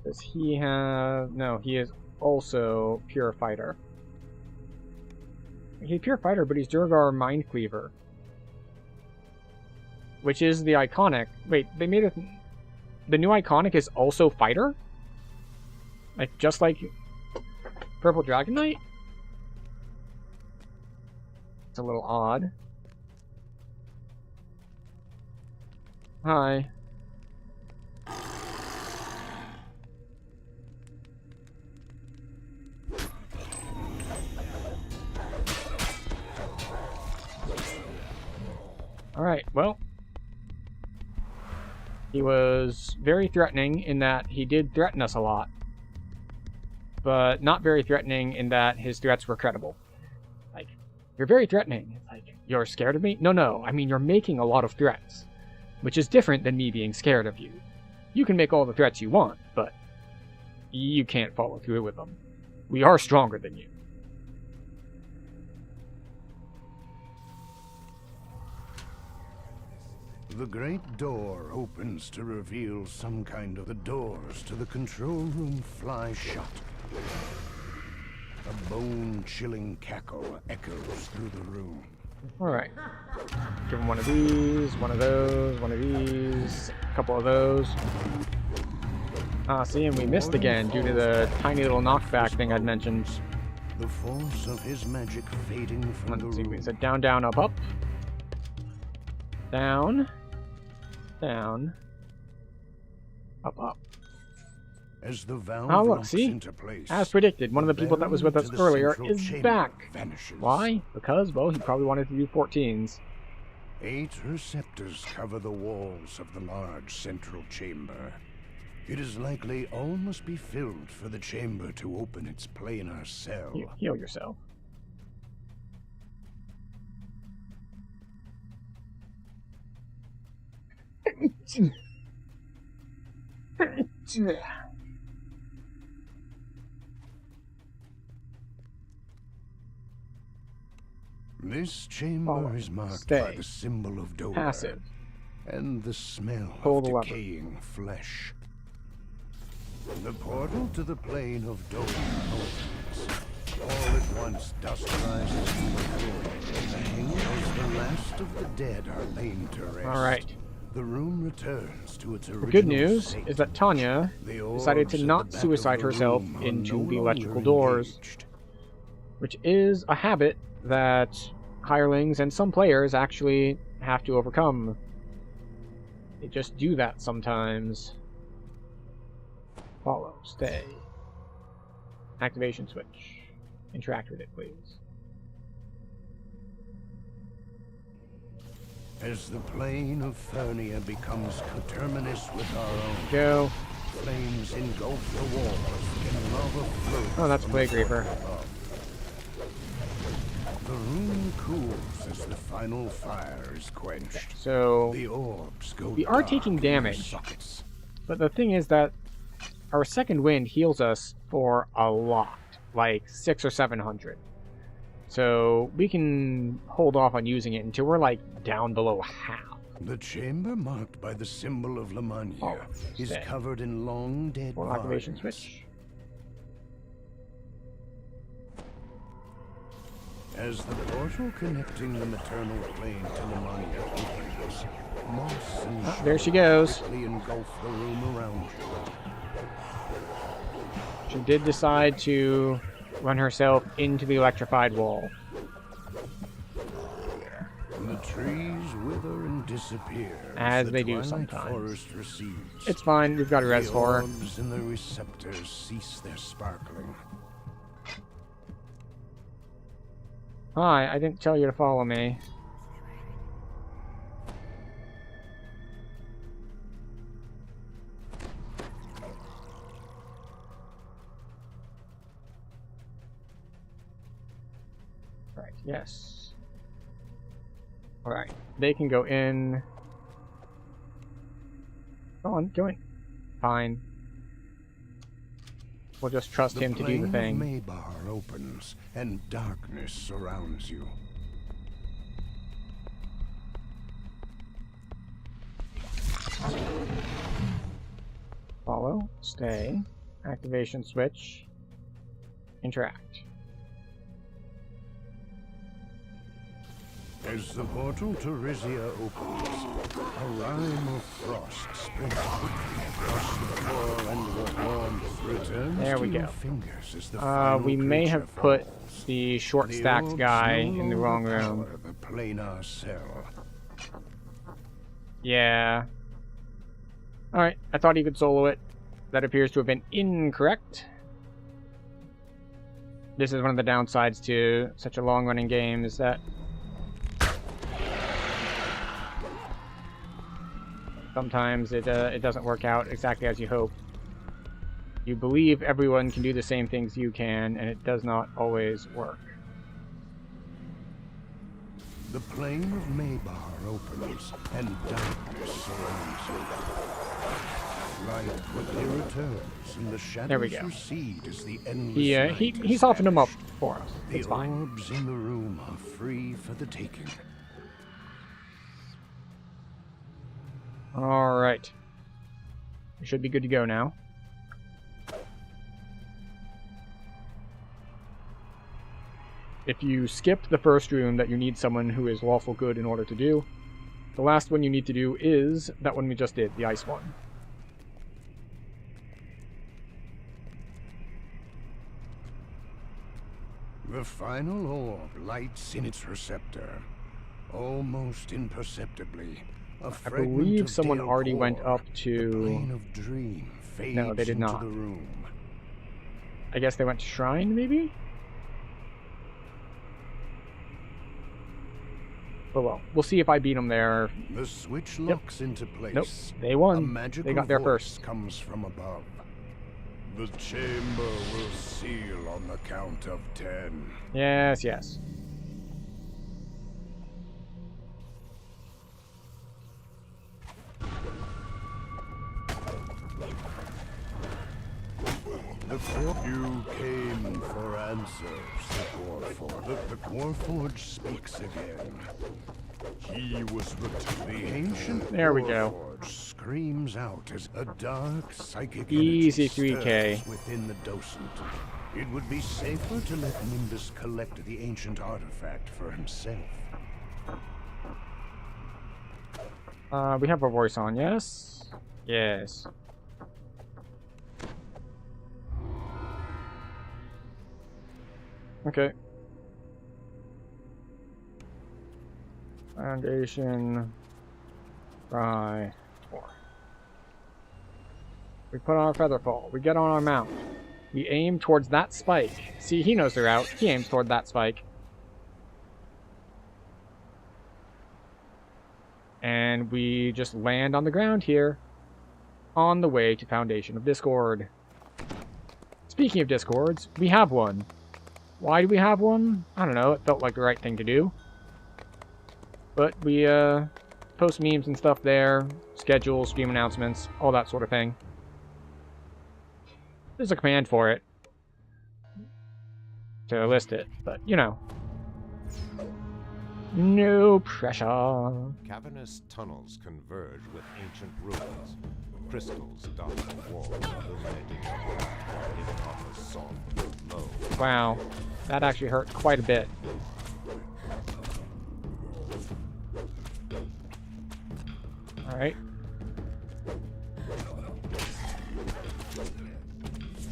Does he have... No, he is also Pure Fighter. He's Pure Fighter, but he's Durgar Mind Cleaver. Which is the iconic... Wait, they made it... The new iconic is also Fighter? Like, just like Purple Dragon Knight? It's a little odd. Hi. Alright, well. He was very threatening in that he did threaten us a lot. But not very threatening in that his threats were credible. Like, you're very threatening. Like, you're scared of me? No, no, I mean you're making a lot of threats. Which is different than me being scared of you. You can make all the threats you want, but you can't follow through with them. We are stronger than you. The great door opens to reveal some kind of... The doors to the control room fly shut. A bone-chilling cackle echoes through the room. Alright. Give him one of these, one of those, one of these, a couple of those. Ah, see, and we missed again due to the tiny little knockback thing I'd mentioned. The force of his magic fading from the Let's see, room. we said down, down, up, up. Down. Down. Up, up. As the valve Oh, look, locks see? into place, As predicted, one of the people that was with us barrel to the earlier central is chamber back. vanishes. Why? Because, well, he probably wanted to do 14s. 8 receptors cover the walls of the large central chamber. It is likely all must be filled for the chamber to open its planar cell. Heal yourself. This chamber Follow. is marked Stay. by the symbol of Dover Passive. and the smell Pull of the lever. decaying flesh. The portal to the plane of Dover opens. All at once, dust rises from the floor, as the last of the dead are laid to rest. Alright. The room returns to its original The good news state. is that Tanya The decided orbs to at not the back suicide of the herself room are into no the longer electrical doors, engaged. which is a habit that hirelings and some players actually have to overcome. They just do that sometimes. Follow. Stay. Activation switch. Interact with it, please. As the plane of Fernia becomes coterminous with our own, Go. flames engulf the walls and lava flows. Oh, that's from Plague the Reaper. above. The room cools as the final fire is quenched. So, The orbs go we are dark taking in their damage. sockets. but the thing is that our second wind heals us for a lot, like 600 or 700. So we can hold off on using it until we're like down below half. The chamber marked by the symbol of Lemania Oh, is stay. covered in long dead Full activation vines. switch. As the portal connecting the maternal plane to Lemania opens, moss and There she goes. quickly engulf the room around you. She did decide to run herself into the electrified wall. The trees wither and disappear As the they do twilight sometimes. forest recedes. It's fine, we've got a res The for her. orbs and the receptors cease their sparkling. Hi, I didn't tell you to follow me. Right, yes. Alright, they can go in. Go on, go in. Fine. We'll just trust him to do the thing. The plane of Maybar opens, and darkness surrounds you. Follow, stay, activation switch, interact. As the portal to Rizia opens, a rime of frost spreads quickly across the floor, and the warmth returns There we to your go. fingers as the final We may creature have put falls. the short The stacked orbs guy no in the longer wrong room. power The planar cell. Yeah. Alright, I thought he could solo it. That appears to have been incorrect. This is one of the downsides to such a long-running game, is that sometimes it doesn't work out exactly as you hope. You believe everyone can do the same things you can, and it does not always work. The plane of Maybar opens, and darkness surrounds you. Light quickly returns, and the shadows we go. recede as the endless He night he is softened him up vanished. for us. The It's fine. orbs in the room are free for the taking. Alright. We should be good to go now. If you skip the first room that you need someone who is lawful good in order to do, the last one you need to do is that one we just did, the ice one. The final orb lights in its receptor, almost imperceptibly. I believe someone already went up to... Plane of dream fades No, they did into not. the room. I guess they went to Shrine, maybe? But well, we'll see if I beat them there. The switch locks into place. Nope, they A won. magical They got there voice first. comes from above. The chamber will seal on the count of 10. Yes, yes. You came for answers, the Warforged. The Warforged speaks again. He was the ancient There we go. Warforged screams out as a dark psychic Easy energy 3K. stirs within the docent. It would be safer to let Nimbus collect the ancient artifact for himself. We have our voice on, yes? Yes. Okay. Foundation by 4. We put on our Featherfall. We get on our mount. We aim towards that spike. See, he knows they're out. He aims toward that spike. And we just land on the ground here. On the way to Foundation of Discord. Speaking of Discords, we have one. Why do we have one? I don't know, it felt like the right thing to do. But we post memes and stuff there, schedule, stream announcements, all that sort of thing. There's a command for it to list it, but you know. No pressure. Cavernous tunnels converge with ancient ruins. Crystals dot the walls, illuminating the ground, giving off a soft glow. Wow, that actually hurt quite a bit. Alright.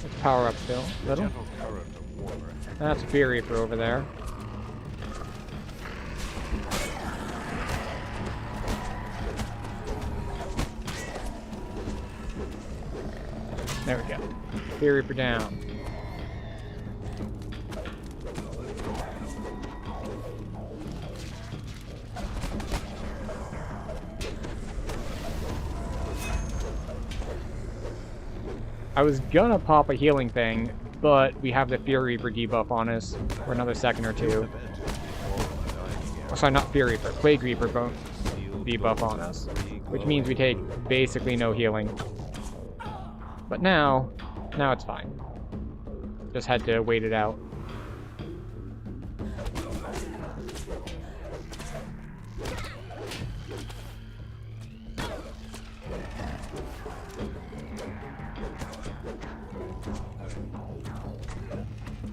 Let's power up still. Little. Gentle current of water. That's Fear Reaper over there. There we go. Fear Reaper down. I was gonna pop a healing thing, but we have the Fear Reaper debuff on us for another second or two. Oh, sorry, not Fear Reaper, Plague Reaper debuff on us, which means we take basically no healing. But now it's fine. Just had to wait it out.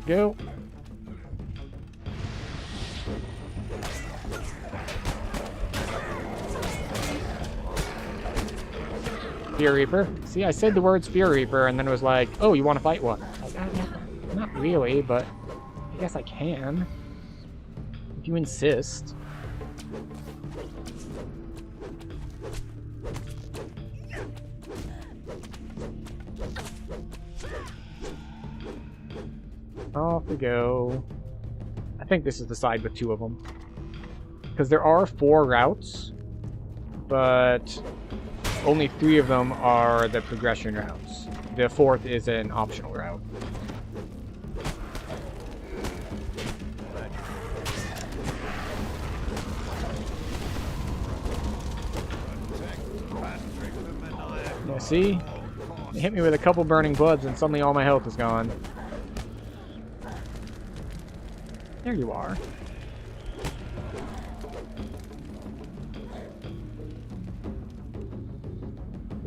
Go. Fear Reaper. See, I said the words Fear Reaper, and then it was like, oh, you want to fight one? Like, not really, but I guess I can. If you insist. Off we go. I think this is the side with 2 of them. Because there are 4 routes, but only 3 of them are the progression routes. The 4th is an optional route. Yeah, see? They hit me with a couple burning bloods and suddenly all my health is gone. There you are.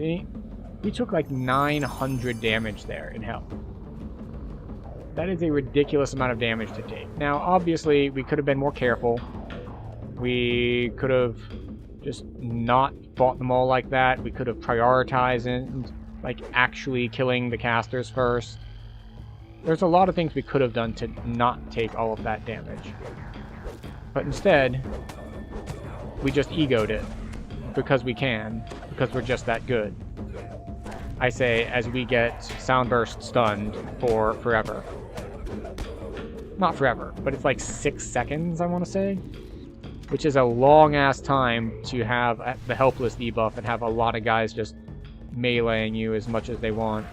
See? We took like 900 damage there in health. That is a ridiculous amount of damage to take. Now, obviously, we could have been more careful. We could have just not fought them all like that. We could have prioritized and, like, actually killing the casters first. There's a lot of things we could have done to not take all of that damage. But instead, we just egoed it. Because we can. Because we're just that good. I say, as we get Soundburst stunned for forever. Not forever, but it's like 6 seconds, I want to say. Which is a long-ass time to have the helpless debuff and have a lot of guys just meleeing you as much as they want.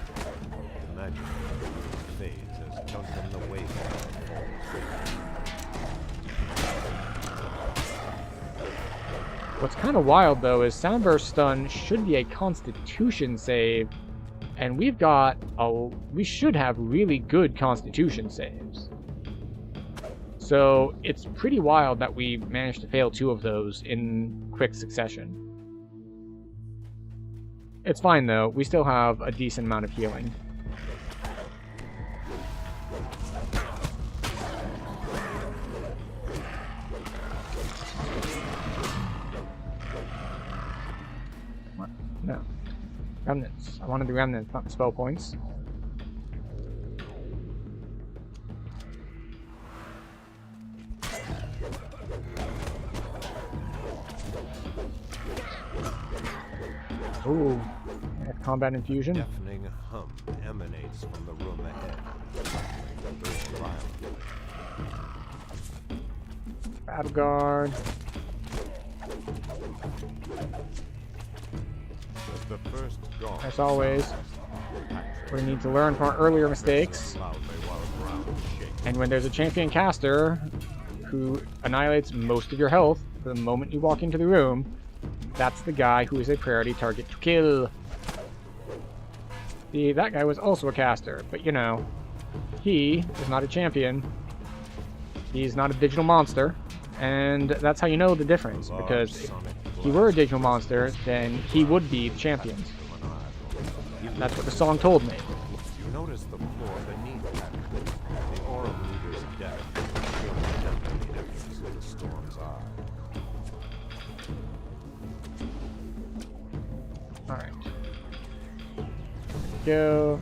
Imagine the phase has jumped in the way. What's kind of wild, though, is Soundburst Stun should be a Constitution save, and we should have really good Constitution saves. So it's pretty wild that we managed to fail 2 of those in quick succession. It's fine, though. We still have a decent amount of healing. What? No. Remnants. I wanted the remnants, not the spell points. Ooh, that's combat infusion. Deafening hum emanates from the room ahead. Burst violently. Battle guard. With the first gong, As always, we need to learn from our earlier mistakes. loudly while the ground shakes. And when there's a champion caster who annihilates most of your health the moment you walk into the room, that's the guy who is a priority target to kill. See, that guy was also a caster, but you know, he is not a champion. He's not a digital monster, and that's how you know the difference, because if he were a digital monster, then he would be the champion. That's what the song told me. You notice the floor beneath that. The aura leader's death. Definitely evidence of the storm's eye. Alright. Go.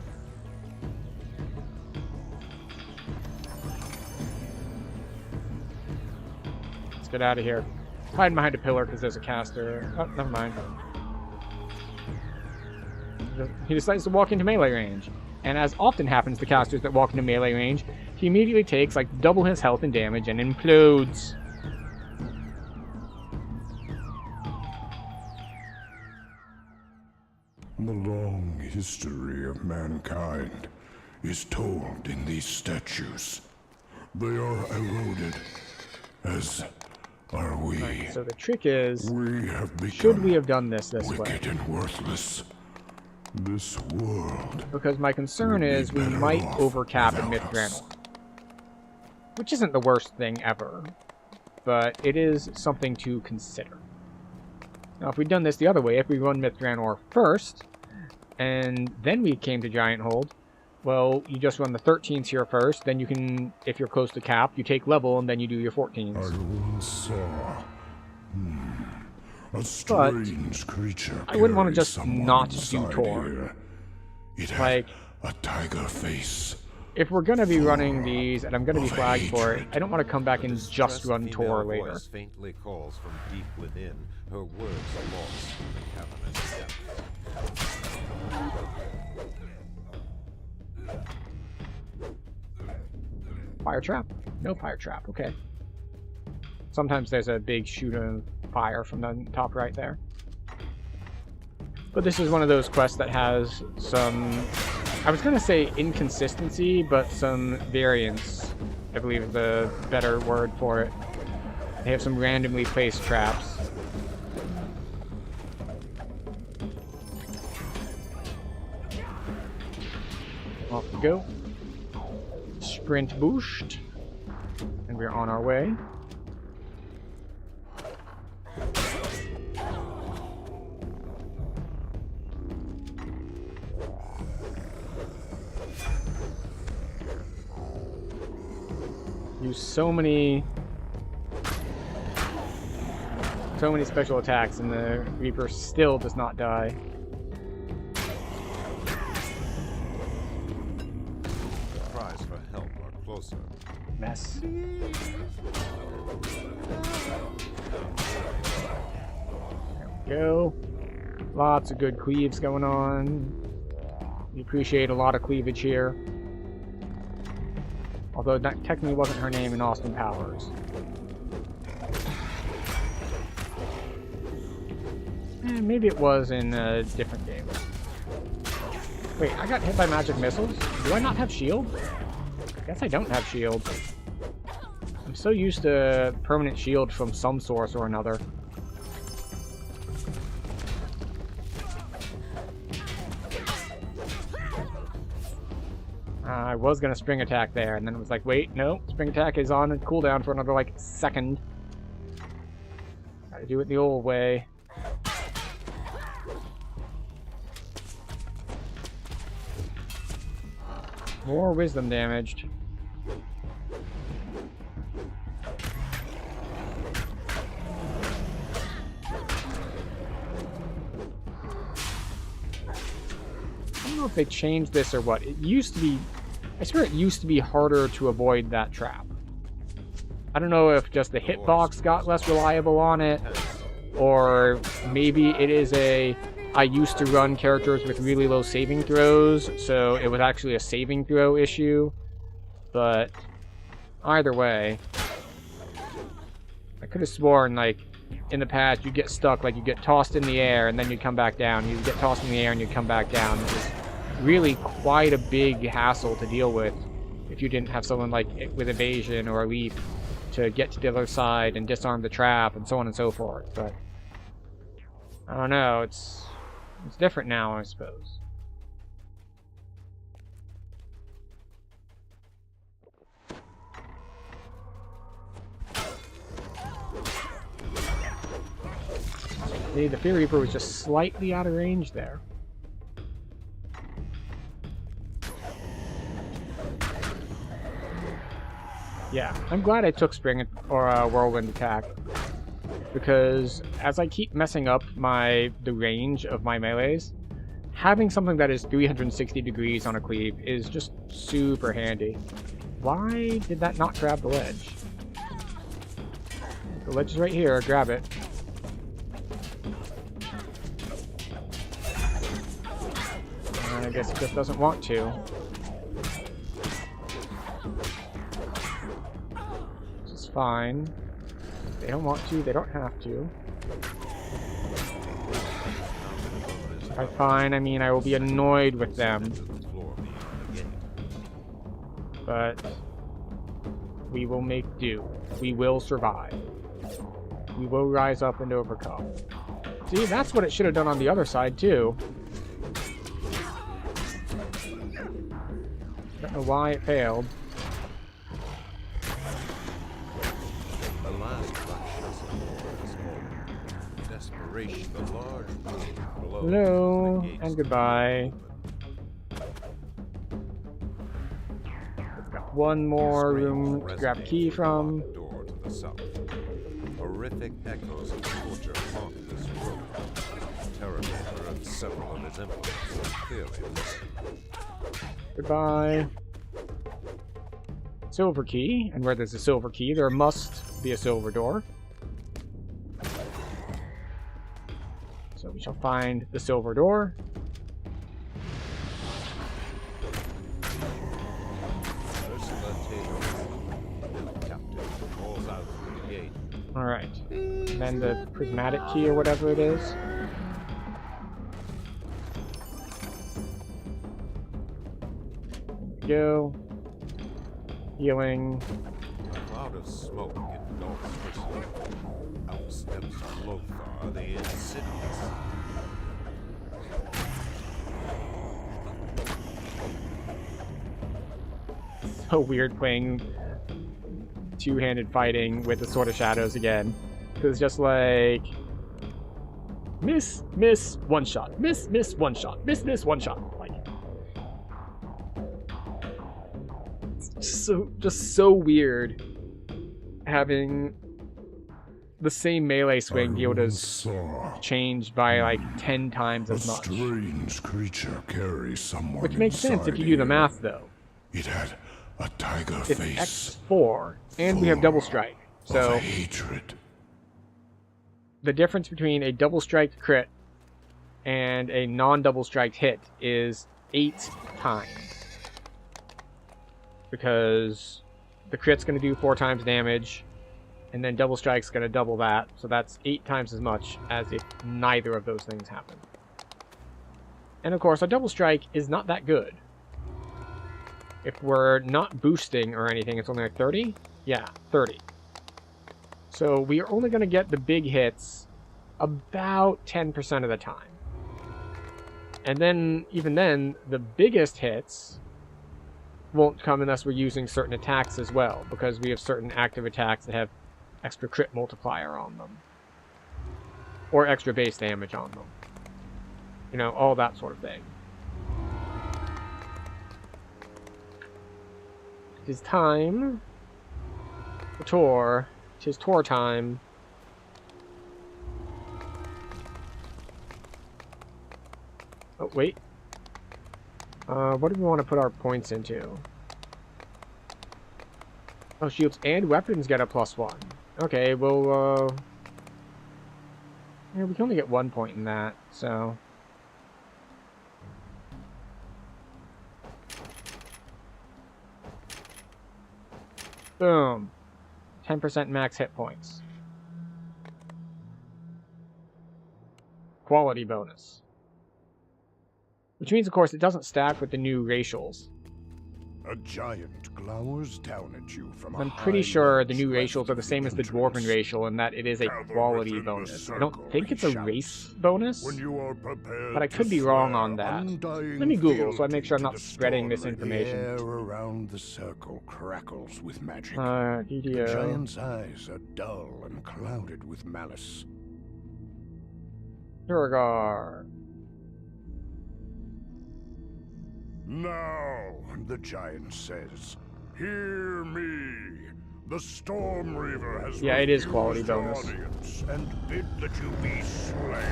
Let's get out of here. Hide behind a pillar because there's a caster. Oh, never mind. He decides to walk into melee range. And as often happens to casters that walk into melee range, he immediately takes like double his health and damage and implodes. The long history of mankind is told in these statues. They are eroded, as are we. Right, so the trick is, We have become should we have done this way? wicked and worthless. This world. Because my concern We'd be is we better might off overcap in without us. Myth-Draenor. Which isn't the worst thing ever, but it is something to consider. Now, if we'd done this the other way, if we run Myth-Draenor first, and then we came to Giant Hold, well, you just run the 13s here first, then you can, if you're close to cap, you take level, and then you do your 14s. I once saw a strange creature. I wouldn't want to carry just someone not do inside Tor. here. It had Like, a tiger face. if we're going to be running these, and I'm going to be flagged for it, I don't want to come back and just Distressed run female Tor later. voice faintly calls from deep within, her words lost in the cavernous depths. Fire trap? No fire trap, okay. Sometimes there's a big shoot of fire from the top right there. But this is one of those quests that has some, I was going to say inconsistency, but some variance, I believe is the better word for it. They have some randomly placed traps. Off we go. Sprint boost. And we're on our way. use so many special attacks, and the Reaper still does not die. Cries for help are closer. Mess. Go. Lots of good cleaves going on. We appreciate a lot of cleavage here. Although that technically wasn't her name in Austin Powers. Maybe it was in a different game. Wait, I got hit by magic missiles? Do I not have shield? I guess I don't have shield. I'm so used to permanent shield from some source or another. I was gonna spring attack there, and then it was like, wait, no, spring attack is on a cooldown for another, like, second. Gotta do it the old way. More wisdom damaged. I don't know if they changed this or what. It used to be... I swear it used to be harder to avoid that trap. I don't know if just the hitbox got less reliable on it, or maybe it is a... I used to run characters with really low saving throws, so it was actually a saving throw issue. But either way, I could have sworn, like, in the past you get stuck, like you get tossed in the air and then you come back down. You get tossed in the air and you come back down. It was really quite a big hassle to deal with if you didn't have someone like with evasion or a leap to get to the other side and disarm the trap and so on and so forth. But I don't know, it's different now, I suppose. See, the Fear Reaper was just slightly out of range there. Yeah, I'm glad I took Spring or Whirlwind Attack, because as I keep messing up the range of my melees, having something that is 360 degrees on a cleave is just super handy. Why did that not grab the ledge? The ledge is right here, grab it. I guess it just doesn't want to. Which is fine. If they don't want to, they don't have to. By fine, I mean I will be annoyed with them. But we will make do. We will survive. We will rise up and overcome. See, that's what it should have done on the other side, too. Don't know why it failed. The last Rakshasa is called Desperation. The large room below. Hello, and goodbye. We've got one more room to grab key from. Door to the south. Horrific echoes of torture haunt this room. Terramaker and several of his implements are clearly missing. Goodbye. Silver key, and where there's a silver key, there must be a silver door. So we shall find the silver door. Alright. And then the prismatic key or whatever it is. There we go. Healing. A cloud of smoke engulfs Mercy. Out steps Lothar, the Insidious. So weird playing two-handed fighting with the Sword of Shadows again. Because it's just like... Miss, miss, one shot. Miss, miss, one shot. Miss, miss, one shot. Like... It's just so weird. having the same melee swing be able to saw change by like 10 times a as much. strange creature carry someone Which makes sense if inside you do the here. math, though. It had a tiger It's face X4, and we have double strike. of So hatred. the difference between a double strike crit and a non-double strike hit is 8 times. Because the crit's going to do 4 times damage, and then double strike's going to double that, so that's 8 times as much as if neither of those things happen. And of course, a double strike is not that good. If we're not boosting or anything, it's only like 30? Yeah, 30. So we are only going to get the big hits about 10% of the time. And then, even then, the biggest hits won't come unless we're using certain attacks as well, because we have certain active attacks that have extra crit multiplier on them. Or extra base damage on them. You know, all that sort of thing. It is time for Tor. It is Tor time. Oh, wait. What do we want to put our points into? Oh, shields and weapons get a +1. Okay, well, yeah, we can only get 1 point in that, so... Boom. 10% max hit points. Quality bonus. Which means, of course, it doesn't stack with the new racials. A giant glowers down at you from a I'm pretty high sure the ledge new west racials are the of same as the entrance. Dwarven racial in that it is a Gather quality within the bonus. I circle, don't think it's a he shouts. race bonus, When you are prepared but I to could be wrong swear on that. undying Let me Google so I make fealty sure I'm to not the spreading Stormbringer. misinformation. The air around the circle crackles with magic. The DDO. giant's eyes are dull and clouded with malice. Durgar. Now, the giant says, hear me. The Storm Reaver has Yeah, it is refused quality your bonus. audience and bid that you be slain.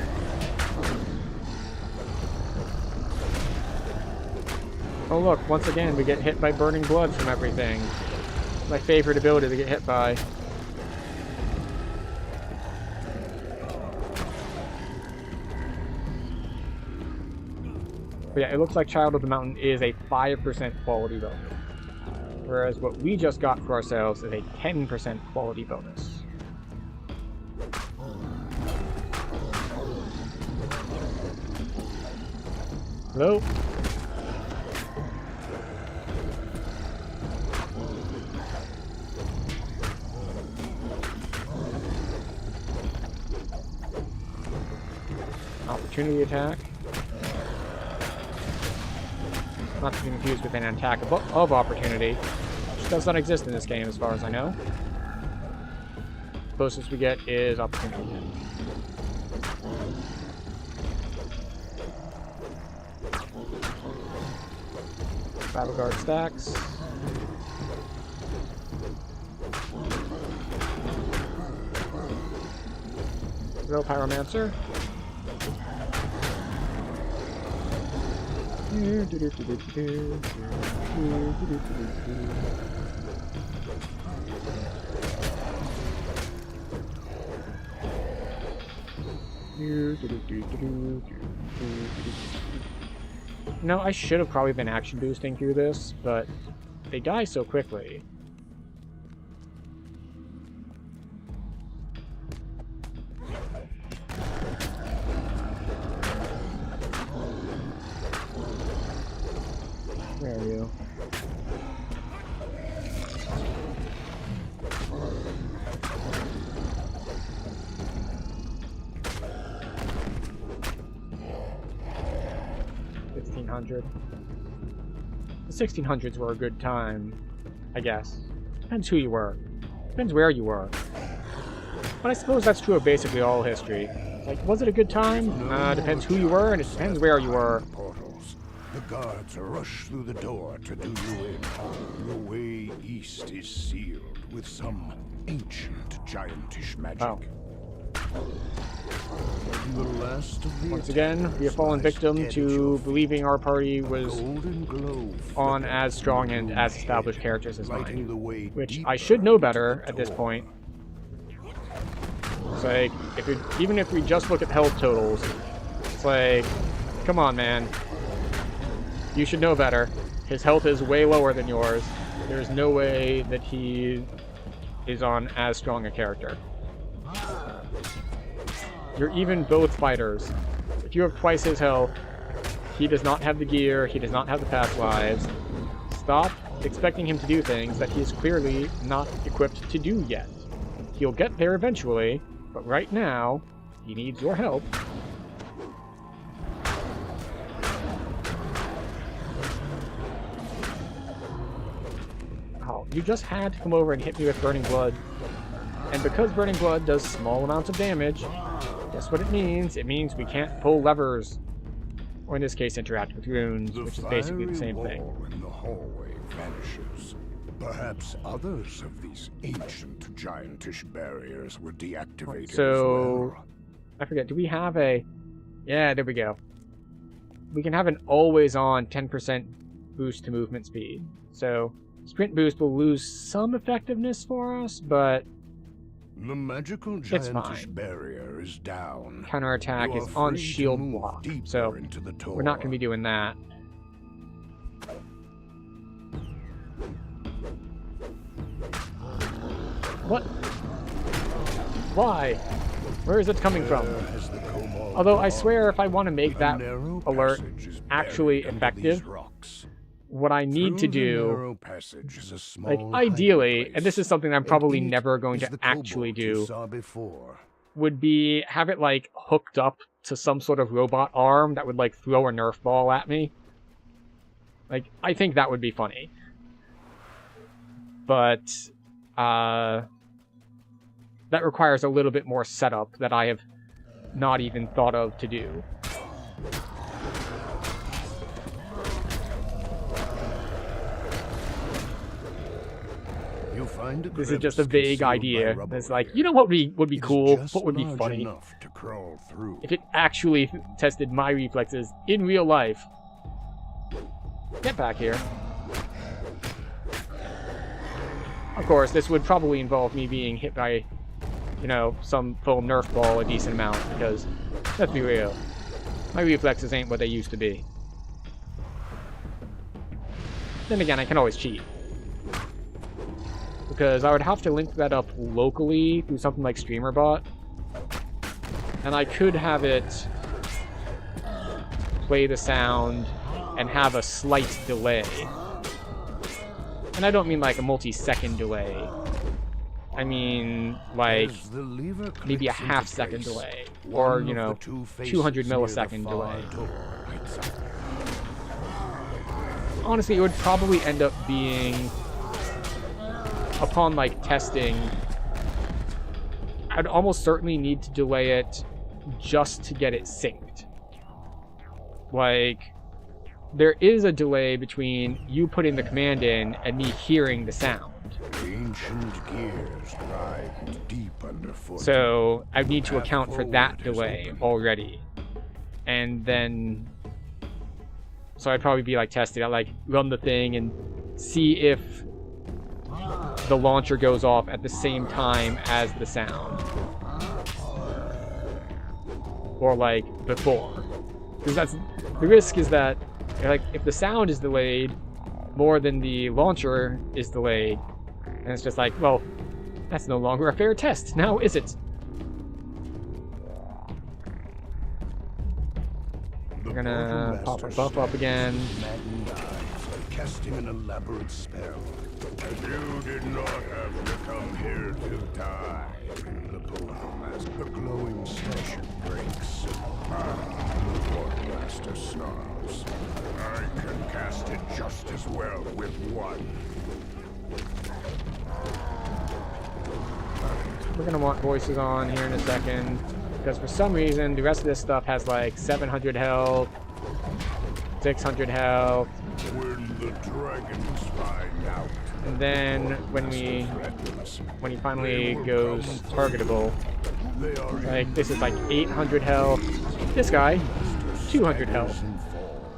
Oh look, once again we get hit by burning blood from everything. My favorite ability to get hit by. But yeah, it looks like Child of the Mountain is a 5% quality bonus. Whereas what we just got for ourselves is a 10% quality bonus. Hello? Opportunity attack. Not to be confused with an attack of opportunity, which does not exist in this game as far as I know. Closest we get is opportunity. Battle guard stacks. Go Pyromancer. No, I should have probably been action boosting through this, but they die so quickly. Where are you? $1,500. The 1600s were a good time, I guess. Depends who you were. Depends where you were. But I suppose that's true of basically all history. Like, was it a good time? Depends who you were, and it depends where you were. Portals. The guards rush through the door to do you in. Your way east is sealed with some ancient giantish magic. Oh. The last of the Once again, we have fallen victim to believing our party was golden glow on as strong and as established characters as lighting mine. the way Which deeper I should know into better the at this door. point. It's like, even if we just look at health totals, it's like, come on, man. You should know better. His health is way lower than yours. There's no way that he is on as strong a character. You're even both fighters. If you have twice his health, he does not have the gear, he does not have the past lives. Stop expecting him to do things that he is clearly not equipped to do yet. He'll get there eventually, but right now, he needs your help. Oh, you just had to come over and hit me with Burning Blood. And because Burning Blood does small amounts of damage, guess what it means? It means we can't pull levers. Or in this case, interact with runes, The which is basically the fiery same thing. wall in the hallway vanishes. Perhaps others of these ancient giantish barriers were deactivated So, as well. I forget, do we have a... Yeah, there we go. We can have an always-on 10% boost to movement speed. So, sprint boost will lose some effectiveness for us, but The magical It's giantish fine. barrier is down. counterattack You is are on free to shield move block. deeper So, into the we're not going to be door. doing that. What? Why? Where is it coming from? Where has the Kobold Although I gone? swear if I want to make A that narrow alert passage is actually buried under these effective, rocks. what I need to Through the do, narrow passage is a small like hiding ideally, and this place. is something I'm probably And it never going is to the actually kobold you do, saw before. would be have it like hooked up to some sort of robot arm that would like throw a Nerf ball at me. Like, I think that would be funny. But, that requires a little bit more setup that I have not even thought of to do. You find a This is just a crevice vague concealed by idea. rubble It's like, here. you know what would be It is cool? just What would be large funny? enough to crawl through. If it actually tested my reflexes in real life. Get back here. Of course, this would probably involve me being hit by, you know, some full Nerf ball a decent amount, because, let's be real, my reflexes ain't what they used to be. Then again, I can always cheat. Because I would have to link that up locally through something like StreamerBot. And I could have it play the sound and have a slight delay. And I don't mean like a multi-second delay. I mean like As the lever maybe a clicks into half-second place, delay, one or of you the know, two faces 200 near the millisecond far delay. door lights up. Honestly, it would probably end up being, upon like testing, I'd almost certainly need to delay it just to get it synced. Like, there is a delay between you putting the command in and me hearing the sound. Ancient gears grind deep underfoot. So I'd need to Path account for that forward is delay open. already. And then, so I'd probably be like testing it, like run the thing and see if the launcher goes off at the same time as the sound. Or like before. Because that's, the risk is that, like, if the sound is delayed more than the launcher is delayed, and it's just like, well, that's no longer a fair test, now is it? The We're gonna portal pop our master buff up again. maddened eyes, casting an elaborate spell. You did not have to come here to die. The portal master, the glowing session breaks. The portal master snarls. I can cast it just as well with one. We're gonna want voices on here in a second, because for some reason the rest of this stuff has like 700 health, 600 health. When the dragons find out, And then when he finally goes targetable, like this is like 800 health. This guy, 200 health.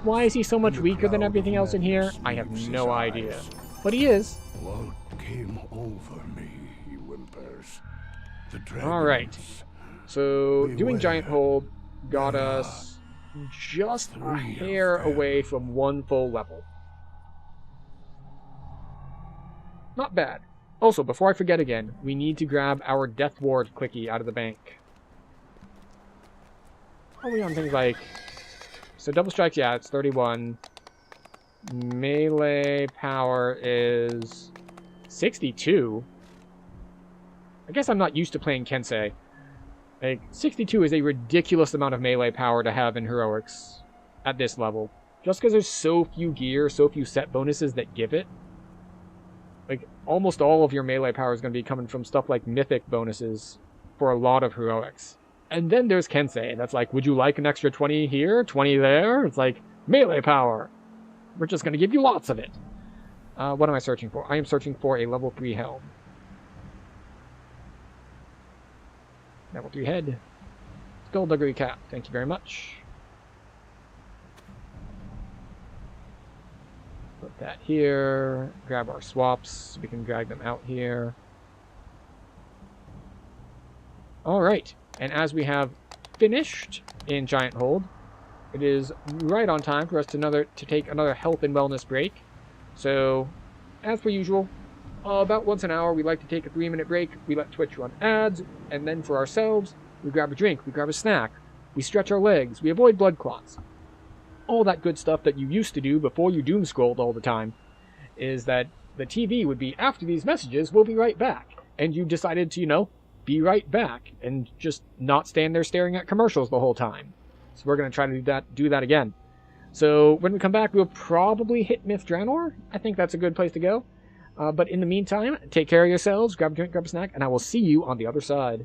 Why is he so much weaker than everything else in here? I have no idea. But he is. What came over me, he whimpers. The Alright. dragons. So doing Beware. Giant Hold got us just a hair away from 1 full level. Not bad. Also, before I forget again, we need to grab our Death Ward Clicky out of the bank. Probably on things like... So double strikes, yeah, it's 31. Melee power is 62. I guess I'm not used to playing Kensei. Like, 62 is a ridiculous amount of melee power to have in Heroics at this level. Just because there's so few gear, so few set bonuses that give it. Like, almost all of your melee power is going to be coming from stuff like Mythic bonuses for a lot of Heroics. And then there's Kensei. That's like, would you like an extra 20 here, 20 there? It's like, melee power. We're just going to give you lots of it. What am I searching for? I am searching for a level 3 helm. Level 3 head. Skullduggery cap. Thank you very much. Put that here. Grab our swaps. We can drag them out here. Alright. And as we have finished in Giant Hold, it is right on time for us to take another health and wellness break. So, as per usual, about once an hour we like to take a 3-minute break. We let Twitch run ads, and then for ourselves, we grab a drink, we grab a snack, we stretch our legs, we avoid blood clots. All that good stuff that you used to do before you doom scrolled all the time. Is that the TV would be, after these messages, we'll be right back. And you decided to, you know, be right back and just not stand there staring at commercials the whole time. So we're going to try to do that again. So when we come back, we'll probably hit Myth Draenor. I think that's a good place to go. But in the meantime, take care of yourselves, grab a drink, grab a snack, and I will see you on the other side.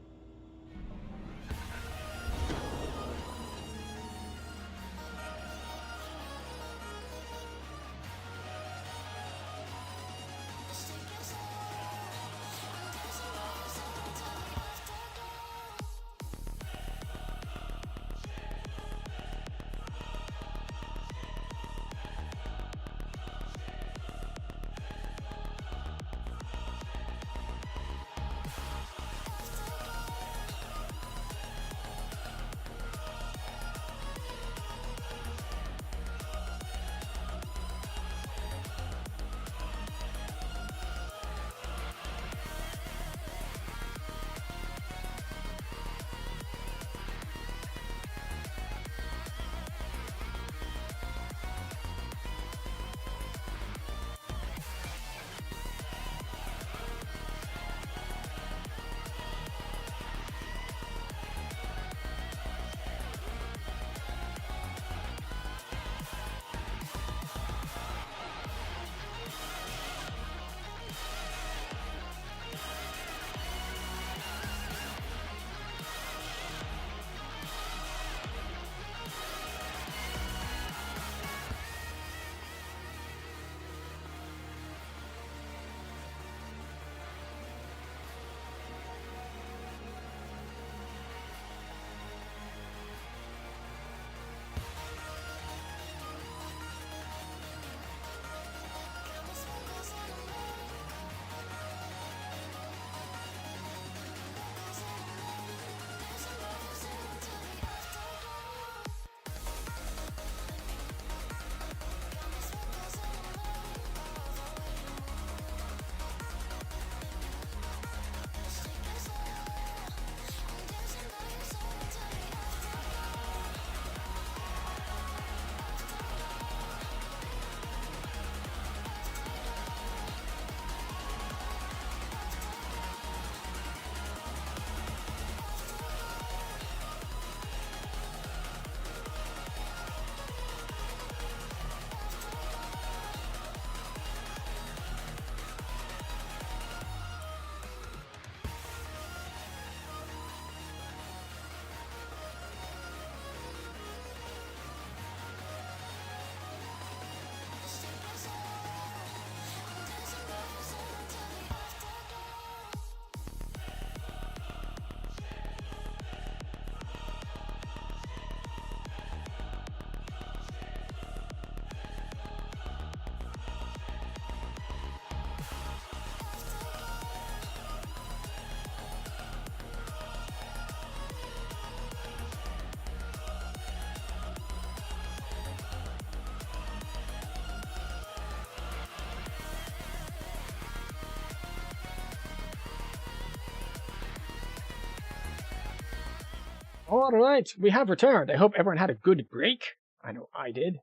Alright, we have returned. I hope everyone had a good break. I know I did.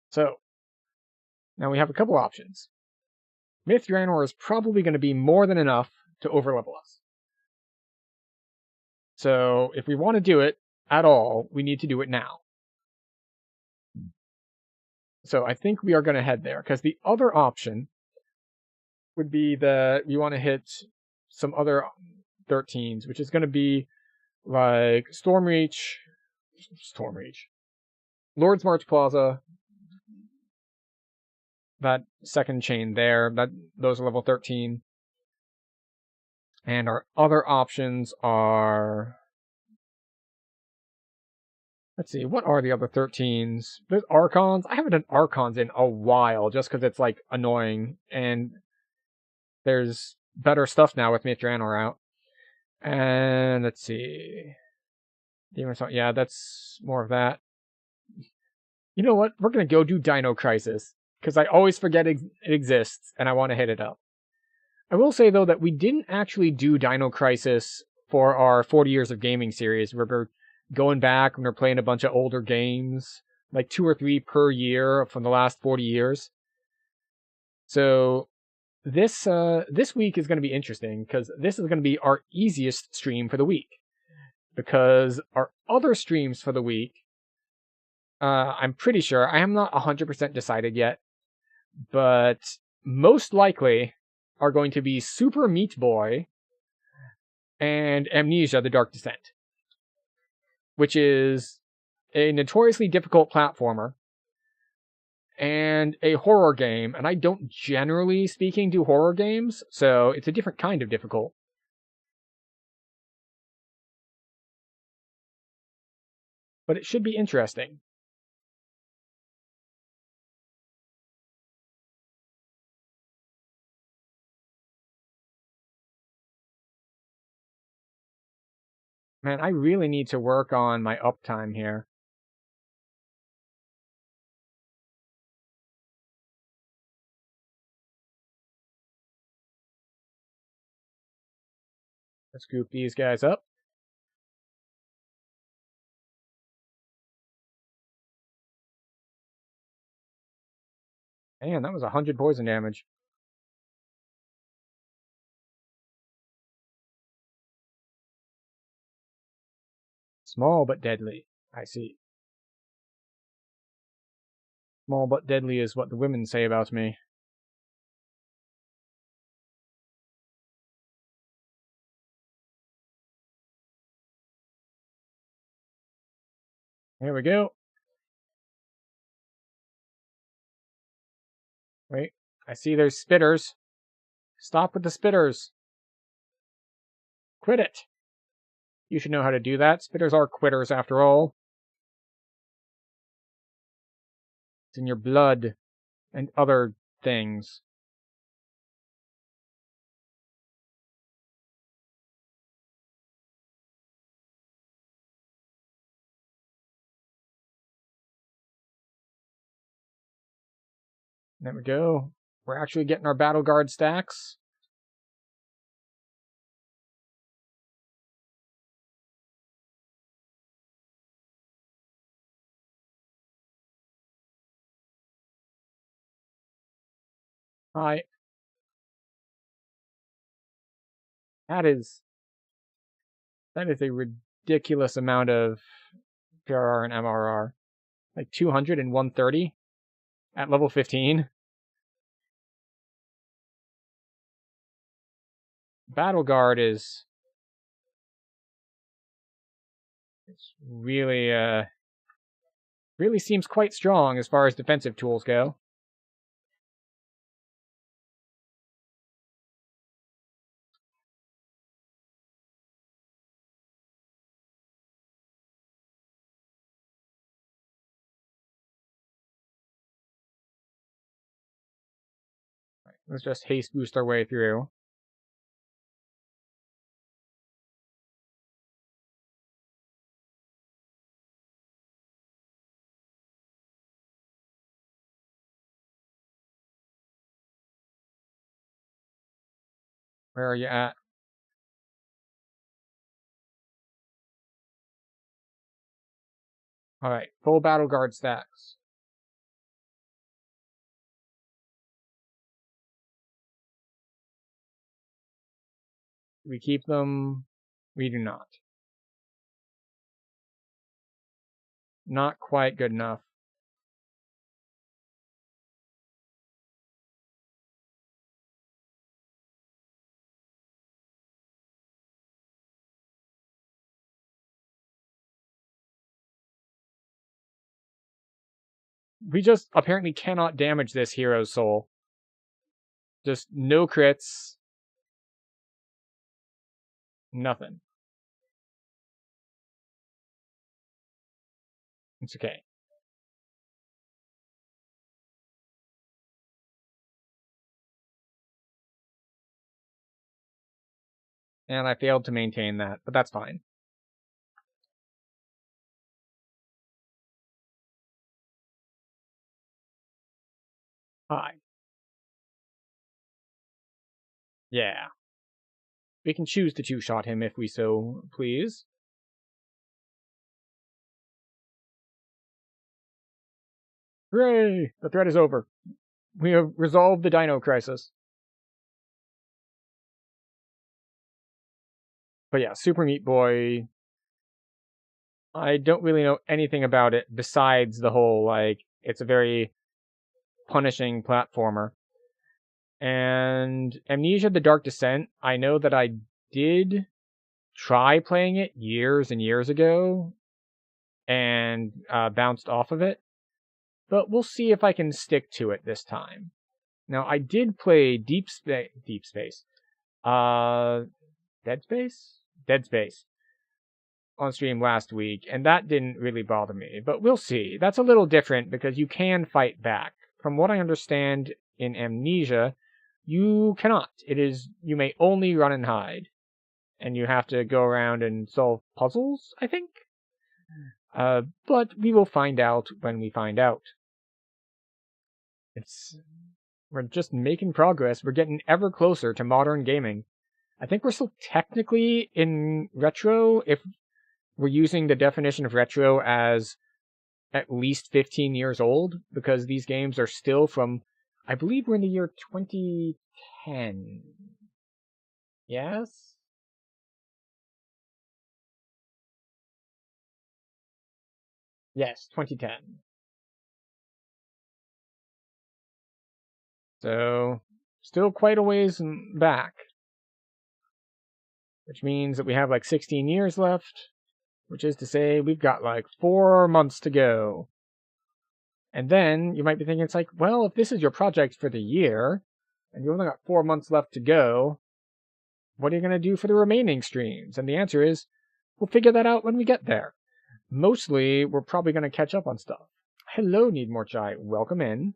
So, now we have a couple options. Myth Draenor is probably going to be more than enough to overlevel us. So, if we want to do it at all, we need to do it now. So I think we are going to head there, because the other option would be that we want to hit some other 13s, which is going to be like Stormreach, Lord's March Plaza, that second chain there, those are level 13. And our other options are... Let's see, what are the other 13s? There's Archons. I haven't done Archons in a while, just because it's, like, annoying. And there's better stuff now with Myth Draenor out. And let's see... Demon Song, yeah, that's more of that. You know what? We're going to go do Dino Crisis, because I always forget it exists, and I want to hit it up. I will say, though, that we didn't actually do Dino Crisis for our 40 Years of Gaming series, where we're going back and we're playing a bunch of older games, like 2 or 3 per year from the last 40 years. So this week is going to be interesting, because this is going to be our easiest stream for the week. Because our other streams for the week, I'm pretty sure, I am not 100% decided yet, but most likely are going to be Super Meat Boy and Amnesia: The Dark Descent, which is a notoriously difficult platformer and a horror game, and I don't generally speaking do horror games, so it's a different kind of difficult. But it should be interesting. Man, I really need to work on my uptime here. Let's scoop these guys up. Man, that was 100 poison damage. Small but deadly. I see. Small but deadly is what the women say about me. Here we go. Wait, I see there's spitters. Stop with the spitters. Quit it. You should know how to do that. Spitters are quitters after all. It's in your blood and other things. There we go. We're actually getting our battle guard stacks. Hi. That is a ridiculous amount of PRR and MRR. Like 200 and 130 at level 15. Battle Guard is... It's really, really seems quite strong as far as defensive tools go. Right, let's just haste boost our way through. Where are you at? Alright, full battle guard stacks. We keep them. We do not. Not quite good enough. We just apparently cannot damage this hero's soul. Just no crits. Nothing. It's okay. And I failed to maintain that, but that's fine. Hi. Yeah. We can choose to two-shot him if we so please. Hooray! The threat is over. We have resolved the Dino crisis. But yeah, Super Meat Boy... I don't really know anything about it besides the whole, like, it's a very punishing platformer. And Amnesia: The Dark Descent, I know that I did try playing it years and years ago and bounced off of it. But we'll see if I can stick to it this time. Now, I did play Dead Space on stream last week, and that didn't really bother me, but we'll see. That's a little different because you can fight back. From what I understand in Amnesia, you cannot. You may only run and hide, and you have to go around and solve puzzles, I think? But we will find out when we find out. We're just making progress. We're getting ever closer to modern gaming. I think we're still technically in retro, if we're using the definition of retro as at least 15 years old, because these games are still from, I believe we're in the year 2010. Yes? Yes, 2010. So, still quite a ways back. Which means that we have like 16 years left. Which is to say, we've got like 4 months to go. And then, you might be thinking, it's like, well, if this is your project for the year, and you've only got 4 months left to go, what are you going to do for the remaining streams? And the answer is, we'll figure that out when we get there. Mostly, we're probably going to catch up on stuff. Hello, Need More Chai. Welcome in.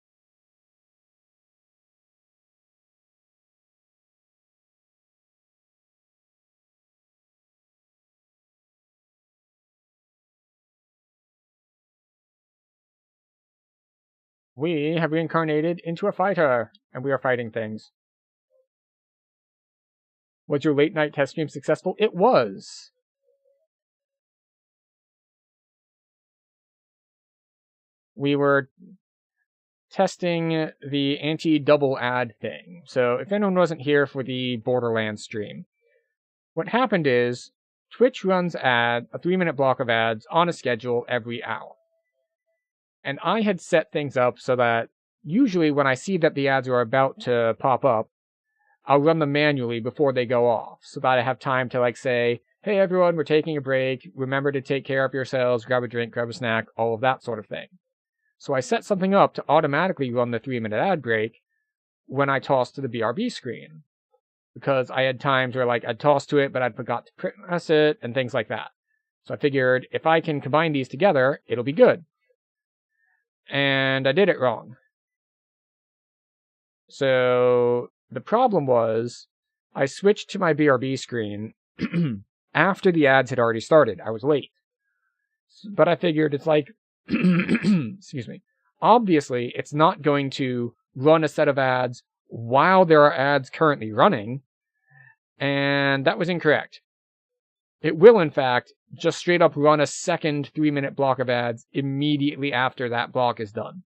We have reincarnated into a fighter, and we are fighting things. Was your late night test stream successful? It was. We were testing the anti-double ad thing. So if anyone wasn't here for the Borderlands stream, what happened is Twitch runs a 3-minute block of ads on a schedule every hour. And I had set things up so that usually when I see that the ads are about to pop up, I'll run them manually before they go off, so that I have time to like say, hey everyone, we're taking a break, remember to take care of yourselves, grab a drink, grab a snack, all of that sort of thing. So I set something up to automatically run the 3-minute ad break when I toss to the BRB screen. Because I had times where like I'd toss to it, but I'd forgot to press it, and things like that. So I figured if I can combine these together, it'll be good. And I did it wrong. So the problem was, I switched to my BRB screen after the ads had already started. I was late. But I figured it's like, excuse me, obviously it's not going to run a set of ads while there are ads currently running, and that was incorrect. it will, in fact, just straight up run a second 3-minute block of ads immediately after that block is done.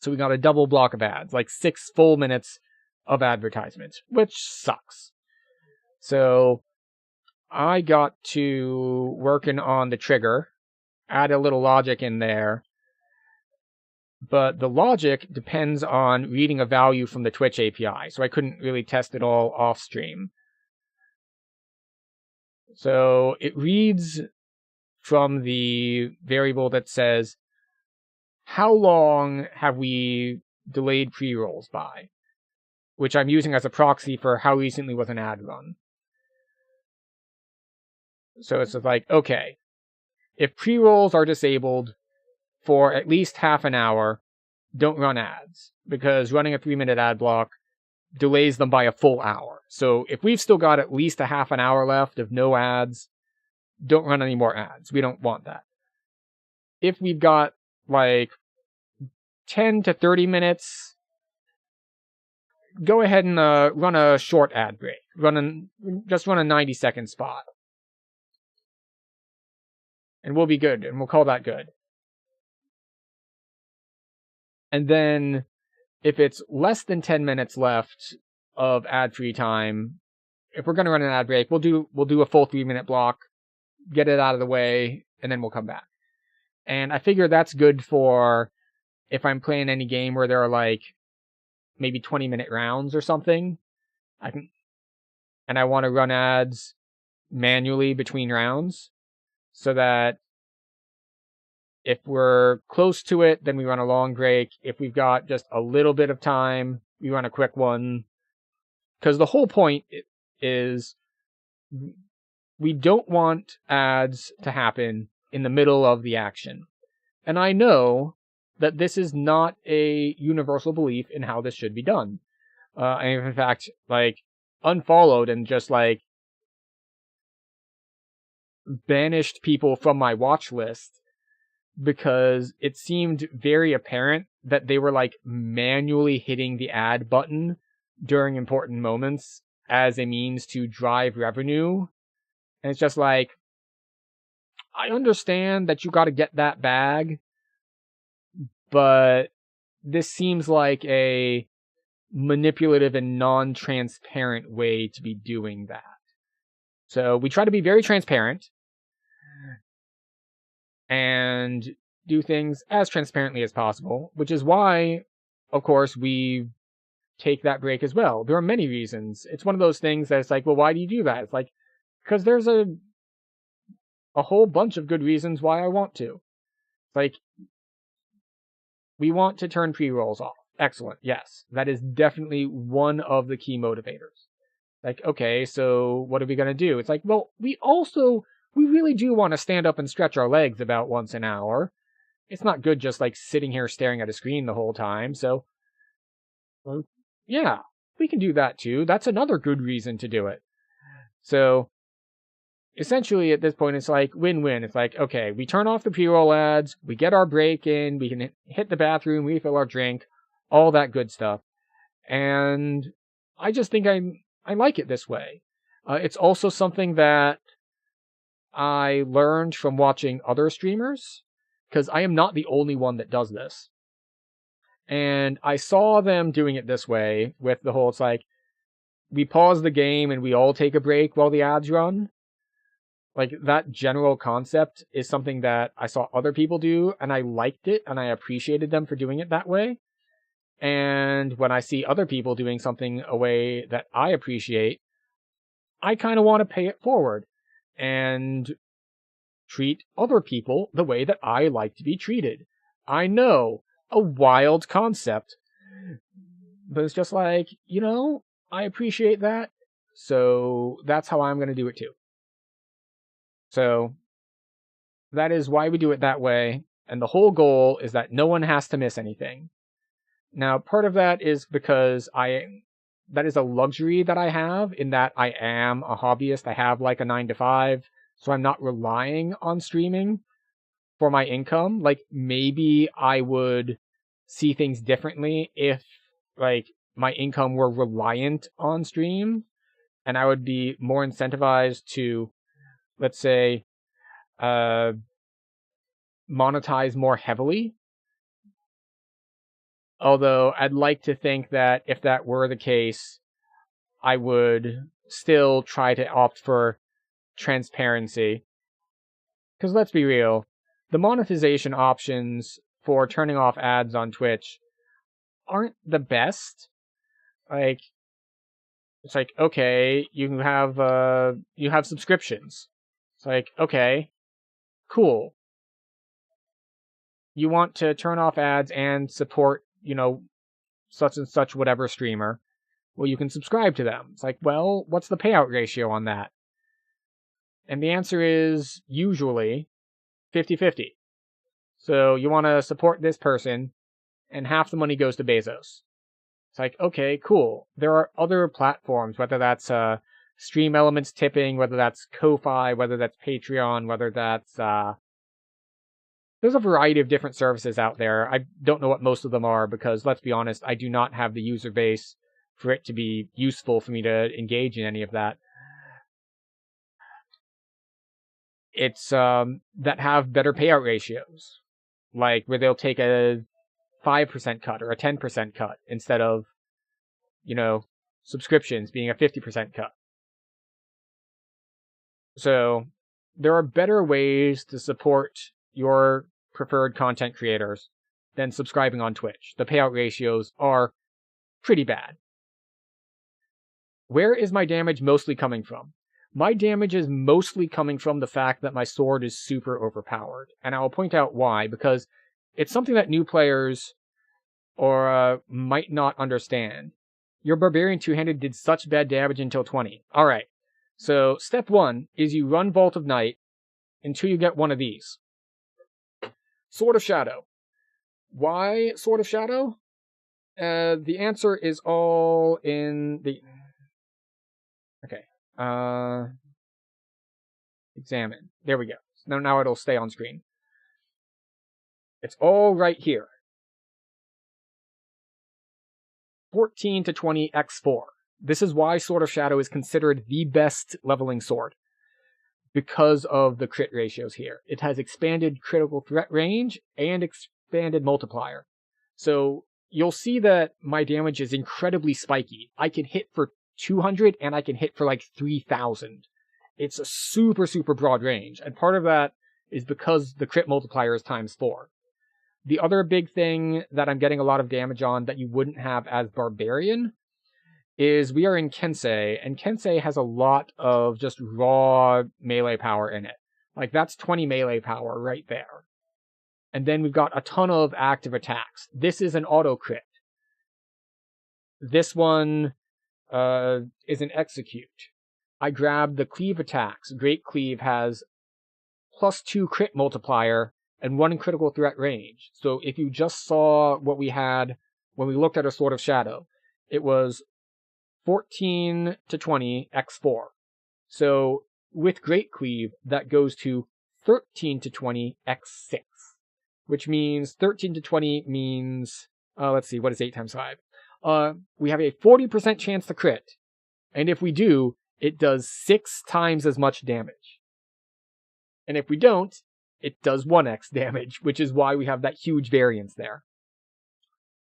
So we got a double block of ads, like 6 full minutes of advertisements, which sucks. So I got to working on the trigger, add a little logic in there, but the logic depends on reading a value from the Twitch API, so I couldn't really test it all off stream. So it reads from the variable that says, how long have we delayed pre-rolls by? Which I'm using as a proxy for how recently was an ad run. So it's like, okay, if pre-rolls are disabled for at least half an hour, don't run ads, because running a 3-minute ad block delays them by a full hour. So if we've still got at least a half an hour left of no ads, don't run any more ads. We don't want that. If we've got like 10 to 30 minutes, go ahead and run a short ad break. Just run a 90-second spot. And we'll be good, and we'll call that good. And then, if it's less than 10 minutes left of ad-free time, if we're going to run an ad break, we'll do a full 3-minute block, get it out of the way, and then we'll come back. And I figure that's good for if I'm playing any game where there are like maybe 20-minute rounds or something. And I want to run ads manually between rounds, so that if we're close to it, then we run a long break. If we've got just a little bit of time, we run a quick one. Because the whole point is we don't want ads to happen in the middle of the action. And I know that this is not a universal belief in how this should be done. I have, in fact, like, unfollowed and just, like, banished people from my watch list because it seemed very apparent that they were like manually hitting the ad button during important moments as a means to drive revenue. And it's just like, I understand that you got to get that bag, but this seems like a manipulative and non-transparent way to be doing that. So we try to be very transparent and do things as transparently as possible, which is why, of course, we take that break as well. There are many reasons. It's one of those things that it's like, well, why do you do that? It's like, because there's a whole bunch of good reasons why I want to. It's like, we want to turn pre-rolls off. Excellent. Yes, that is definitely one of the key motivators. Like, okay, so what are we going to do? It's like, well, we really do want to stand up and stretch our legs about once an hour. It's not good just like sitting here staring at a screen the whole time. So, well, yeah, we can do that too. That's another good reason to do it. So, essentially at this point, it's like win-win. It's like, okay, we turn off the pre-roll ads, we get our break in, we can hit the bathroom, refill our drink, all that good stuff. And I just think I like it this way. It's also something that I learned from watching other streamers, because I am not the only one that does this. And I saw them doing it this way with the whole, it's like, we pause the game and we all take a break while the ads run. Like, that general concept is something that I saw other people do, and I liked it, and I appreciated them for doing it that way. And when I see other people doing something a way that I appreciate, I kind of want to pay it forward and treat other people the way that I like to be treated. I know, a wild concept, but it's just like, you know, I appreciate that, so that's how I'm going to do it too. So that is why we do it that way, and the whole goal is that no one has to miss anything. Now, part of that is because that is a luxury that I have, in that I am a hobbyist. I have like a 9-to-5, so I'm not relying on streaming for my income. Like, maybe I would see things differently if like my income were reliant on stream, and I would be more incentivized to let's say, monetize more heavily. Although I'd like to think that if that were the case, I would still try to opt for transparency. Because let's be real, the monetization options for turning off ads on Twitch aren't the best. Like, it's like, okay, you have subscriptions. It's like, okay, cool. You want to turn off ads and support, such and such whatever streamer. Well, you can subscribe to them. It's like, well, what's the payout ratio on that? And the answer is usually 50-50. So you want to support this person, and half the money goes to Bezos. It's like, okay, cool. There are other platforms, whether that's Stream Elements tipping, whether that's Ko-Fi, whether that's Patreon, whether that's... There's a variety of different services out there. I don't know what most of them are because, let's be honest, I do not have the user base for it to be useful for me to engage in any of that. It's that have better payout ratios, like where they'll take a 5% cut or a 10% cut instead of, subscriptions being a 50% cut. So there are better ways to support your preferred content creators than subscribing on Twitch. The payout ratios are pretty bad. Where is my damage mostly coming from? My damage is mostly coming from the fact that my sword is super overpowered. And I will point out why, because it's something that new players might not understand. Your Barbarian two-handed did such bad damage until 20. Alright, so step 1 is you run Vault of Night until you get one of these. Sword of Shadow. Why Sword of Shadow? The answer is all in the... Okay. Examine. There we go. Now it'll stay on screen. It's all right here. 14 to 20 x4. This is why Sword of Shadow is considered the best leveling sword. Because of the crit ratios here. It has expanded critical threat range and expanded multiplier. So you'll see that my damage is incredibly spiky. I can hit for 200 and I can hit for like 3,000. It's a super, super broad range. And part of that is because the crit multiplier is times 4. The other big thing that I'm getting a lot of damage on that you wouldn't have as Barbarian is we are in Kensei, and Kensei has a lot of just raw melee power in it. Like, that's 20 melee power right there. And then we've got a ton of active attacks. This is an auto crit. This one is an execute. I grabbed the cleave attacks. Great Cleave has +2 crit multiplier and 1 critical threat range. So if you just saw what we had when we looked at a Sword of Shadow, it was 14 to 20 x4. So with Great Cleave, that goes to 13 to 20 x6, which means 13 to 20 means, let's see, what is 8 times 5? We have a 40% chance to crit. And if we do, it does 6 times as much damage. And if we don't, it does 1x damage, which is why we have that huge variance there.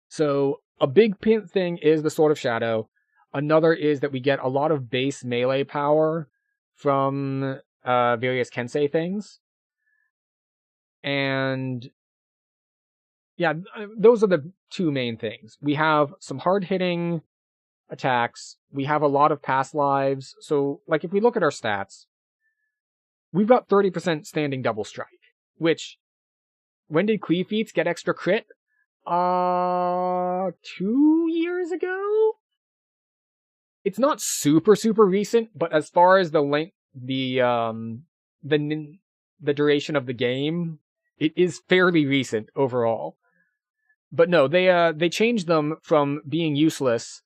So a big thing is the Sword of Shadow. Another is that we get a lot of base melee power from various Kensei things. And yeah, those are the two main things. We have some hard-hitting attacks. We have a lot of past lives. So, like, if we look at our stats, we've got 30% standing double strike, which, when did Cleave Feats get extra crit? 2 years ago? It's not super, super recent, but as far as the length, the duration of the game, it is fairly recent overall. But no, they changed them from being useless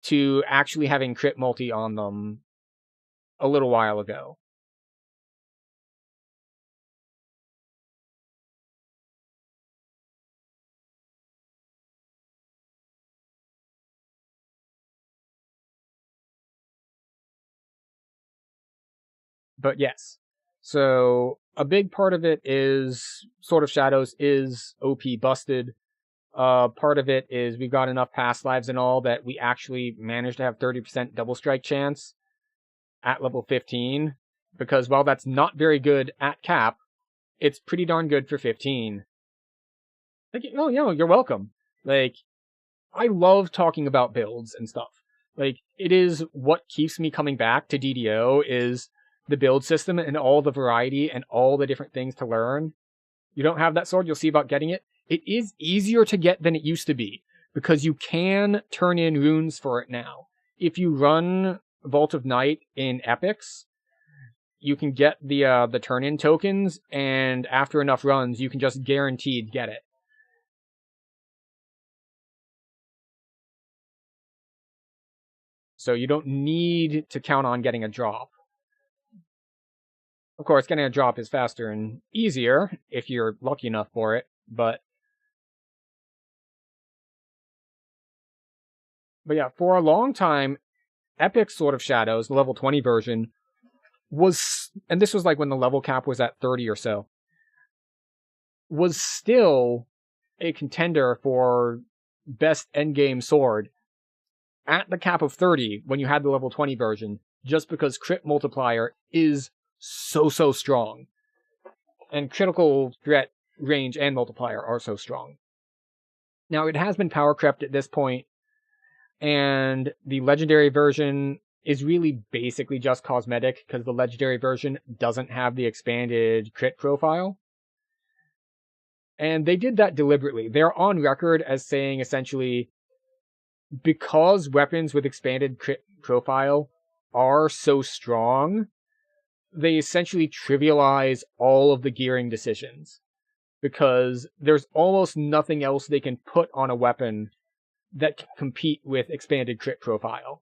to actually having crit multi on them a little while ago. But yes. So a big part of it is Sword of Shadows is OP busted. Part of it is we've got enough past lives and all that we actually managed to have 30% double strike chance at level 15. Because while that's not very good at cap, it's pretty darn good for 15. Like, oh, you're welcome. Like, I love talking about builds and stuff. Like, it is what keeps me coming back to DDO is the build system and all the variety and all the different things to learn. You don't have that sword, you'll see about getting it. It is easier to get than it used to be, because you can turn in runes for it now. If you run Vault of Night in Epics, you can get the turn-in tokens, and after enough runs, you can just guaranteed get it. So you don't need to count on getting a drop. Of course, getting a drop is faster and easier if you're lucky enough for it, but yeah, for a long time, Epic Sword of Shadows, the level 20 version, was, and this was like when the level cap was at 30 or so, was still a contender for best endgame sword at the cap of 30 when you had the level 20 version, just because crit multiplier is so strong. And critical threat range and multiplier are so strong. Now, it has been power crept at this point, and the legendary version is really basically just cosmetic, because the legendary version doesn't have the expanded crit profile. And they did that deliberately. They're on record as saying essentially, because weapons with expanded crit profile are so strong, they essentially trivialize all of the gearing decisions. Because there's almost nothing else they can put on a weapon that can compete with expanded crit profile.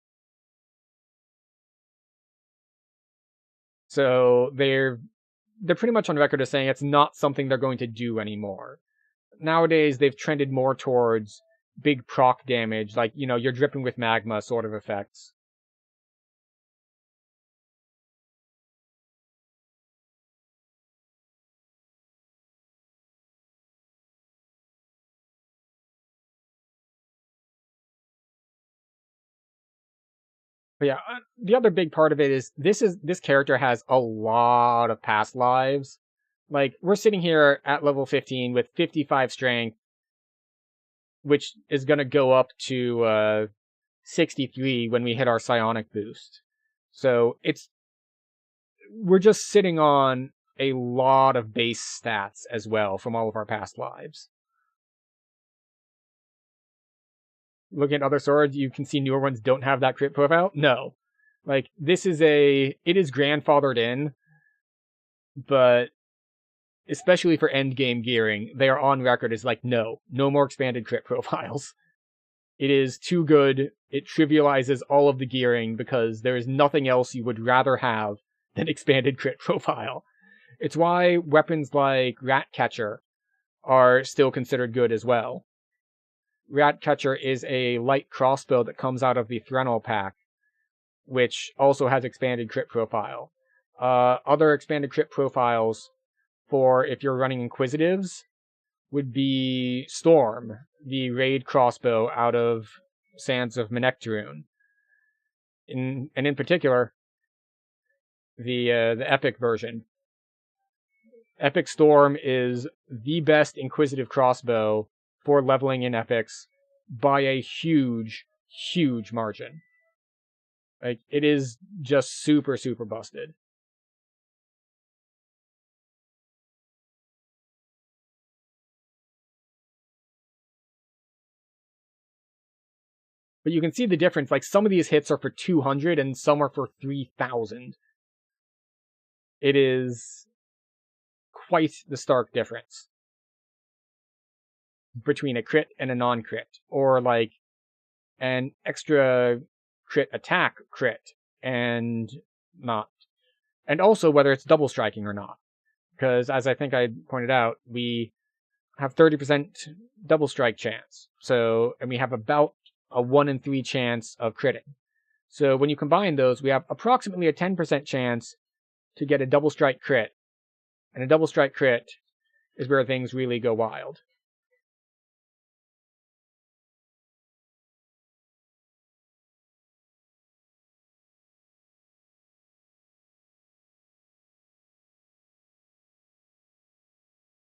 So they're pretty much on record as saying it's not something they're going to do anymore. Nowadays, they've trended more towards big proc damage, like, you're dripping with magma sort of effects. But yeah, the other big part of it is this character has a lot of past lives. Like, we're sitting here at level 15 with 55 strength, which is going to go up to 63 when we hit our psionic boost. So we're just sitting on a lot of base stats as well from all of our past lives. Looking at other swords, you can see newer ones don't have that crit profile. No. Like, it is grandfathered in, but especially for endgame gearing, they are on record as like, no more expanded crit profiles. It is too good. It trivializes all of the gearing because there is nothing else you would rather have than expanded crit profile. It's why weapons like Ratcatcher are still considered good as well. Ratcatcher is a light crossbow that comes out of the Threnal pack, which also has expanded crit profile. Other expanded crit profiles for if you're running Inquisitives would be Storm, the raid crossbow out of Sands of Manectaroon. And in particular, the Epic version. Epic Storm is the best Inquisitive crossbow for leveling in Epics by a huge margin. Like, it is just super busted. But you can see the difference. Like, some of these hits are for 200 and some are for 3,000. It is quite the stark difference between a crit and a non-crit, or like an extra crit attack crit and not. And also whether it's double striking or not. Because as I think I pointed out, we have 30% double strike chance. And we have about a 1 in 3 chance of critting. So when you combine those, we have approximately a 10% chance to get a double strike crit. And a double strike crit is where things really go wild.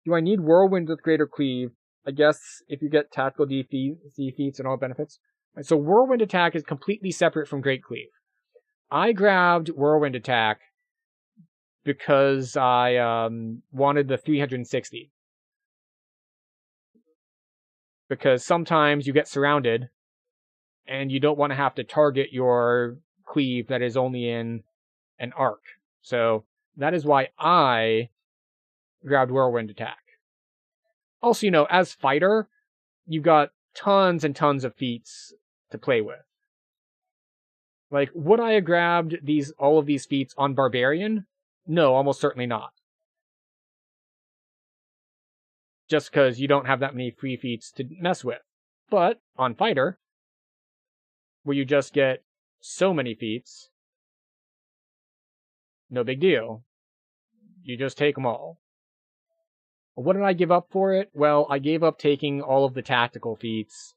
Do I need Whirlwind with Greater Cleave? I guess if you get Tactical defeats and all benefits. Right, so Whirlwind Attack is completely separate from Great Cleave. I grabbed Whirlwind Attack because I wanted the 360. Because sometimes you get surrounded, and you don't want to have to target your cleave that is only in an arc. So that is why I grabbed Whirlwind Attack. Also, you know, as fighter, you've got tons and tons of feats to play with. Like, would I have grabbed all of these feats on Barbarian? No, almost certainly not. Just because you don't have that many free feats to mess with. But on fighter, where you just get so many feats, no big deal. You just take them all. What did I give up for it? Well, I gave up taking all of the tactical feats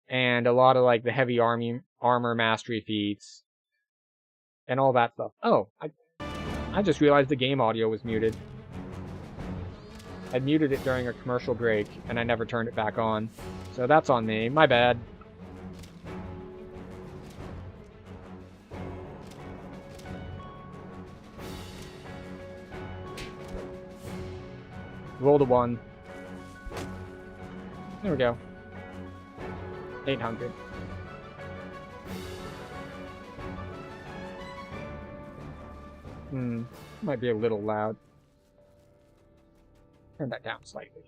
and a lot of like the heavy armor mastery feats and all that stuff. Oh, I just realized the game audio was muted. I muted it during a commercial break and I never turned it back on. So that's on me. My bad. Roll the 1. There we go. 800. Might be a little loud. Turn that down slightly.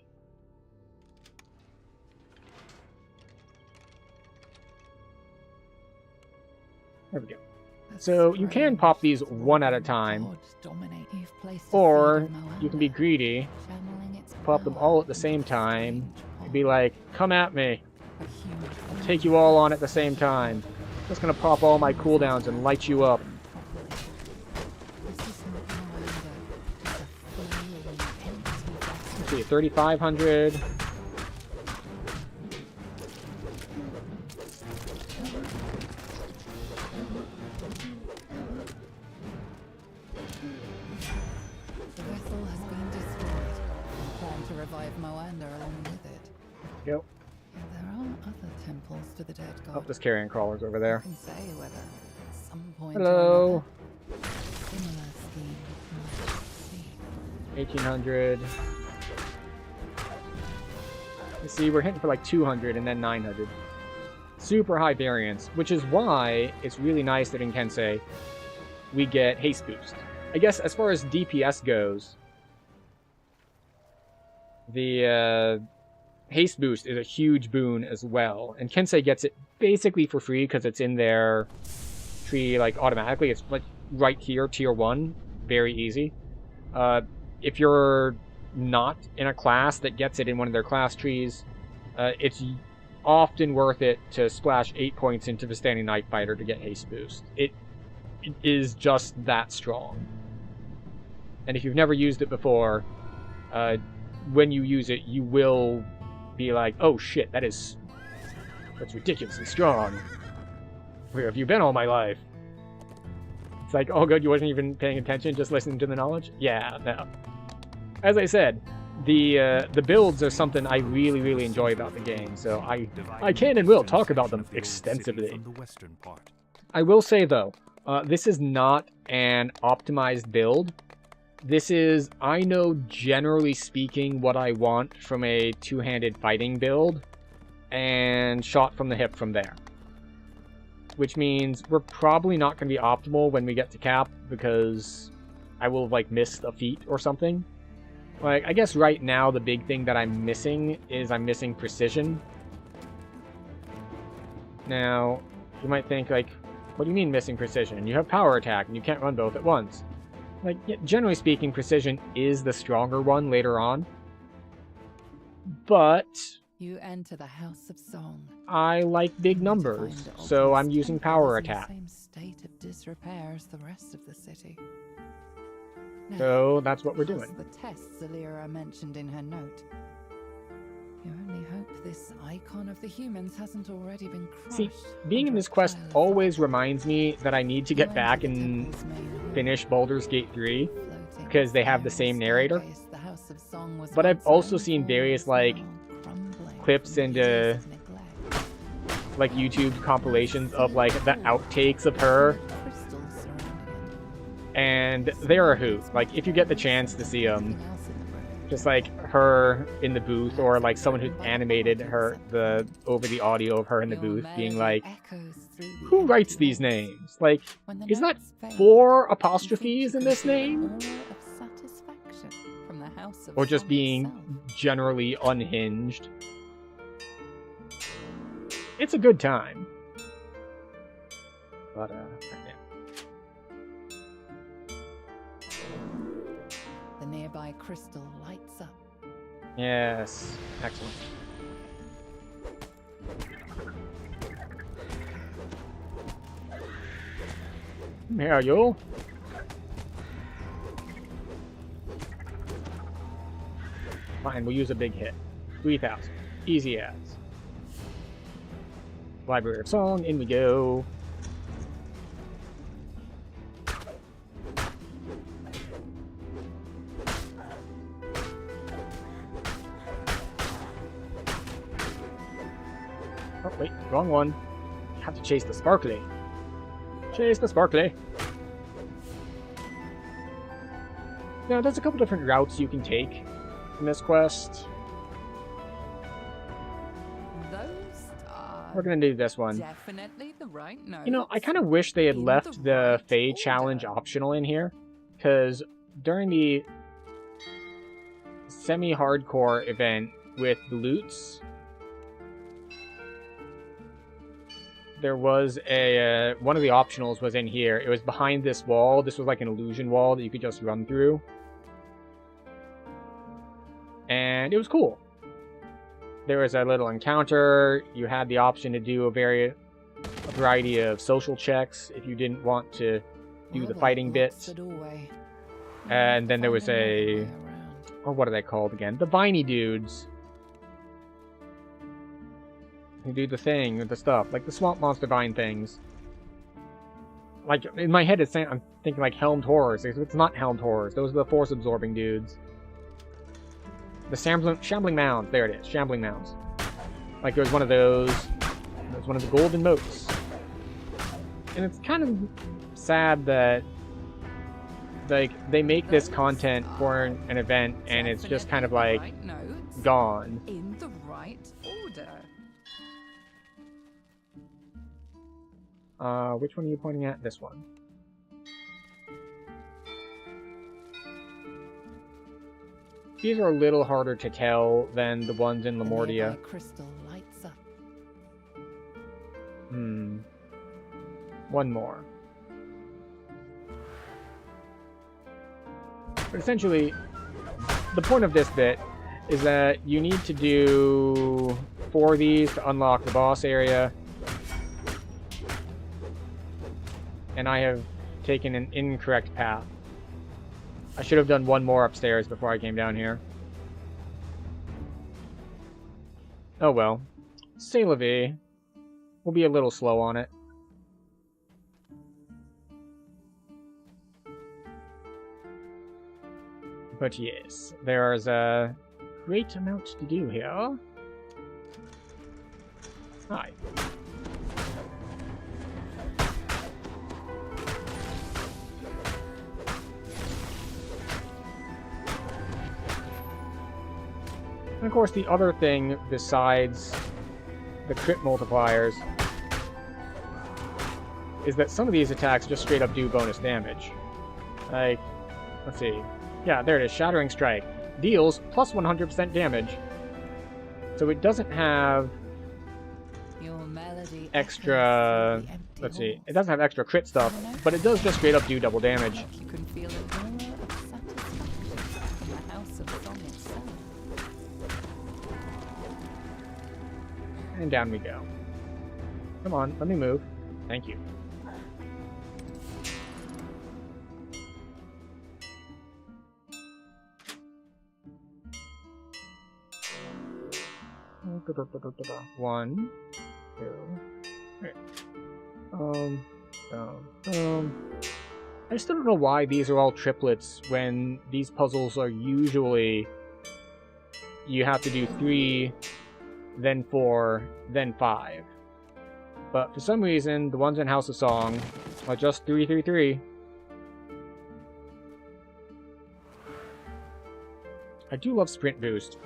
There we go. So you can pop these one at a time, or you can be greedy, pop them all at the same time, and be like, come at me, I'll take you all on at the same time. I'm just gonna pop all my cooldowns and light you up. Let's see, 3,500. Yep. There are other temples to the dead god. Oh, there's carrion crawlers over there. Can say whether at some point Hello. similar scheme might 1,800. You see, we're hitting for like 200 and then 900. Super high variance, which is why it's really nice that in Kensei we get haste boost. I guess as far as DPS goes, the haste boost is a huge boon as well, and Kensei gets it basically for free because it's in their tree like automatically. It's like right here, tier 1, very easy. If you're not in a class that gets it in one of their class trees, it's often worth it to splash 8 points into the Standing Knife Fighter to get haste boost. It is just that strong. And if you've never used it before, when you use it, you will be like, oh shit, that's ridiculously strong. Where have you been all my life? It's like, oh good, you wasn't even paying attention, just listening to the knowledge? Yeah, no. As I said, the builds are something I really, really enjoy about the game, so I can and will talk about them extensively. I will say though, this is not an optimized build. This is, I know generally speaking what I want from a two-handed fighting build, and shot from the hip from there. Which means we're probably not going to be optimal when we get to cap, because I will like miss a feat or something. Like, I guess right now the big thing that I'm missing is I'm missing precision. Now, you might think like, what do you mean missing precision? You have power attack and you can't run both at once. Like, generally speaking, precision is the stronger one later on. But you enter the House of Song. I like big numbers, so I'm using power attack. Same state of disrepair as the rest of the city. So that's what we're Pass doing. the tests Alira mentioned in her note. You only hope this icon of the humans hasn't already been crushed. See, being in under this a quest pile of always rocks. reminds me that I need to You get enter back the and temple's main hall. finish Baldur's Gate 3. Floating because they have the spiral same narrator. staircase the House of Song was But I've once also known seen for various, is like, now crumbling clips from into, years of neglect. like YouTube compilations of like the outtakes of her, Crystals surrounding it. and they're a hoot. Like if you get the chance to see them, Nothing else in the room. just like her in the booth, or like someone who animated her over the audio of her in the Your booth, being melody like, echoes through the "Who writes empty these halls. names? Like, When the is that notes fade, 4 you think apostrophes you in can this feel an name?" aura of satisfaction from the House of Or just Song being itself. generally unhinged. It's a good time. But, yeah. The nearby crystal lights up. Yes. Excellent. Here you. Fine, we'll use a big hit. 3,000. Easy as. Library of Song, in we go. Oh, wait, wrong one. Have to chase the sparkly. Chase the sparkly. Now, there's a couple different routes you can take in this quest. Those are We're gonna do this one. definitely the right notes. You know, I kind of wish they had In left the the right Fae order. challenge optional in here, because during the semi-hardcore event with the loots, there was a one of the optionals was in here. It was behind this wall. This was like an illusion wall that you could just run through, and it was cool. There was a little encounter. You had the option to do a variety of social checks if you didn't want to do Well, the that fighting blocks bits. the doorway. And then there was Find another a- way around. Oh, what are they called again? The viney dudes. Who do the thing with the stuff, like the swamp monster vine things. Like, in my head, I'm thinking like Helmed Horrors. It's not Helmed Horrors. Those are the force-absorbing dudes. The Shambling Mounds. There it is. Shambling Mounds. Like, there was one of those. There's one of the golden moats. And it's kind of sad that, like, they make this content for an event, and it's just kind of Definitely like the right notes. gone. In the right order. Which one are you pointing at? This one. These are a little harder to tell than the ones in The Lamortia. nearby crystal lights up. One more. But essentially, the point of this bit is that you need to do 4 of these to unlock the boss area. And I have taken an incorrect path. I should have done 1 more upstairs before I came down here. Oh well. C'est la vie. We'll be a little slow on it. But yes, there's a great amount to do here. Hi. And of course, the other thing besides the crit multipliers is that some of these attacks just straight up do bonus damage. Like, let's see. Yeah, there it is. Shattering Strike. Deals plus 100% damage. So it doesn't have Your melody extra... echoes through the empty Let's see. halls. It doesn't have extra crit stuff, but it does just straight up do double damage. Like you can feel an aura of satisfaction from the House of Song itself. And down we go. Come on, let me move. Thank you. 1, 2, 3. I still don't know why these are all triplets when these puzzles are usually you have to do 3, then 4, then 5. But for some reason, the ones in House of Song are just 3, 3, 3. I do love Sprint Boost.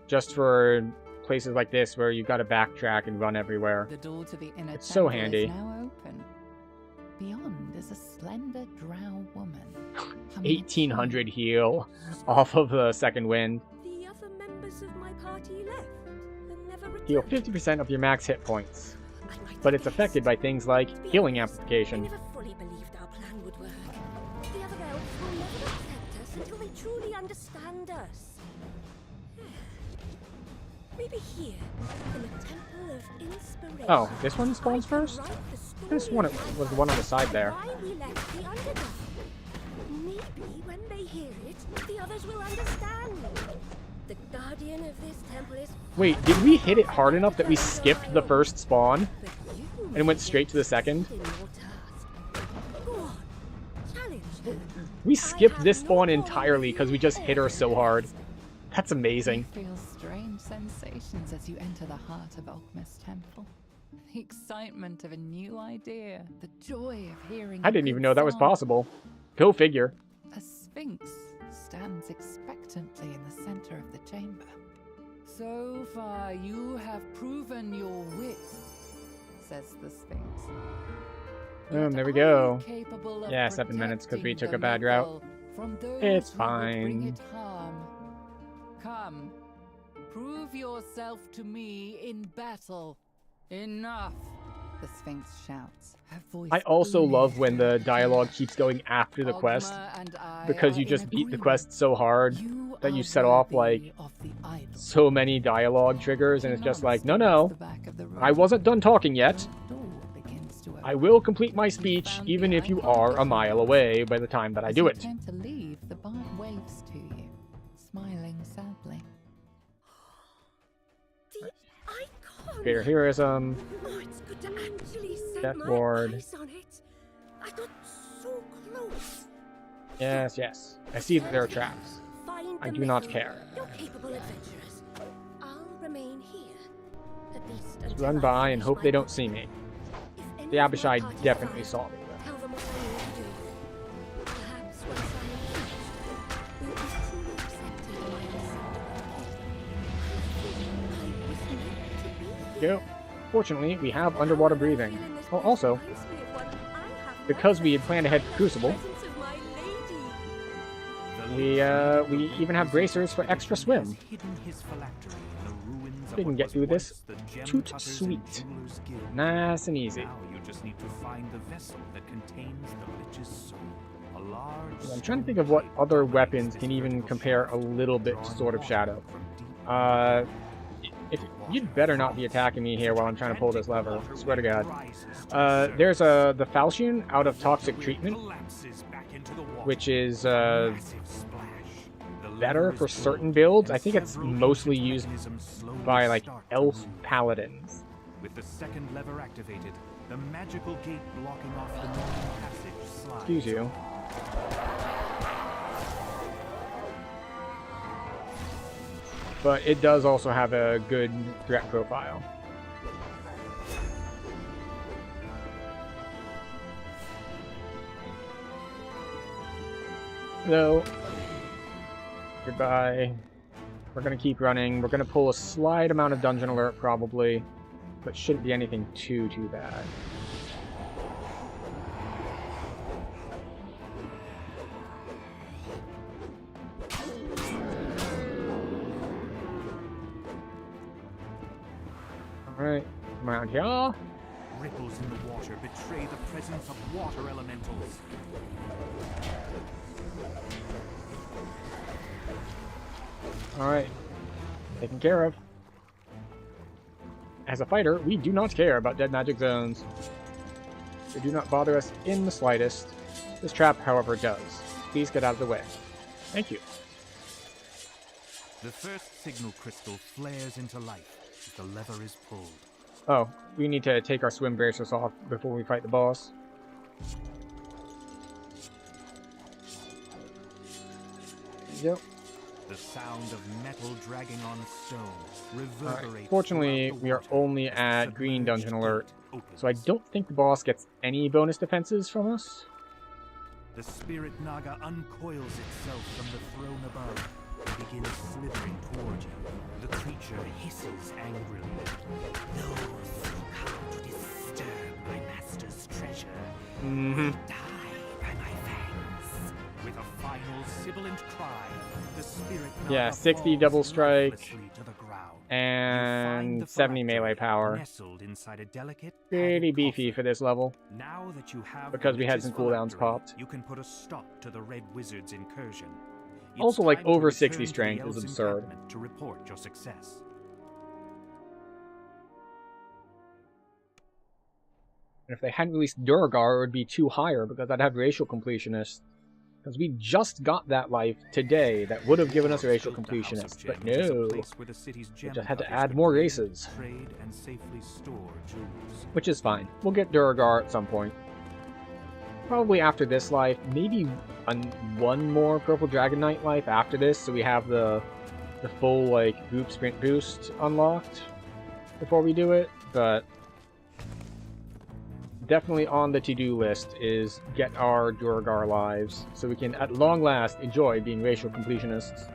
Just for places like this where you gotta backtrack and run everywhere. The door to the inner It's so temple handy. is now open. Beyond is a slender drow woman. 1800 heal off of the second wind. The other members of my party left and never returned. Heal 50% of your max hit points. I might But it's have affected by things like guessed. healing I amplification. never fully believed our plan would work. The other elves will never accept us until they truly understand us. Maybe here, in the Temple of Inspiration. Oh, this one spawns I can first? write the story This one of life was the one on the side there. why we left the Underdark. Maybe when they hear it, the others will understand. The guardian of this temple is. Wait, did we hit it hard enough that we skipped the first spawn But you and went straight to the second? in your task. Go on, challenge her. We skipped this spawn entirely because we just hit her so hard. That's amazing. You feel strange sensations as you enter the heart of Alchemist Temple. The excitement of a new idea, the joy of hearing. I a didn't even good know that was song. possible. Go figure. A sphinx stands expectantly in the center of the chamber. So far, you have proven your wit, says the sphinx. Boom, there we Yet go. are you capable of Yeah, 7 minutes 'cause we protecting took a the bad route. metal from those It's who would bring fine. it harm? Come, prove yourself to me in battle. Enough! The Sphinx shouts, her voice I also love when the booming. dialogue keeps going after the quest, Ogma and I because are you in just beat the agreement. quest so hard that you are set off, worthy like, of the idol. so many dialogue triggers, and it's just like, no, no, The back of the room. I wasn't done talking yet. The door begins to I open. will complete my speech even if you are a mile away by the time that I As do you it. turn to leave, the bard waves to you, smiling sadly. The icon. Greater heroism. Oh, it's good to actually set Death my Ward. eyes on it. I got so close. Yes, yes. I see that there are traps. Find I the do not method. care. You're capable adventurers. I'll remain here. At least Just until run I by and finish hope my they don't work. see me. If any The of my Abishai party definitely survive, saw me, though. tell them what I need to do. Perhaps once I am finished, we'll be truly accepted in my I was meant to be here. Go. Fortunately, we have underwater breathing. Feeling this Oh, place also, reminds me of one I have because we had met. planned to head to Crucible, Presence of my lady. we even have bracers for extra swim. We can get through this toot sweet. Nice and easy. Now you just need to find the vessel that contains the Lich's soul. A large I'm trying to think of what other weapons can even compare a little bit to Sword of Shadow. If you'd better not be attacking me here while I'm trying to pull this lever. Swear to God. There's the Falchion out of Toxic Treatment, which is better for certain builds. I think it's mostly used by like elf paladins. With the second lever activated, the magical gate blocking off the northern passage slides. Excuse you. But it does also have a good threat profile. Hello. Goodbye. We're gonna keep running. We're gonna pull a slight amount of dungeon alert probably, but shouldn't be anything too bad. Alright, come around here. Ripples in the water betray the presence of water elementals. Alright. Taken care of. As a fighter, we do not care about dead magic zones. They do not bother us in the slightest. This trap, however, does. Please get out of the way. Thank you. The first signal crystal flares into life as the lever is pulled. Oh, we need to take our swim bracers off before we fight the boss. Yep. The sound of metal dragging on stone reverberates. Right. Fortunately, we are only at green dungeon alert, so I don't think the boss gets any bonus defenses from us. The spirit naga uncoils itself from the throne above and begins slithering toward you. The creature hisses angrily. Those who come to disturb my master's treasure Mm-hmm. die by my fangs. With a final sibilant cry, the spirit Yeah, naga 60 falls double strike lifelessly to the ground. and You find the 70 melee phylactery power. nestled inside a delicate, Pretty padded beefy coffer. for this level. Now that you have Because the we had Lich's some cooldowns phylactery, popped. you can put a stop to the Red Wizard's incursion. It's Also, like, time to over return 60 to the strength is Elves' absurd. encampment to report your success. And if they hadn't released Duragar, it would be 2 higher because I'd have racial completionist. Because we just got that life today that would have given us racial completionist, but no. We just had to add more races. Trade and safely store jewels. Which is fine. We'll get Duragar at some point. Probably after this life, maybe one more Purple Dragon Knight life after this, so we have the full like group sprint boost unlocked before we do it, but definitely on the to-do list is get our Duragar lives, so we can at long last enjoy being racial completionists.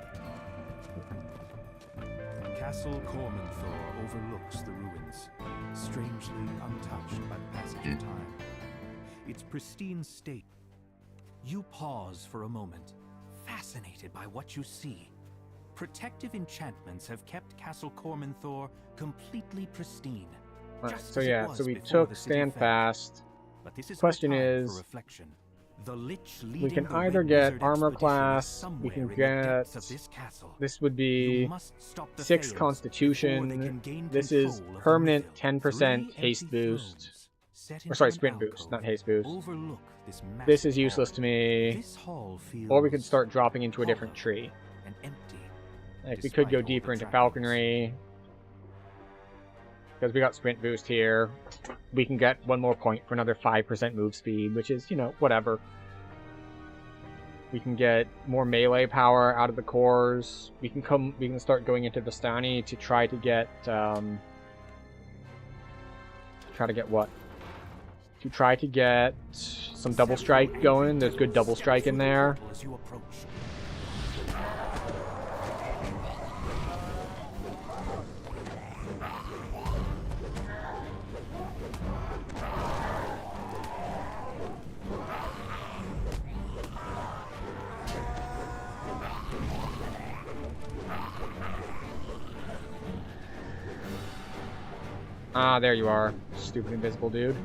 Castle Cormanthor overlooks the ruins, strangely untouched by the passage of time. Its pristine state. You pause for a moment, fascinated by what you see. Protective enchantments have kept Castle Cormanthor completely pristine. Right, just so as it yeah, was so we before took the city Stand fell. Fast. But this is Question no time is, for reflection. The Lich we leading can the either Red get Wizard armor expedition is class, we somewhere can in the get depths of this castle. this would You be must stop the 6 Thayers before they constitution, can gain this is control of the permanent mill. 10% 3 haste empty boost. thrones set Or sorry, into an sprint boost, alcove not haste boost. overlook this This is massive useless hall. to me. This hall feels Or we could start dropping into a different hollow tree. and empty. Like, we could go despite all deeper the into trappings. falconry. Because we got sprint boost here. We can get 1 more point for another 5% move speed, which is, you know, whatever. We can get more melee power out of the cores. We can start going into Vistani to try to get what? To try to get some double strike going. There's good double strike in there. As you approach. Ah, there you are, stupid invisible dude.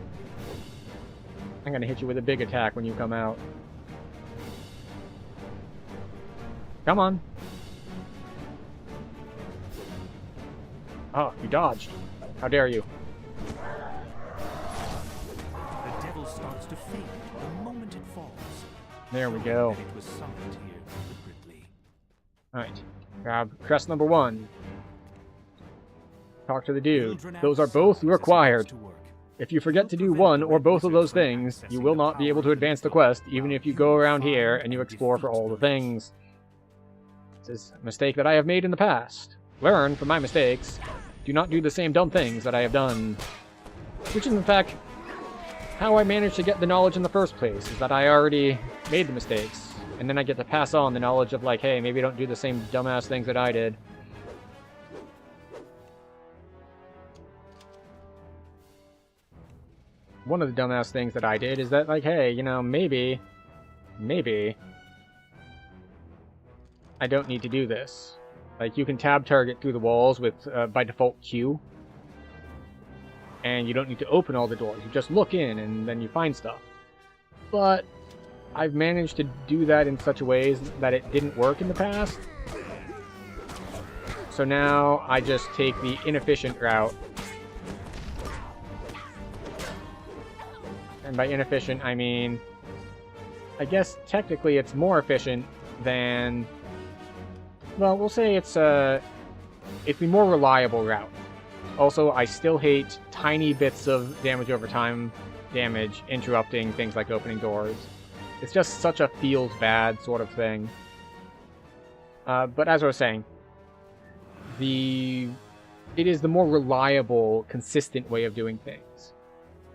I'm gonna hit you with a big attack when you come out. Come on. Oh, you dodged. How dare you? The devil starts to fade the moment it falls. There we showing go. that it was summoned here deliberately. Alright. Grab crest number 1. Talk to the dude. Those are both required. If you forget to do one or both of those things, you will not be able to advance the quest, even if you go around here and you explore for all the things. This is a mistake that I have made in the past. Learn from my mistakes. Do not do the same dumb things that I have done. Which is, in fact, how I managed to get the knowledge in the first place, is that I already made the mistakes. And then I get to pass on the knowledge of, like, hey, maybe don't do the same dumbass things that I did. One of the dumbass things that I did is that, like, hey, you know, maybe, I don't need to do this. Like, you can tab target through the walls with, by default, Q. And you don't need to open all the doors. You just look in and then you find stuff. But I've managed to do that in such a ways that it didn't work in the past. So now I just take the inefficient route. And by inefficient, I mean, I guess technically it's more efficient than Well, we'll say it's the more reliable route. Also, I still hate tiny bits of damage over time damage interrupting things like opening doors. It's just such a feels bad sort of thing. But as I was saying, it is the more reliable, consistent way of doing things.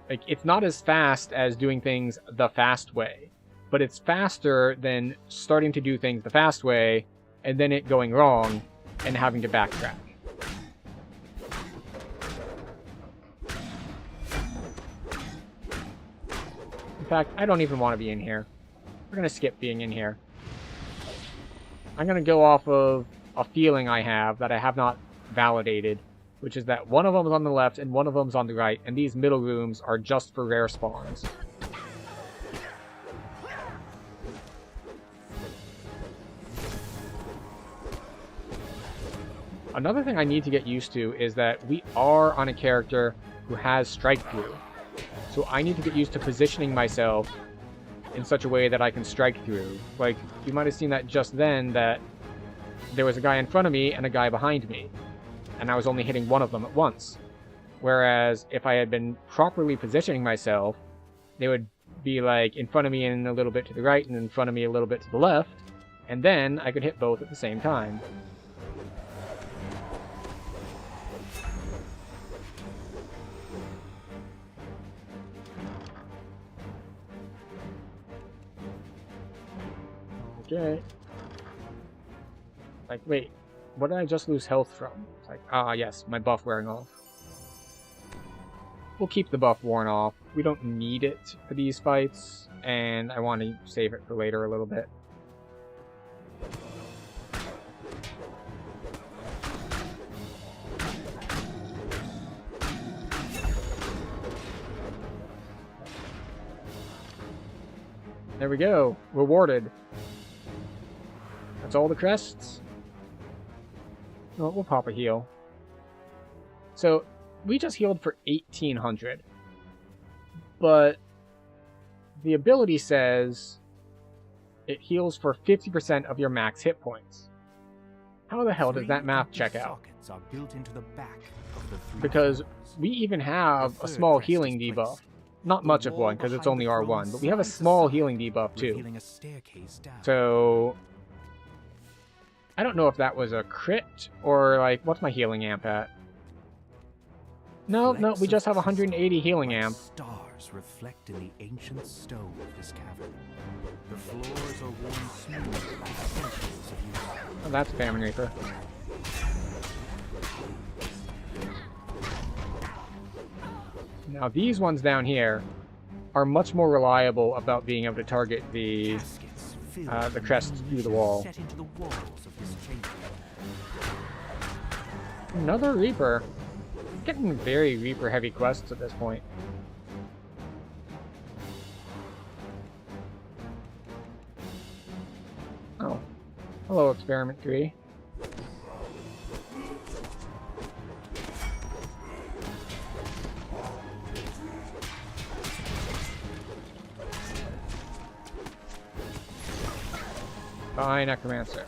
Like, it's not as fast as doing things the fast way, but it's faster than starting to do things the fast way and then it going wrong and having to backtrack. In fact, I don't even want to be in here. We're going to skip being in here. I'm going to go off of a feeling I have that I have not validated, which is that one of them is on the left and one of them is on the right, and these middle rooms are just for rare spawns. Another thing I need to get used to is that we are on a character who has strike through. So I need to get used to positioning myself in such a way that I can strike through. Like, you might have seen that just then, that there was a guy in front of me and a guy behind me, and I was only hitting one of them at once. Whereas if I had been properly positioning myself, they would be like in front of me and a little bit to the right and in front of me a little bit to the left, and then I could hit both at the same time. Okay. Like, wait, what did I just lose health from? It's like, yes, my buff wearing off. We'll keep the buff worn off. We don't need it for these fights, and I want to save it for later a little bit. There we go. Rewarded. That's all the crests. Oh, we'll pop a heal. So, we just healed for 1800. But the ability says it heals for 50% of your max hit points. How the hell does that math check out? Are built into the back of the three because floors. we even have a small healing debuff. Not much of one, because it's only R1, but we have a small healing debuff too. So, I don't know if that was a crit, or like, what's my healing amp at? No, we just have 180 healing amp. Stars reflect in the ancient stone of this cavern. The floors are worn smooth by centuries of use. Oh, that's Famine Reaper. Now these ones down here are much more reliable about being able to target the crests through the wall. Set into the walls of this chamber. Another Reaper. Getting very Reaper heavy quests at this point. Oh. Hello, Experiment 3. Bye, Necromancer.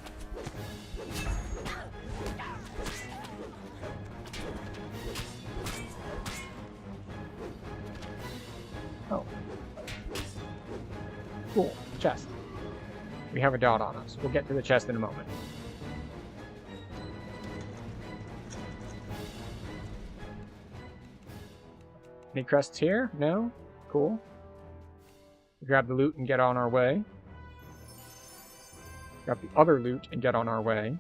Oh. Cool. Chest. We have a dot on us. We'll get to the chest in a moment. Any crests here? No? Cool. Grab the loot and get on our way. Grab the other loot and get on our way.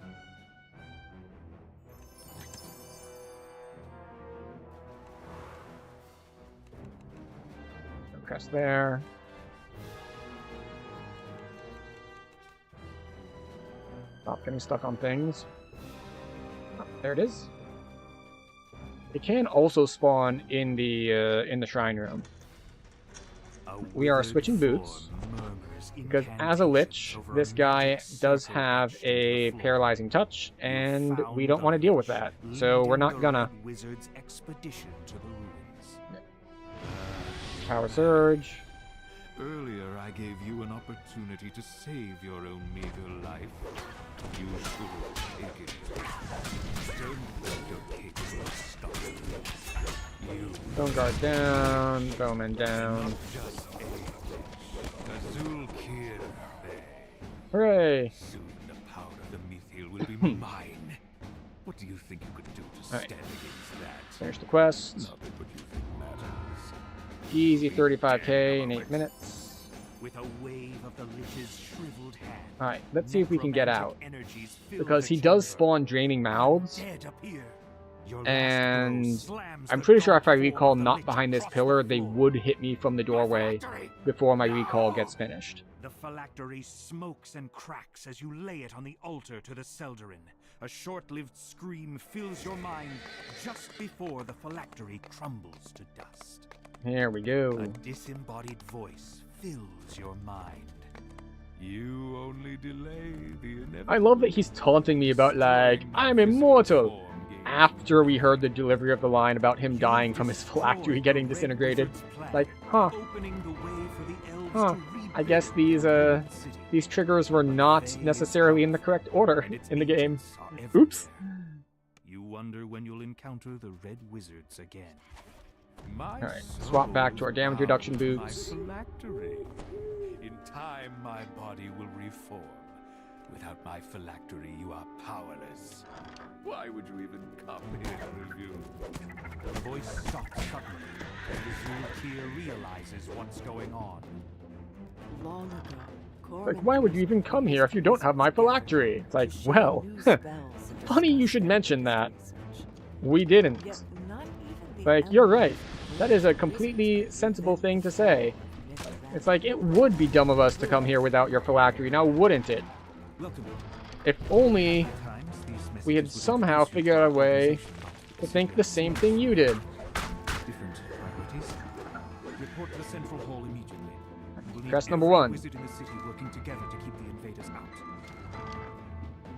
No crest there. Stop getting stuck on things. Oh, there it is. It can also spawn in the shrine room. We are switching boots. Because as a Lich, this guy does have a paralyzing touch, and we don't want to deal with that. So we're not gonna. Wizard's expedition to the ruins. Power Surge. Earlier, I gave you an opportunity to save your own meager life. You should have Stone guard down. Bowman down. Hooray! Soon the power of the Mithril will be mine. What do you think you could do to stand against that? Finish the quest. Nothing what you think matters. Easy 35k in 8 minutes. With a wave of the Lich's shriveled hand. Alright, let's see if we can get out. Energies fill Because the he does chamber. spawn draining mouths. Dead appear. Your last And blow slams I'm the pretty sure if I dark recall form of the not Lich behind this across pillar, the they floor. would hit me from the doorway before my recall gets finished. The phylactery smokes and cracks as you lay it on the altar to the Seldarin. A short-lived scream fills your mind just before the phylactery crumbles to dust. Here we go. A disembodied voice fills your mind. You only delay the inevitable. I love that he's taunting me about, like, I'm immortal! After we heard the delivery of the line about him dying from his phylactery getting disintegrated. Like, huh. Huh. I guess these triggers were not necessarily in the correct order in the game. Oops. You wonder when you'll encounter the Red Wizards again. Alright, swap back to our damage reduction boots. In time, my body will reform. Without my phylactery, you are powerless. Why would you even come here to review? The voice stops suddenly, and the Zulkir realizes what's going on. Long ago, Like, why would you even come here if you don't have my phylactery? It's like, well, funny you should mention that. We didn't. Like, you're right. That is a completely sensible thing to say. It's like, it would be dumb of us to come here without your phylactery, now wouldn't it? If only we had somehow figured out a way to think the same thing you did. Different priorities. Report to the central hall immediately. We'll need Press number every 1. wizard in the city working together to keep the invaders out.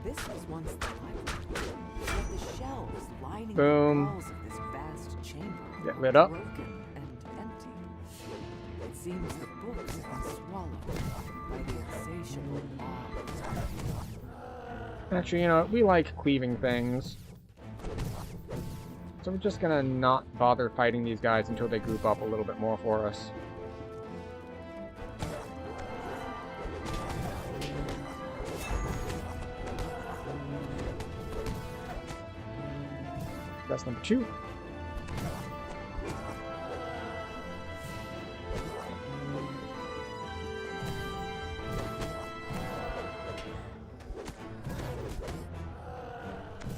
This was once the library. Yet the shelves lining Boom. the walls of this vast chamber Get lit up. broken and empty. It seems the books have been swallowed by the insatiable mob. Actually, you know, we like cleaving things. So we're just gonna not bother fighting these guys until they group up a little bit more for us. That's number 2.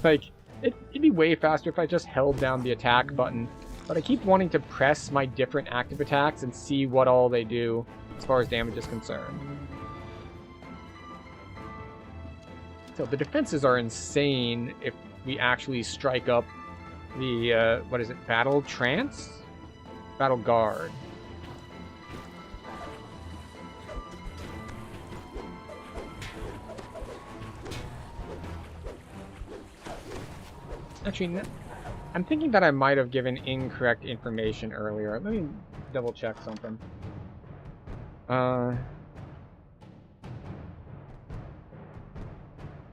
Like, it'd be way faster if I just held down the attack button, but I keep wanting to press my different active attacks and see what all they do as far as damage is concerned. So the defenses are insane if we actually strike up the, what is it, Battle Trance? Battle Guard. Actually, I'm thinking that I might have given incorrect information earlier. Let me double check something. I'm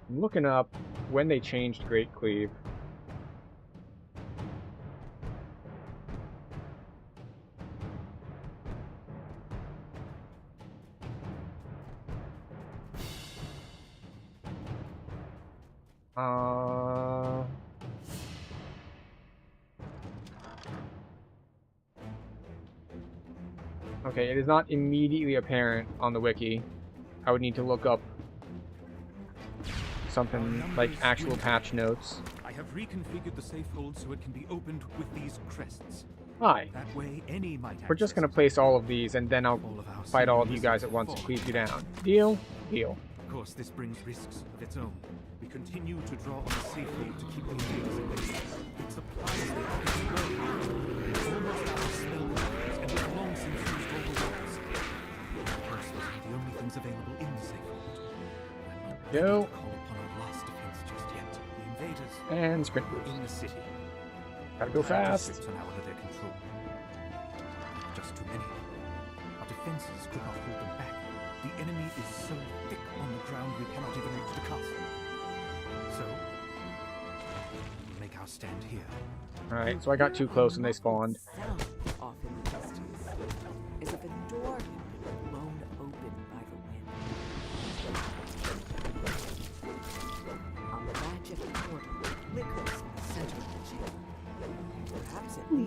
looking up when they changed Great Cleave. Okay, it is not immediately apparent on the wiki. I would need to look up something like actual patch notes. I have reconfigured the safe hold so it can be opened with these crests. Hi. That way, any might We're just gonna place all of these, and then I'll fight all of you guys at once and cleave you down. Deal? Deal. Of course, this brings risks of its own. We continue to draw on the safe hold to keep the invaders away. It supplies the opportunity. Almost out of spell cards, and we've long since used all the weapons. Of course, those are the only things available in the safe hold. I'm not ready Go. to call upon our last defense just yet. The invaders And sprint are boost. in the city. Gotta go fast. Districts are now under their control. Just too many. Our defenses could not hold them back. The enemy is so thick on the ground we cannot even reach the castle. So, we'll make our stand here. Alright, so I got too close and they spawned. Sound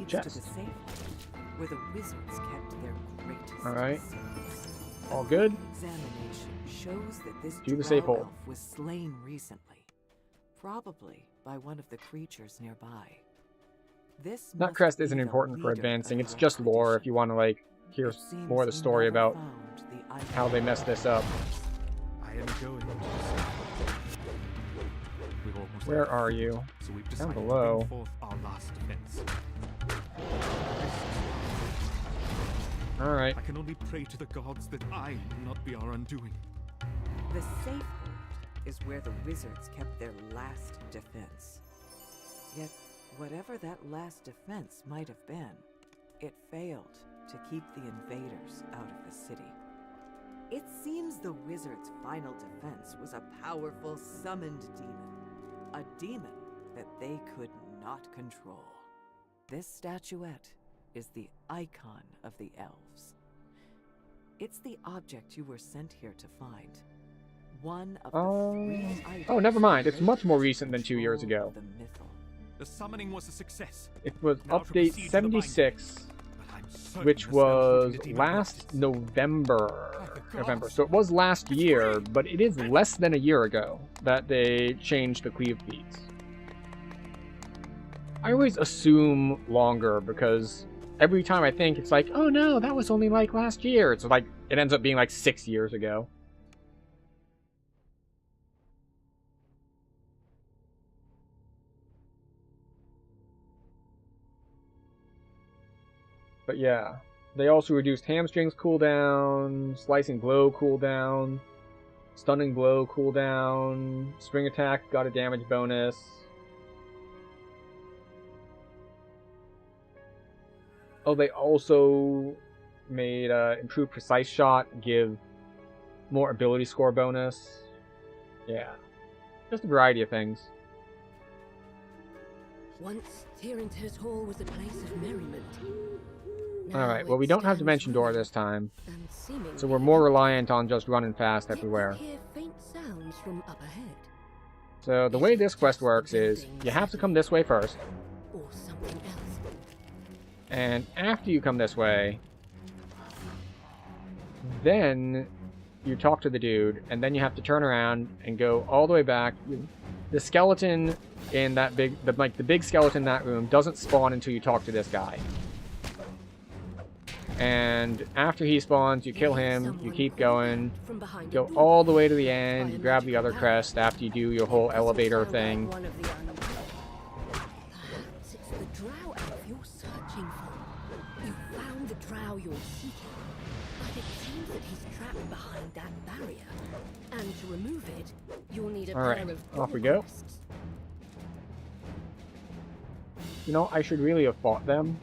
to the chest. safe vault, where the wizards kept their greatest Alright. secrets. All good? Examination shows that this To the safe drow hole. elf was slain recently, probably by one of the creatures nearby. This Nut must crest be isn't the important for leader advancing. of It's the just lore if expedition. you want to like hear It seems more of the he story never about found the icon. how they messed this up. I am going to the safe vault. We're almost Where there. are you? So we've Down decided to below. bring forth our last defense. Alright. I can only pray to the gods that I not be our undoing. The safe hold is where the wizards kept their last defense. Yet, whatever that last defense might have been, it failed to keep the invaders out of the city. It seems the wizards' final defense was a powerful summoned demon. A demon that they could not control. This statuette is the icon of the elves. It's the object you were sent here to find. One of the three items. Oh, never mind. It's much more recent than 2 years control ago. The mythal. The summoning was a success. It was Now to update proceed to the 76, But I'm certain which the spell will was be the demon last justice. November. So it was last year, but it is less than a year ago that they changed the cleave feats. I always assume longer because every time I think it's like, oh no, that was only like last year. It's like, it ends up being like 6 years ago. But yeah, they also reduced hamstrings cooldown, slicing blow cooldown, stunning blow cooldown, spring attack got a damage bonus. Oh, they also made improved precise shot give more ability score bonus. Yeah, just a variety of things. Once Tyrantus Hall was a place of merriment. Alright, well we don't have Dimension Door this time, And seemingly so we're more reliant on just running fast yet everywhere. we hear faint sounds from up ahead, So the way this quest works is, you have to come this way first, or something else. and after you come this way, then you talk to the dude, and then you have to turn around and go all the way back. The skeleton in that big, the big skeleton in that room doesn't spawn until you talk to this guy. And after he spawns, you kill him, you keep going, From behind go a all the way to the end, you grab the other crest after you do your whole elevator thing. One of the Perhaps it's the drow elf you're searching for. You found the drow you're seeking, but it seems that he's trapped behind that barrier. And to remove it, you'll need a Alright, pair of off we go. crests. You know, I should really have fought them.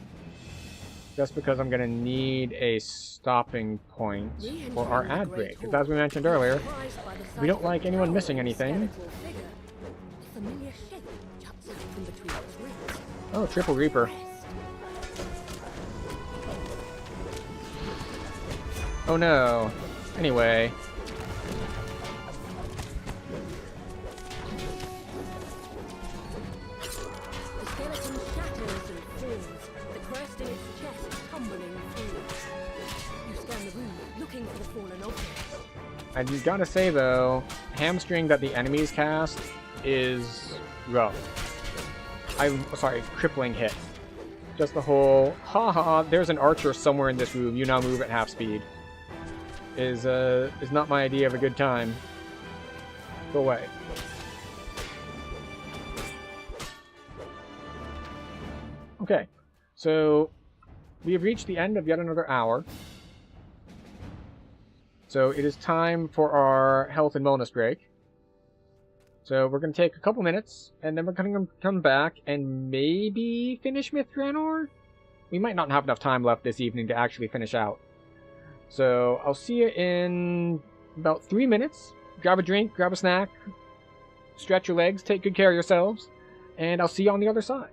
Just because I'm going to need a stopping point for our ad break. Because as we mentioned earlier, Surprised by the sight we don't of a like anyone drow missing anything. skeletal figure. A familiar shape juts out from between its ribs. Oh, Triple Reaper. Oh no. Anyway. The skeleton shatters and falls, the crest in its chest tumbling through. You scan the room, looking for the fallen object. And you gotta say though, hamstring that the enemies cast is rough. Sorry, crippling hit. Just the whole, haha, there's an archer somewhere in this room, you now move at half speed. Is not my idea of a good time. Go away. Okay, so we have reached the end of yet another hour. So it is time for our health and wellness break. So we're going to take a couple minutes, and then we're going to come back and maybe finish Myth Draenor? We might not have enough time left this evening to actually finish out. So I'll see you in about 3 minutes. Grab a drink, grab a snack, stretch your legs, take good care of yourselves, and I'll see you on the other side.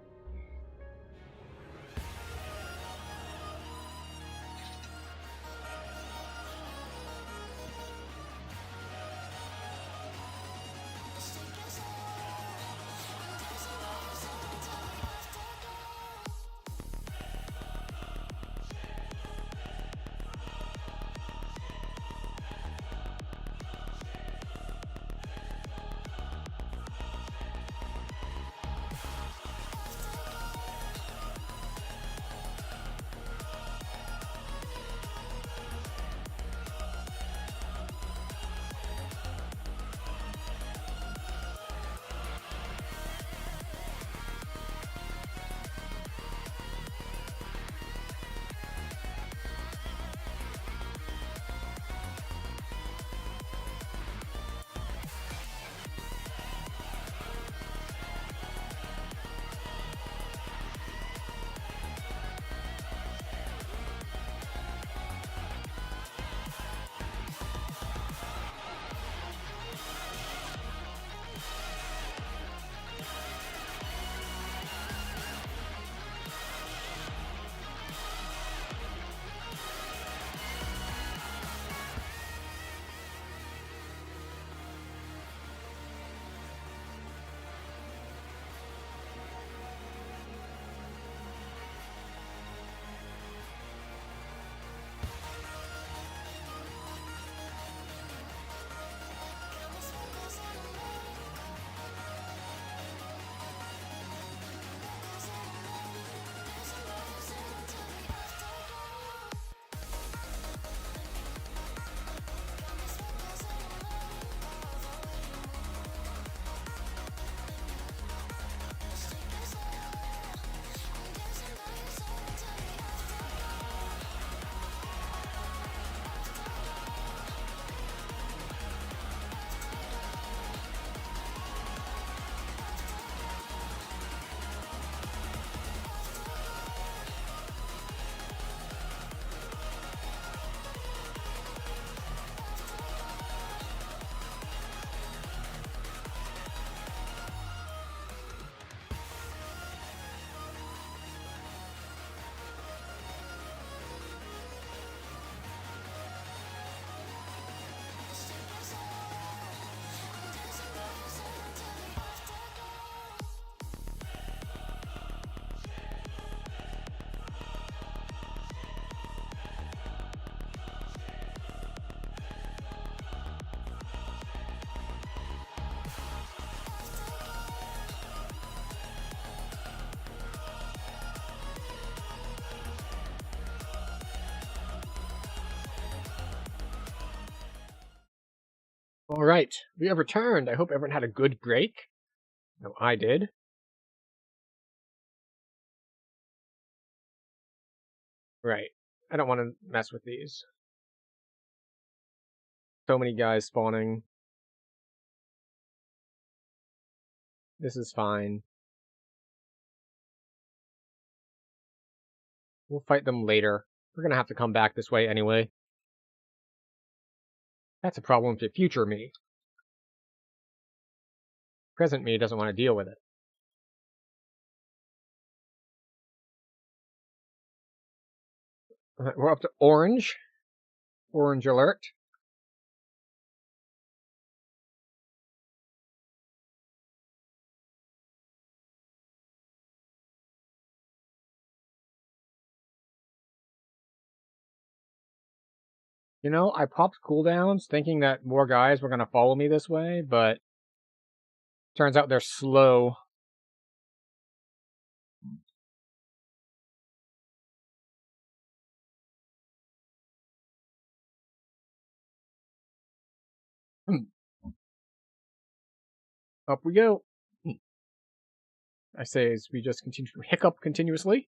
Alright, we have returned. I hope everyone had a good break. No, I did. Right. I don't want to mess with these. So many guys spawning. This is fine. We'll fight them later. We're gonna have to come back this way anyway. That's a problem for future me. Present me doesn't want to deal with it. We're up to orange. Orange alert. You know, I popped cooldowns thinking that more guys were going to follow me this way, but turns out they're slow. Up we go. I say as we just continue to hiccup continuously.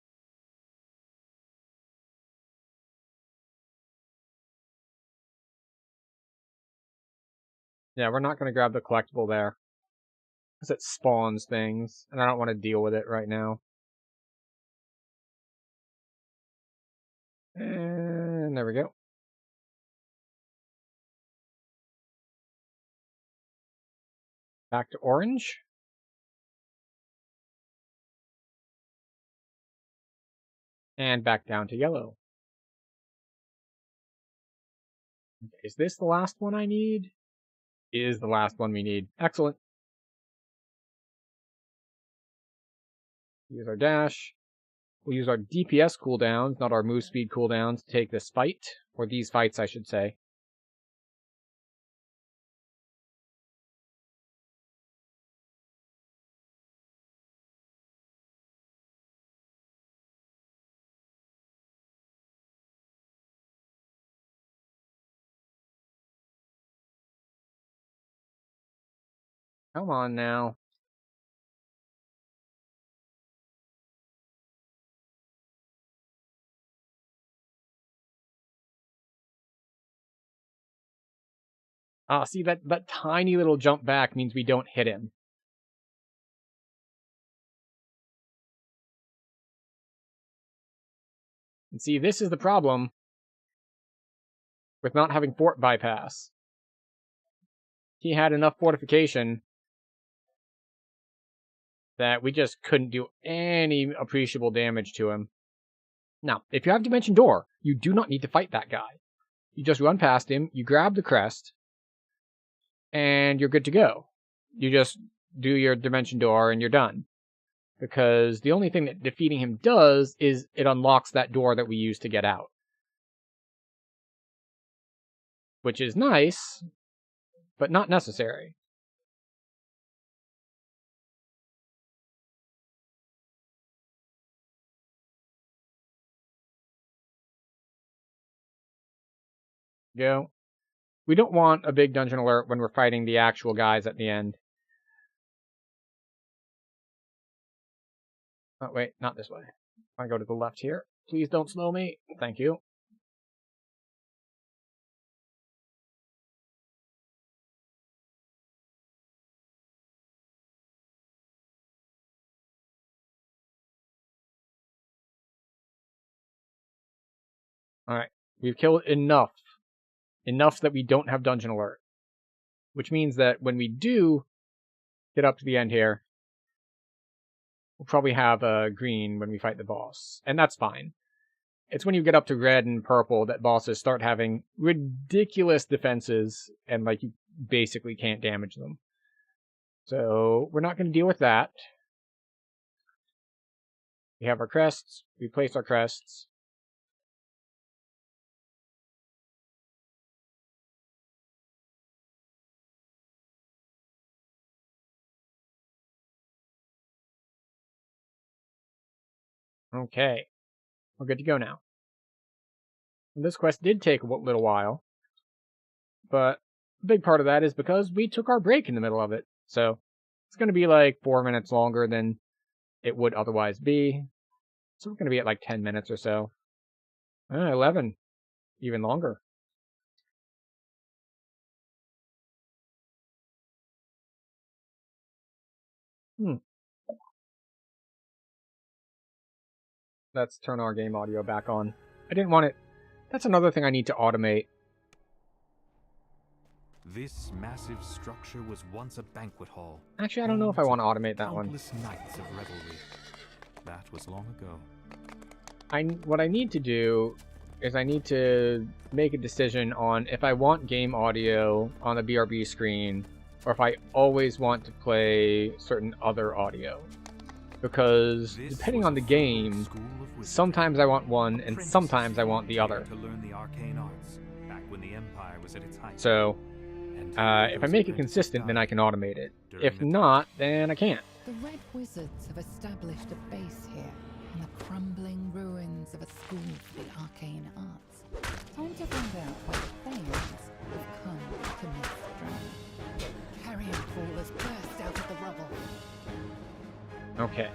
Yeah, we're not going to grab the collectible there. Because it spawns things, and I don't want to deal with it right now. And there we go. Back to orange. And back down to yellow. Okay, is this the last one I need? Is the last one we need. Excellent. Use our dash. We'll use our DPS cooldowns, not our move speed cooldowns, to take this fight. Or these fights, I should say. Come on now. Ah, see, that tiny little jump back means we don't hit him. And see, this is the problem with not having fort bypass. He had enough fortification that we just couldn't do any appreciable damage to him. Now, if you have Dimension Door, you do not need to fight that guy. You just run past him, you grab the crest, and you're good to go. You just do your Dimension Door and you're done. Because the only thing that defeating him does is it unlocks that door that we use to get out. Which is nice, but not necessary. Go. We don't want a big dungeon alert when we're fighting the actual guys at the end. Oh, wait, not this way. I go to the left here. Please don't slow me. Thank you. Alright, we've killed enough. Enough that we don't have dungeon alert. Which means that when we do get up to the end here, we'll probably have green when we fight the boss. And that's fine. It's when you get up to red and purple that bosses start having ridiculous defenses and like you basically can't damage them. So we're not going to deal with that. We have our crests. We place our crests. Okay. We're good to go now. And this quest did take a little while, but a big part of that is because we took our break in the middle of it. So it's going to be like 4 minutes longer than it would otherwise be. So we're going to be at like 10 minutes or so. 11. Even longer. Let's turn our game audio back on. I didn't want it. That's another thing I need to automate. This massive structure was once a banquet hall. Actually, I don't know if I want to automate that one. Countless nights of revelry. That was long ago. What I need to do is I need to make a decision on if I want game audio on the BRB screen or if I always want to play certain other audio. Because depending on the game, sometimes I want one and sometimes I want the other. So if I make it consistent, then I can automate it. If not, then I can't. The Red Wizards have established a base here in the crumbling ruins of a school for the arcane arts. Time to find out what things have come to Mistral. Carrion crawlers burst out of the rubble. Okay.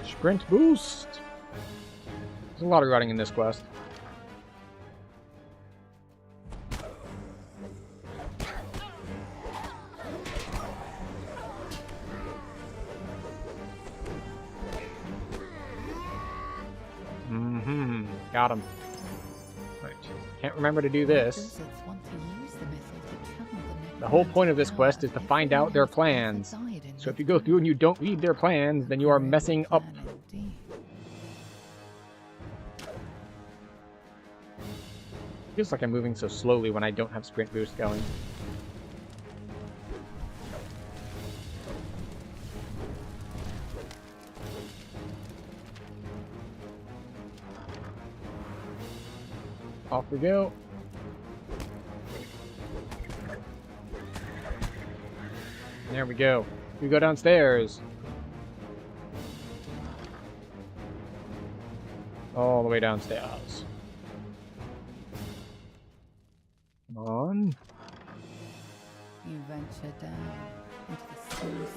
Sprint boost! There's a lot of running in this quest. Got him. Right. Can't remember to do this. The whole point of this quest is to find out their plans. So if you go through and you don't read their plans, then you are messing up. Feels like I'm moving so slowly when I don't have sprint boost going. Off we go. There we go. We go downstairs. All the way downstairs. Come on. You venture down into the smooth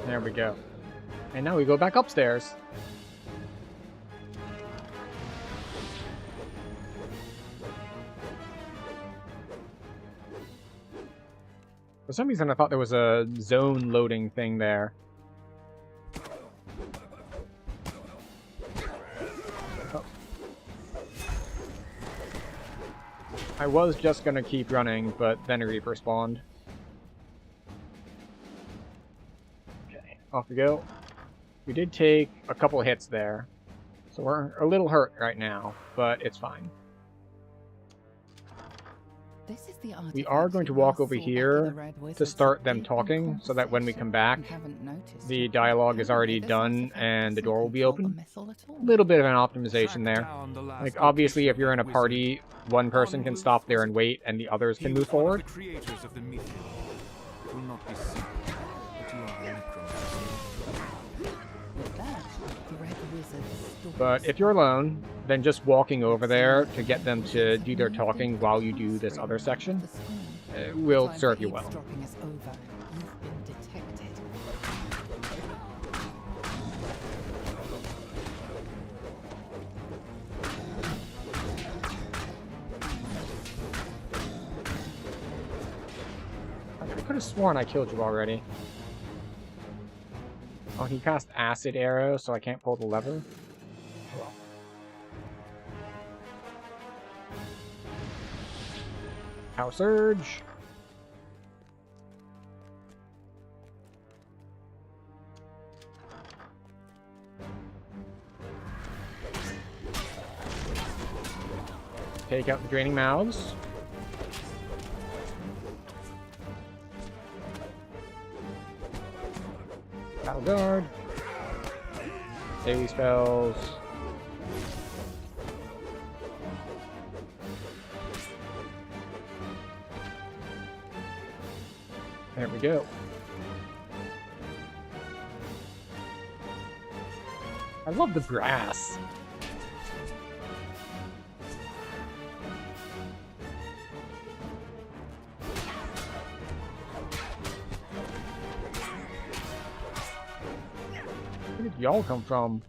There we go. And now we go back upstairs. For some reason I thought there was a zone loading thing there. Oh. I was just gonna keep running, but then a Reaper spawned. Okay, off we go. We did take a couple hits there, so we're a little hurt right now, but it's fine. We are going to walk over here to start them talking, so that when we come back, the dialogue is already done and the door will be open. A little bit of an optimization there. Like, obviously, if you're in a party, one person can stop there and wait, and the others can move forward. But if you're alone, then just walking over there to get them to do their talking while you do this other section will serve you well. I could have sworn I killed you already. Oh, he cast acid arrow, so I can't pull the lever. Power surge. Take out the draining mouths. Battle guard. Daily spells. There we go. I love the brass. Where did y'all come from?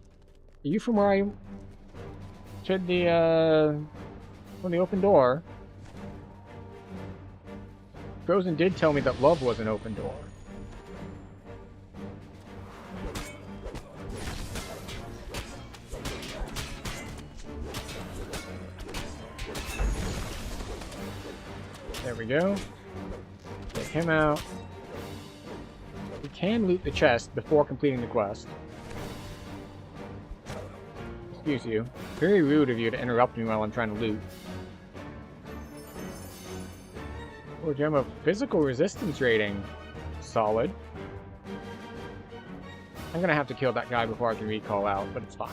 Are you from where I tried from the open door? Frozen did tell me that love was an open door. There we go. Take him out. We can loot the chest before completing the quest. Excuse you. Very rude of you to interrupt me while I'm trying to loot. Oh, gem of physical resistance rating. Solid. I'm gonna have to kill that guy before I can recall out, but it's fine.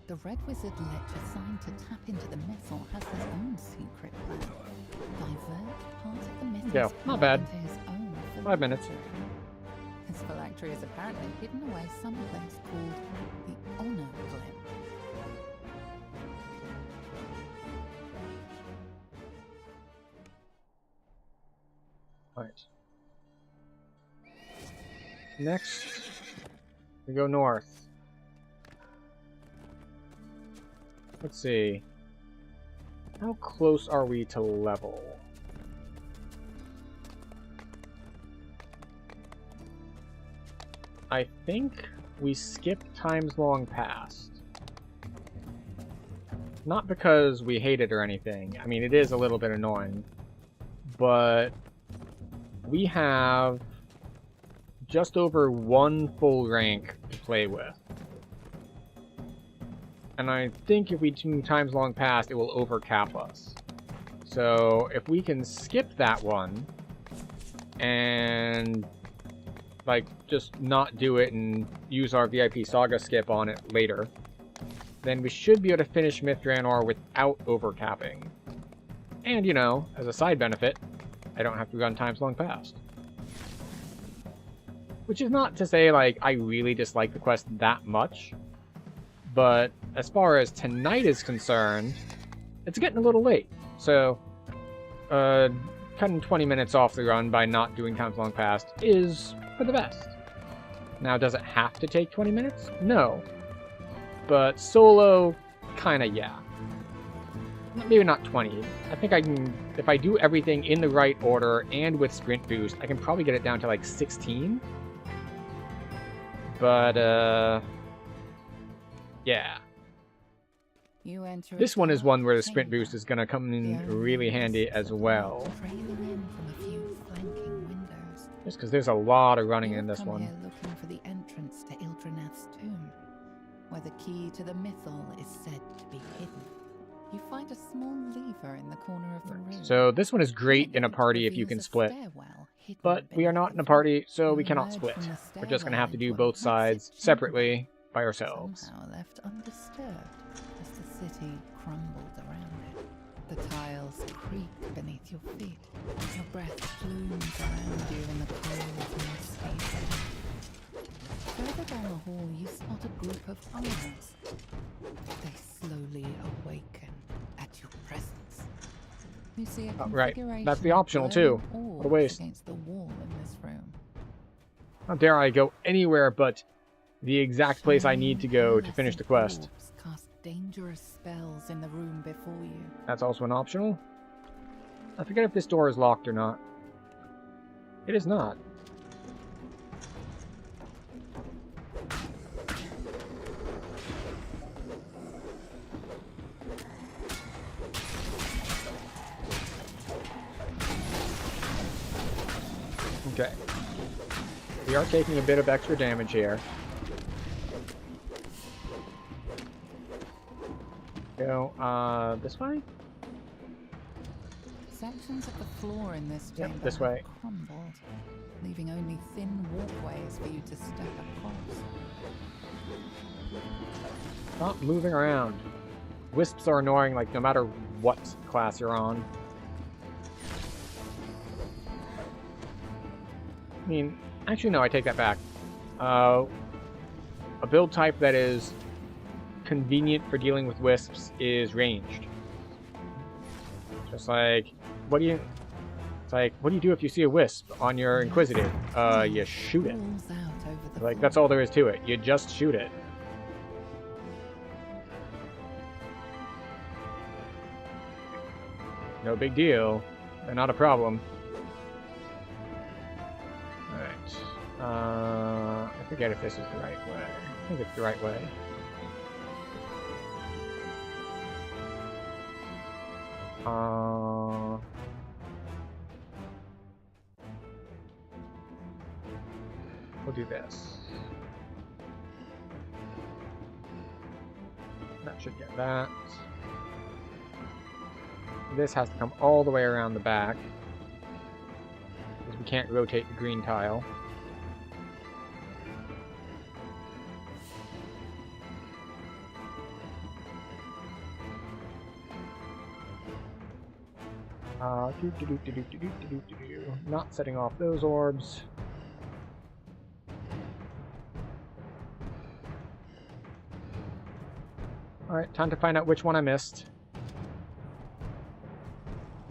The Red Wizard Lich assigned to tap into the mythal has his own secret plan. Divert part of the mythal Yeah, not bad. into his own 5 minutes. His phylactery is apparently hidden away someplace called the Honor Glen. Right. Next, we go north. Let's see. How close are we to level? I think we skipped Times Long Past. Not because we hate it or anything. I mean, it is a little bit annoying. But we have just over 1 full rank to play with. And I think if we do Times Long Past, it will overcap us. So if we can skip that one and like just not do it and use our VIP Saga skip on it later, then we should be able to finish Myth Draenor without overcapping. And, you know, as a side benefit, I don't have to run Times Long Past. Which is not to say, like, I really dislike the quest that much. But as far as tonight is concerned, it's getting a little late. So, cutting 20 minutes off the run by not doing Times Long Past is for the best. Now, does it have to take 20 minutes? No. But solo, kinda yeah. Maybe not 20. I think I can, if I do everything in the right order and with sprint boost, I can probably get it down to like 16. But, yeah. This one is one where the sprint boost is going to come in really handy as well. Just because there's a lot of running in this one. Here looking for the entrance to Ildranath's tomb, where the key to the mythal is said to be hidden. You find a small lever in the corner of the room. So this one is great in a party if you can split. But we are not in a party, so we cannot split. We're just going to have to do both sides separately by ourselves. Somehow left undisturbed as the city crumbled around it. The tiles creak beneath your feet. Your breath plumes around you in the cold, misty air. Further down the hall, you spot a group of others. They slowly awaken at your presence. You see a right, that's the optional too. What a waste. Against the wall in this room. How dare I go anywhere but the exact place I need to go to finish the quest. Cast dangerous spells in the room before you. That's also an optional. I forget if this door is locked or not. It is not. Okay. We are taking a bit of extra damage here. Go, this way? Sections of the floor in this chamber this way. have crumbled, leaving only thin walkways for you to step across. Stop moving around. Wisps are annoying, like, no matter what class you're on. I mean, actually no, I take that back. A build type that is convenient for dealing with wisps is ranged. Just like, what do you... It's like, what do you do if you see a wisp on your Inquisitive? You shoot it. Like, that's all there is to it. You just shoot it. No big deal. They're not a problem. Alright. I forget if this is the right way. I think it's the right way. We'll do this. That should get that. This has to come all the way around the back, because we can't rotate the green tile. Not setting off those orbs. Alright, time to find out which one I missed.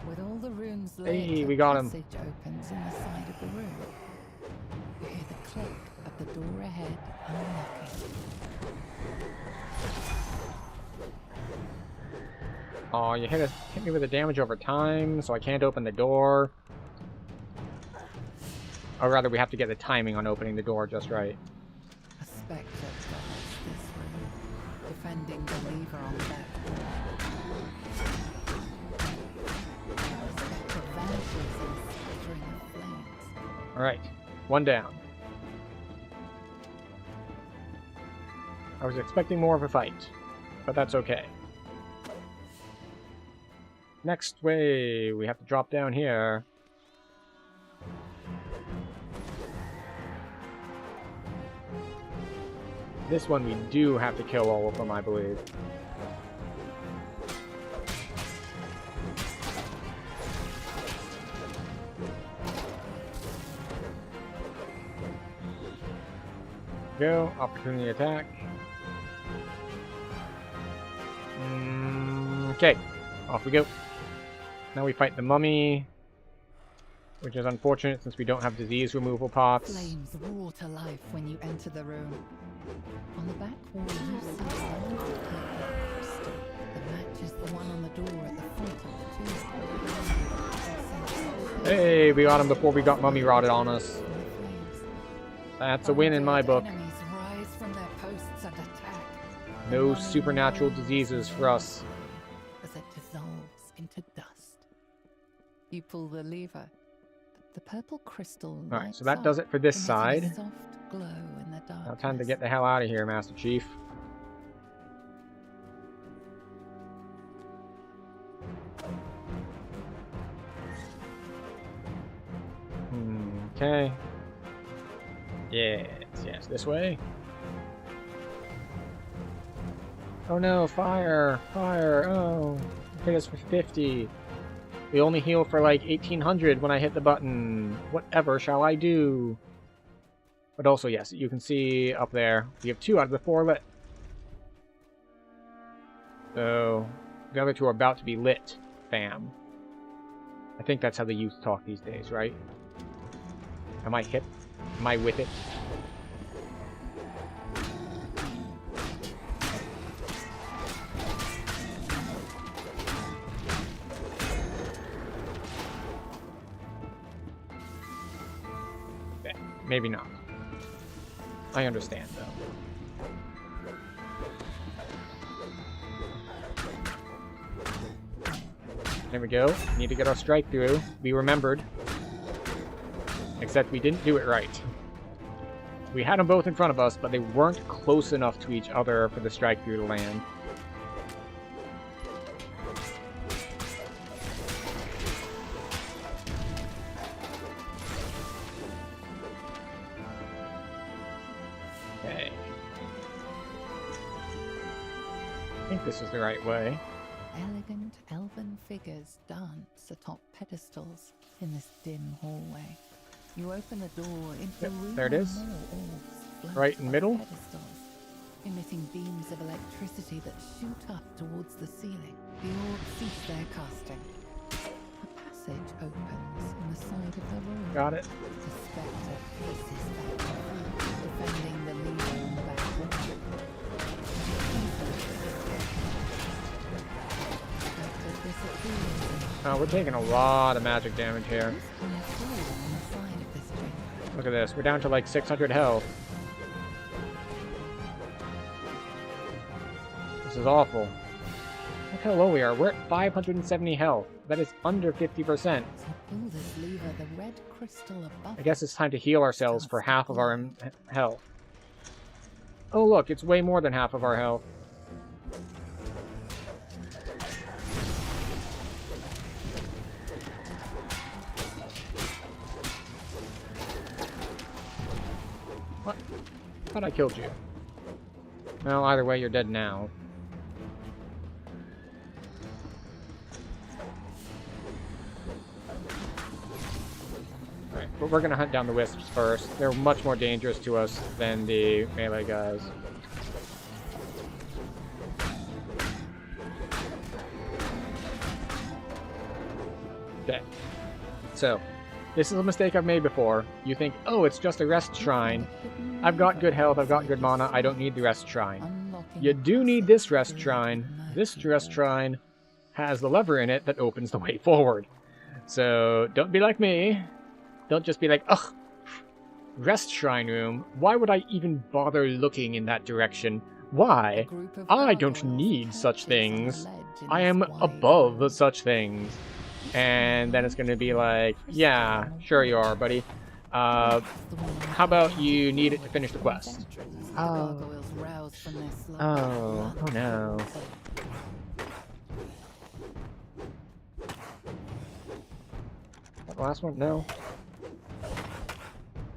With all the runes Hey, we got him. passage opens in the side of the room. You hear the click of the door ahead unlocking. Oh, you hit me with the damage over time, so I can't open the door. Or rather, we have to get the timing on opening the door just right. A spectre guards this room, defending the lever on that wall. The spectre vanishes in a scattering of flames. Alright, one down. I was expecting more of a fight, but that's okay. Next way, we have to drop down here. This one we do have to kill all of them, I believe. Go, opportunity attack. Okay, off we go. Now we fight the mummy, which is unfortunate since we don't have disease removal pots. Flames roar to life when you enter the room. On the back wall, you see some crystal that matches the one on the door at the front of the tomb. Hey, we got him before we got mummy rotted on us. That's a win in my book. Enemies rise from their posts and attack. No supernatural diseases for us. As it dissolves into dust. You pull the lever. The purple crystal. Alright, so that does it for this side. Soft glow in the darkness. Now time to get the hell out of here, Master Chief. Okay. Yes, this way. Oh no, fire! Fire! Oh, it hit us for 50. We only heal for like 1800 when I hit the button. Whatever shall I do? But also, yes, you can see up there, we have 2 out of the 4 lit. So, the other 2 are about to be lit, fam. I think that's how the youth talk these days, right? Am I hip? Am I with it? Maybe not. I understand, though. There we go. Need to get our strike through. We remembered. Except we didn't do it right. We had them both in front of us, but they weren't close enough to each other for the strike through to land. Okay. I think this is the right way. Elegant elven figures dance atop pedestals in this dim hallway. You open the door into a room there it is. where more orbs float Right in the above middle. pedestals. emitting beams of electricity that shoot up towards the ceiling. The orcs cease their casting. A passage opens in the side of the room. Got it. The spectre paces back and forth, defending the leader on the back wall. Spectre disappears. Oh, we're taking a lot of magic damage here. This comes through on the side of this chamber. Look at this. We're down to like 600 health. This is awful. Look how low we are. We're at 570 health. That is under 50%. To pull this lever, the red crystal above I guess it's time to heal ourselves for half of our health. Oh look, it's way more than half of our health. What? I thought I killed you. Well, either way, you're dead now. Alright, but we're gonna hunt down the wisps first. They're much more dangerous to us than the melee guys. Okay. So, this is a mistake I've made before. You think, oh, it's just a rest shrine. I've got good health, I've got good mana, I don't need the rest shrine. You do need this rest shrine. This rest shrine has the lever in it that opens the way forward. So, don't be like me. Don't just be like, ugh, rest shrine room. Why would I even bother looking in that direction? Why? I don't need such things. I am above such things. And then it's going to be like, yeah, sure you are, buddy. How about you need it to finish the quest? Oh. Oh, oh no. That last one? No.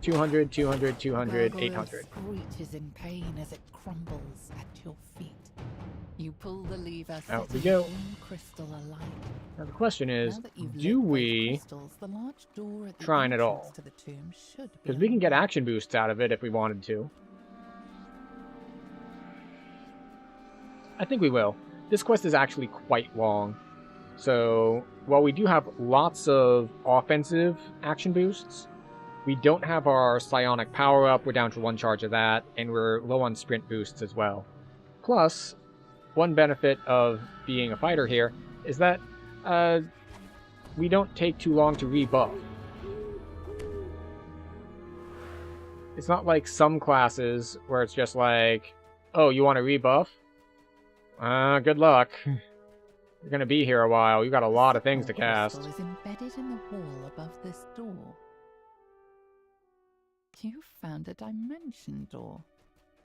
200, 200, 200, 800. Screeches in pain as it crumbles at your feet. You pull the lever, Out we go. Crystal alight. Now the question is, Now that you've do lit we both crystals, the large door at the shrine at entrance all? to the tomb should be Because we can get unlocked. action boosts out of it if we wanted to. I think we will. This quest is actually quite long. So, while we do have lots of offensive action boosts, we don't have our psionic power-up, we're down to 1 charge of that, and we're low on sprint boosts as well. Plus, one benefit of being a fighter here is that we don't take too long to rebuff. It's not like some classes where it's just like, oh, you want to rebuff? Good luck. You're gonna be here a while. You got a lot of things to cast. Crystal is embedded in the wall above this door. You found a dimension door.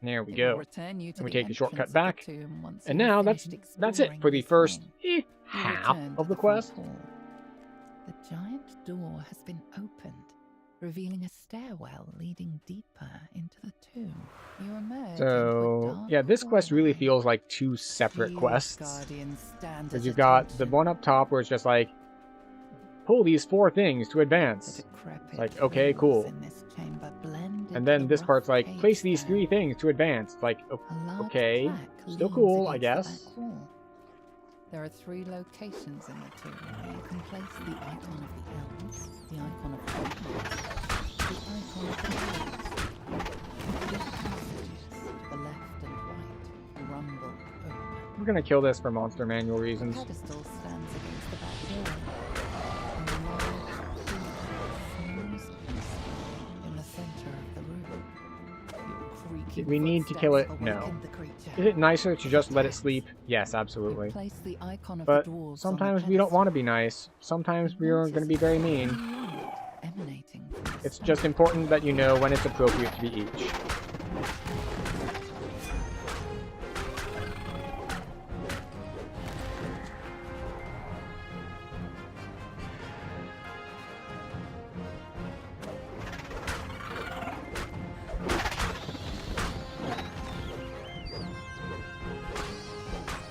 There we It will go. return you to And we the take the shortcut entrance of back. the tomb once And you've now that's finished it exploring for the this first room. half You of the return quest. to the front hall. The giant door has been opened, revealing a stairwell leading deeper into the tomb. You emerge into a So, dark yeah, this quest really hallway. feels like 2 separate Few quests. guardians stand Because at you've got the attention. one up top where it's just like, pull these 4 things to The advance. decrepit Like, okay, walls cool. in this chamber blend And into then the this rough part's like, paved place these stair. 3 things to advance. Like, A large okay, plaque still leans cool, I against the guess. back wall. There are 3 locations in the tomb where you can place the icon of the elves, the icon of goblins, the icon of the dwarves. The passages to the left and right rumble open. we're gonna kill this for monster manual The reasons. pedestal stands against the back wall. A large ceiling snows peacefully in the center of the room. Your creaking Did we need to kill it? footsteps No. awaken the creature. Is it nicer to just let it sleep? Yes, You absolutely. place the icon of But the dwarves on the sometimes we don't pedestal. want to be nice. Sometimes we are going to be very mean. Emanating from the It's stone. just important that you know when it's appropriate to be each.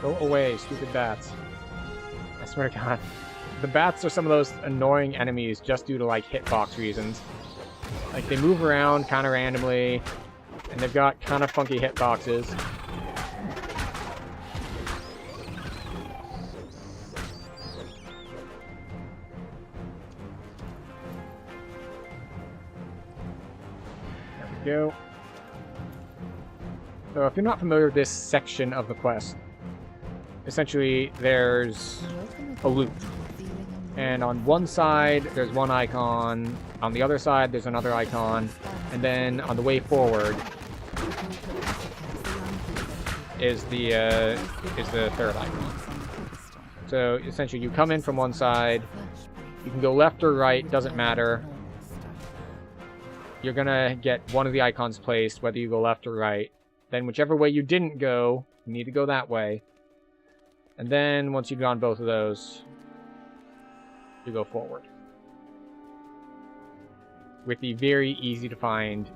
Go away, stupid bats. I swear to God. The bats are some of those annoying enemies just due to, like, hitbox reasons. Like, they move around kind of randomly, and they've got kind of funky hitboxes. Go. So if you're not familiar with this section of the quest, essentially there's a loop. And on one side, there's one icon. On the other side, there's another icon. And then on the way forward is the third icon. So essentially, you come in from one side. You can go left or right, doesn't matter. You're gonna get one of the icons placed, whether you go left or right. Then whichever way you didn't go, you need to go that way. And then once you've gone both of those, you go forward. With the very easy to find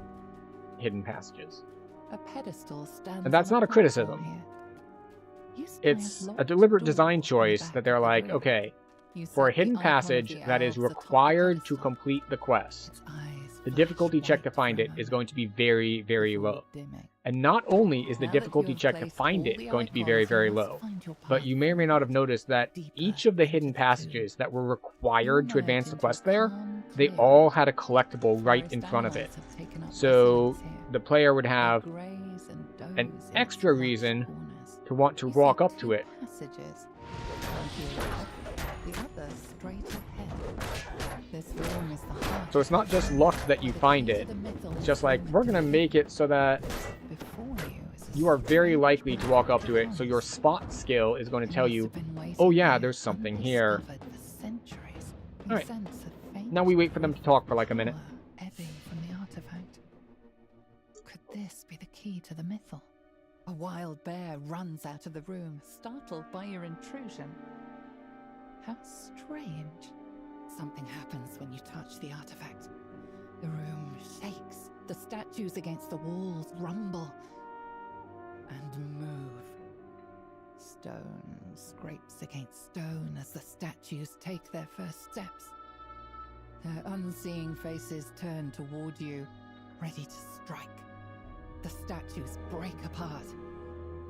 hidden passages. A pedestal stands And that's not a criticism. here. It's a deliberate design choice that they're like, okay, for a hidden passage that is required to complete the quest, the difficulty check to find it is going to be very, very low. And not only is the difficulty check to find it going to be very, very low, but you may or may not have noticed that each of the hidden passages that were required to advance the quest there, they all had a collectible right in front of it. So the player would have an extra reason to want to walk up to it. So it's not just luck that you find it. It's just like, we're going to make it so that you are very likely to walk up to it, so your spot skill is going to tell you, oh yeah, there's something here. Alright, now we wait for them to talk for like a minute. Could this be the key to the mythal? A wild bear runs out of the room, startled by your intrusion. How strange. Something happens when you touch the artifact. The room shakes. The statues against the walls rumble and move. Stone scrapes against stone as the statues take their first steps. Their unseeing faces turn toward you, ready to strike. The statues break apart.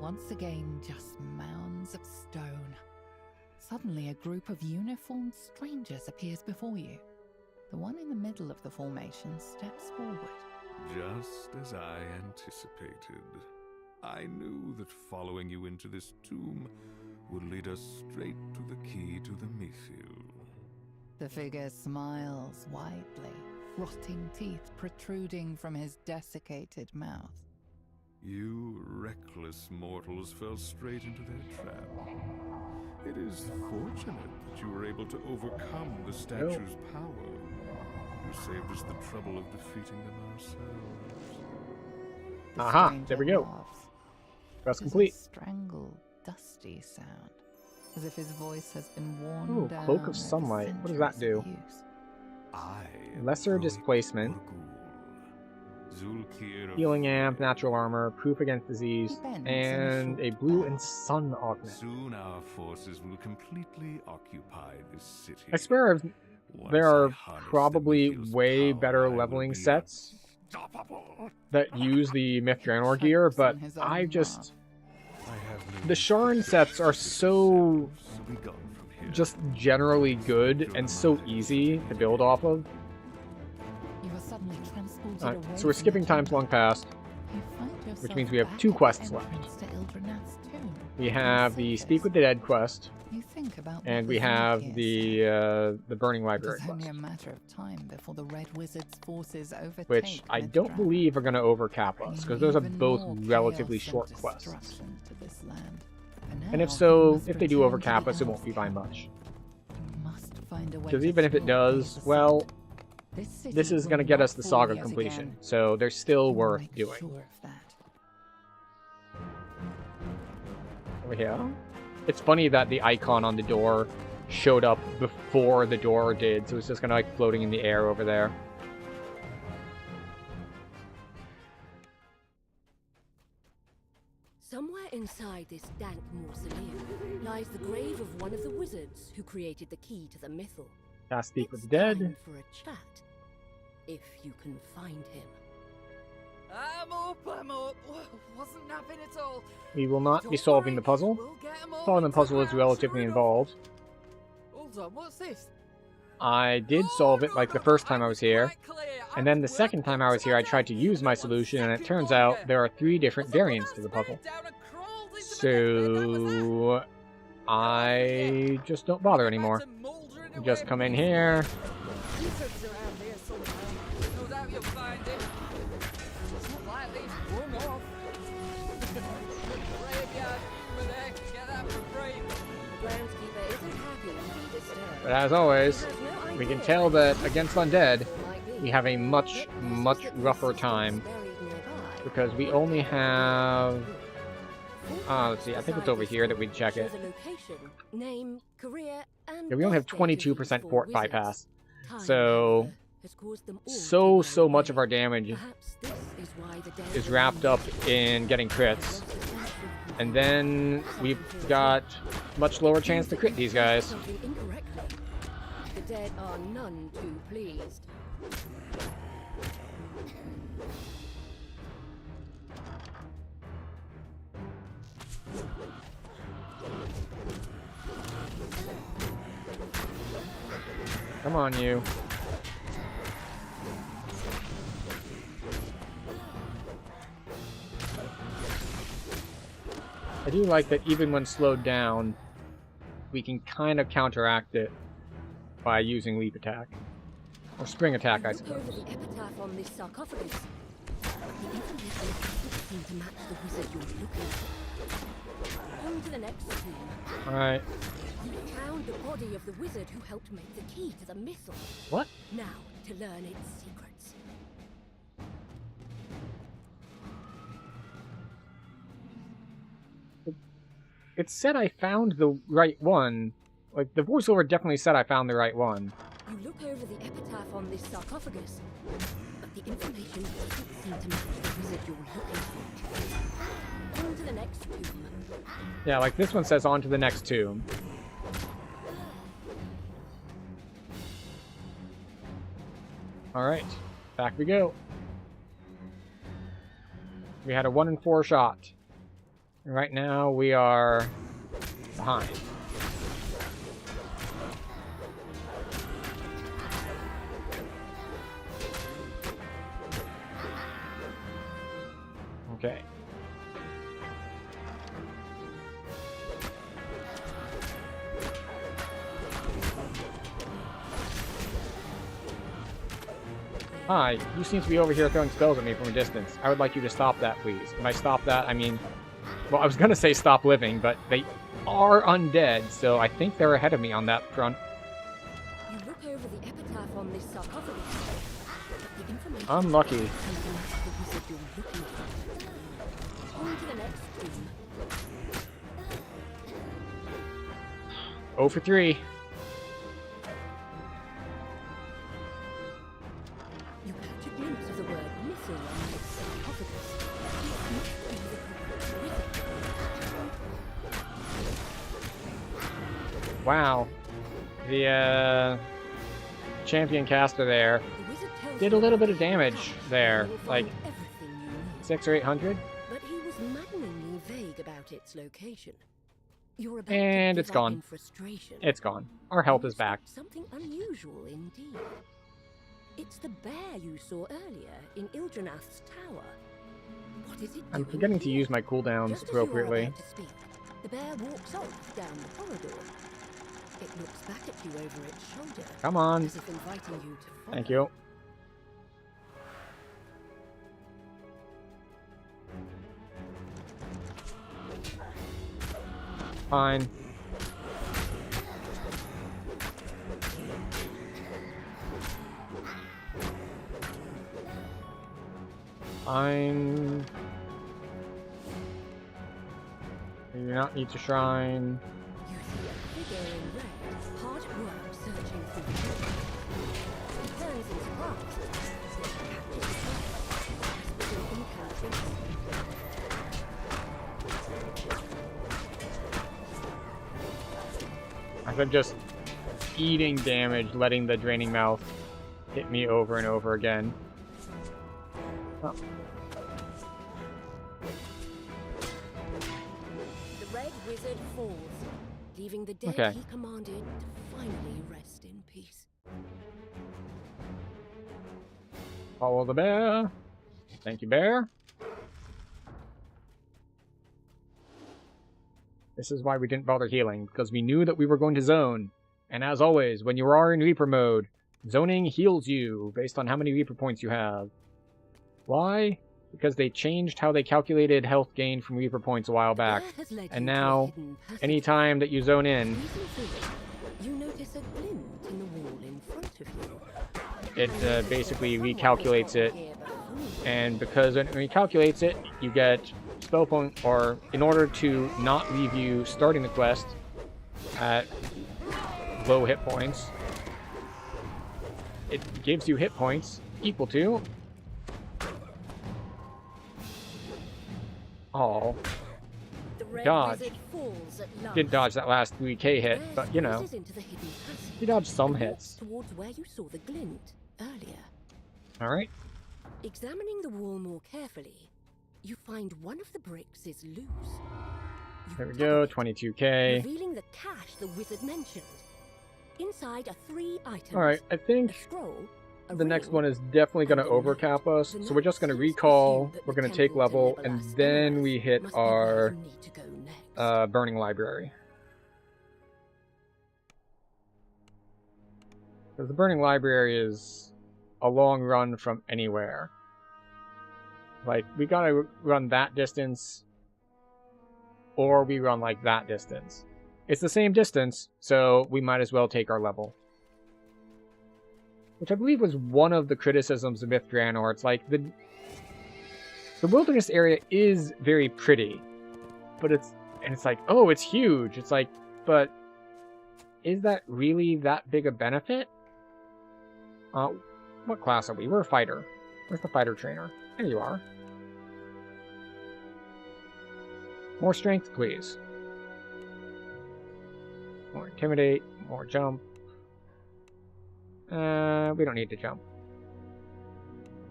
Once again, just mounds of stone. Suddenly, a group of uniformed strangers appears before you. The one in the middle of the formation steps forward. Just as I anticipated. I knew that following you into this tomb would lead us straight to the key to the Mythil. The figure smiles widely, rotting teeth protruding from his desiccated mouth. You reckless mortals fell straight into their trap. It is fortunate that you were able to overcome the statue's power. You saved us the trouble of defeating them ourselves. Aha, there we go. Quest complete. Strangled, dusty sound, as if his voice has been worn down. Cloak of Sunlight. What does that do? Lesser displacement. Healing amp, natural armor, proof against disease, and a blue and sun augment. Soon our forces will completely occupy this city. I swear there are probably way better leveling sets that use the Myth Draenor gear, but the Sharn sets are so just generally good and so easy to build off of. Alright, so we're skipping Times Long Past, which means we have 2 quests left. We have the Speak with the Dead quest, and we have the Burning Library quest, which I don't believe are going to overcap us, because those are both relatively short quests. And if so, if they do overcap us, it won't be by much. Because even if it does, well, this is going to get us the saga completion, so they're still worth doing. Over here. It's funny that the icon on the door showed up before the door did, so it's just kind of like floating in the air over there. Somewhere inside this dank mausoleum lies the grave of one of the wizards who created the key to the Mythil. Cast Speak with the Dead. Time for a chat, if you can find him. I'm up. Wasn't napping at all. We will not be solving the puzzle. Solving the puzzle is relatively involved. Hold on, what's this? I did solve it like the first time I was here, and then the second time I was here I tried to use my solution, and it turns out there are 3 different variants to the puzzle. So I just don't bother anymore. Just come in here. But as always, we can tell that against undead, we have a much, much rougher time. Because we only have... let's see, I think it's over here that we check it. Yeah, we only have 22% fort bypass. So much of our damage is wrapped up in getting crits. And then we've got much lower chance to crit these guys. The dead are none too pleased. Come on, you. I do like that even when slowed down, we can kind of counteract it by using leap attack. Or spring attack, I suppose. Look over the epitaph on this sarcophagus. The information doesn't seem to match the wizard you're looking for. On to the next tomb. Alright. You found the body of the wizard who helped make the key to the missile. What? Now, to learn its secrets. It said I found the right one. Like, the voiceover definitely said I found the right one. You look over the epitaph on this sarcophagus, but the information doesn't seem to match the wizard you're looking for. On to the next tomb. Yeah, like this one says on to the next tomb. Alright, back we go. We had a 1 in 4 shot. And right now we are behind. Okay. Hi, you seem to be over here throwing spells at me from a distance. I would like you to stop that, please. By stop that, I mean... Well, I was gonna say stop living, but they are undead, so I think they're ahead of me on that front. You look over the epitaph on this sarcophagus, but the information I'm lucky. doesn't seem to match the wizard you're looking for. On to the next tomb. 0 for 3. You catch a glimpse of the word missile on this sarcophagus. It must be the correct wizard. Wow. The, champion caster there did a little bit of damage there. Like, 600 or 800? But he was maddeningly vague about its location. You're about And to it's give up gone. in frustration. It's gone. Our health is back. Something unusual indeed. It's the bear you saw earlier in Ildranath's tower. What is it I'm doing forgetting to here? use my cooldowns Just as you are appropriately. about to speak, the bear walks off down the corridor. It looks back at you over its shoulder. Come on. As if inviting you to follow. Thank you. Fine. Fine. You do not need to shrine. You see a figure in red, hard at work searching for the book. He turns into glass. It catches his eye, whispers an incantation. As I'm just eating damage, letting the draining mouth hit me over and over again. Oh. The Red Wizard falls, leaving the dead Okay. he commanded to finally rest in peace. Follow the bear. Thank you, bear. This is why we didn't bother healing, because we knew that we were going to zone. And as always, when you are in Reaper mode, zoning heals you based on how many Reaper points you have. Why? Because they changed how they calculated health gain from Reaper points a while back. And now, any time that you zone in, you notice a glint in the wall in front of you. It basically recalculates it. And because when it recalculates it, you get spell point, or in order to not leave you starting the quest at low hit points, it gives you hit points equal to... Oh. Dodge. Didn't dodge that last 3k hit, but you know. He dodged some hits. Towards where you saw the glint earlier. Alright. Examining the wall more carefully, you find one of the bricks is loose. There we go, 22k. Revealing the cache the wizard mentioned. Inside are 3 items. Alright, I think the next one is definitely going to overcap us, so we're just going to recall, we're going to take level, and then we hit our Burning Library. Because the Burning Library is a long run from anywhere. Like, we gotta run that distance, or we run like that distance. It's the same distance, so we might as well take our level. Which I believe was one of the criticisms of Myth Draenor. It's like, the wilderness area is very pretty, but it's like, oh, it's huge. It's like, but is that really that big a benefit? What class are we? We're a fighter. Where's the fighter trainer? There you are. More strength, please. More intimidate, more jump. We don't need to jump.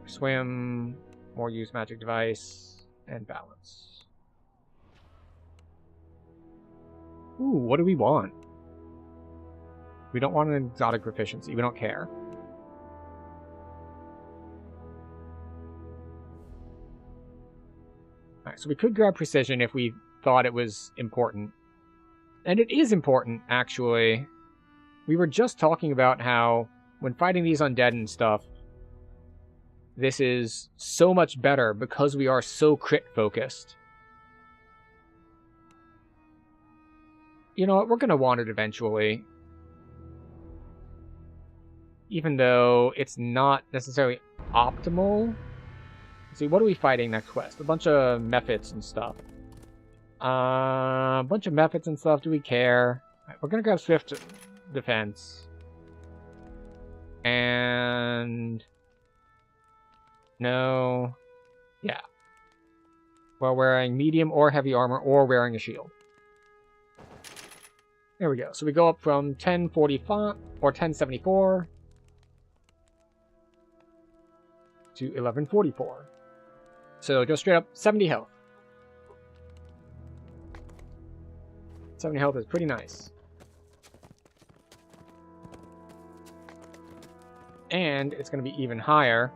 Swim, more use magic device, and balance. Ooh, what do we want? We don't want an exotic proficiency. We don't care. Alright, so we could grab precision if we thought it was important. And it is important, actually. We were just talking about how, when fighting these undead and stuff, this is so much better because we are so crit-focused. You know what, we're going to want it eventually. Even though it's not necessarily optimal. See, what are we fighting next quest? A bunch of mephits and stuff. A bunch of mephits and stuff. Do we care? Right, we're gonna grab Swift Defense. And... no... yeah. While wearing medium or heavy armor or wearing a shield. There we go. So we go up from 1045 or 1074 to 1144. So just straight up 70 health. 70 health is pretty nice. And it's going to be even higher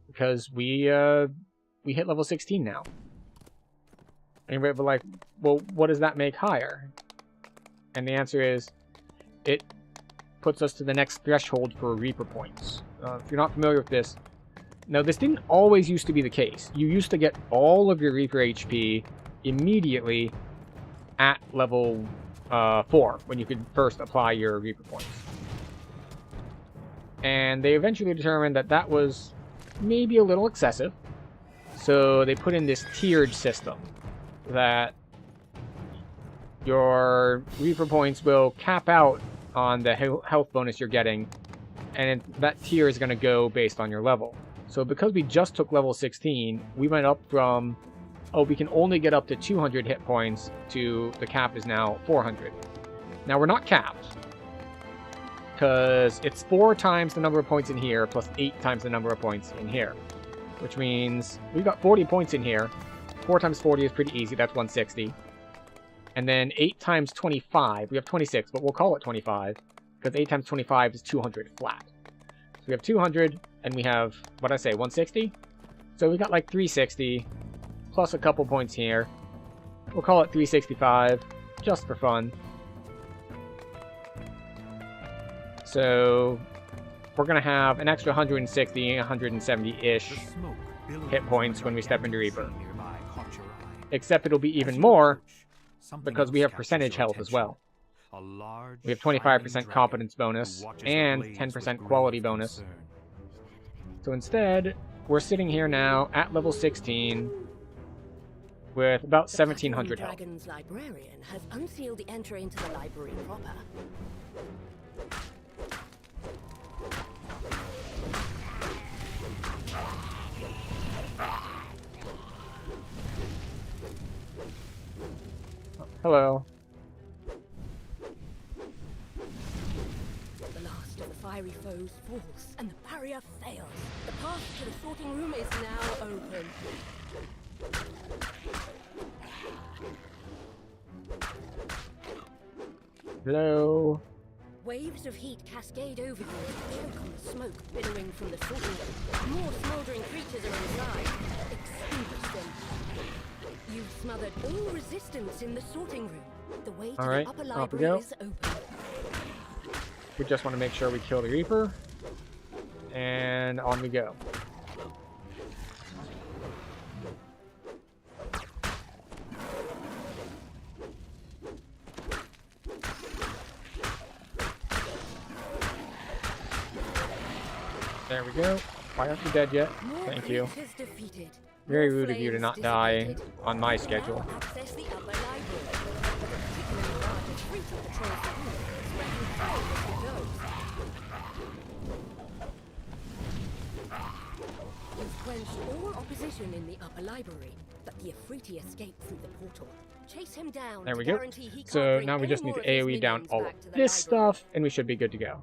because we hit level 16 now. Anyway, but like, well, what does that make higher? And the answer is, it puts us to the next threshold for Reaper points. If you're not familiar with this, now this didn't always used to be the case. You used to get all of your Reaper HP immediately at level 4, when you could first apply your Reaper points. And they eventually determined that that was maybe a little excessive. So they put in this tiered system that your Reaper points will cap out on the health bonus you're getting, and that tier is going to go based on your level. So because we just took level 16, we went up from, oh, we can only get up to 200 hit points, to the cap is now 400. Now we're not capped, because it's 4 times the number of points in here, plus 8 times the number of points in here. Which means we've got 40 points in here. 4 times 40 is pretty easy, that's 160. And then 8 times 25, we have 26, but we'll call it 25, because 8 times 25 is 200 flat. So we have 200, and we have, what did I say, 160? So we got like 360, plus a couple points here. We'll call it 365, just for fun. So we're going to have an extra 160, 170-ish hit points when we step into Reaper. Except it'll be even more, because we have percentage health as well. We have 25% competence bonus, and 10% quality bonus. So instead, we're sitting here now at level 16, with about 1700 health. Dragon's librarian has unsealed the entry into the library proper. Hello. The last of the fiery foes falls, and the barrier fails. The path to the sorting room is now open. Hello. Waves of heat cascade over you as you choke on the smoke billowing from the sorting room. More smoldering creatures are inside. Extinguish them. You've smothered all resistance in the sorting room. The way to the upper library is open. We just want to make sure we kill the Reaper. And on we go. There we go. Why aren't you dead yet? Thank you. Very rude of you to not die on my schedule. Access the upper library. Particularly large and free to patrol the rooms where you fall as you go. You've quenched all opposition in the upper library, but the Afriti escaped through the portal. Chase him down. There we go. So now we just need to AoE down all of this stuff, and we should be good to go.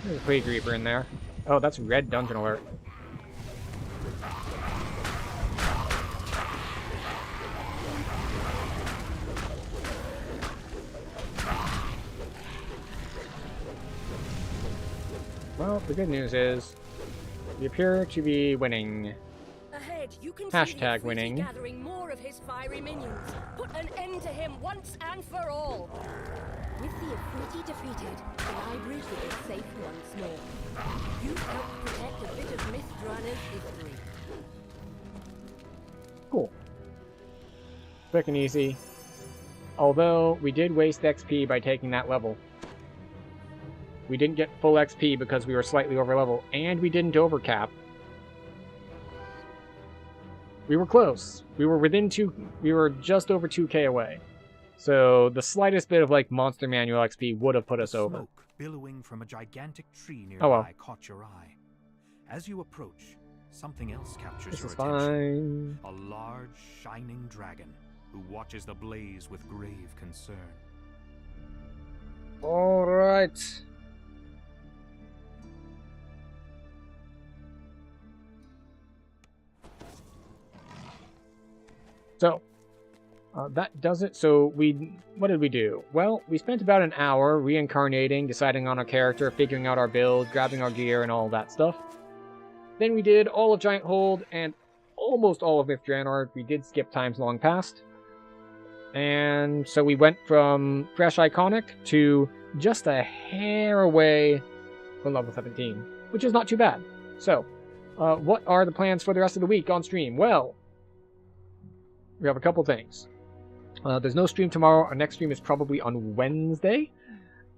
There's a Plague Reaper in there. Oh, that's red dungeon alert. Well, the good news is we appear to be winning. Ahead, you can Hashtag see winning. gathering more of his fiery minions. Put an end to him once and for all. With the Afriti defeated, the library should be safe once more. You helped protect a bit of Mithran's history. Cool. Quick and easy. Although, we did waste XP by taking that level. We didn't get full XP because we were slightly over level, and we didn't overcap. We were close. We were we were just over 2k away. So the slightest bit of like monster manual XP would have put us over. Smoke billowing from a gigantic tree nearby caught your eye. As you approach, something else captures your attention. A large, shining dragon who watches the blaze with grave concern. All right. So, that does it. So what did we do? Well, we spent about an hour reincarnating, deciding on our character, figuring out our build, grabbing our gear, and all that stuff. Then we did all of Giant Hold and almost all of Myth Draenor. We did skip Times Long Past. And so we went from Fresh Iconic to just a hair away from level 17, which is not too bad. So, what are the plans for the rest of the week on stream? Well, we have a couple things. There's no stream tomorrow. Our next stream is probably on Wednesday.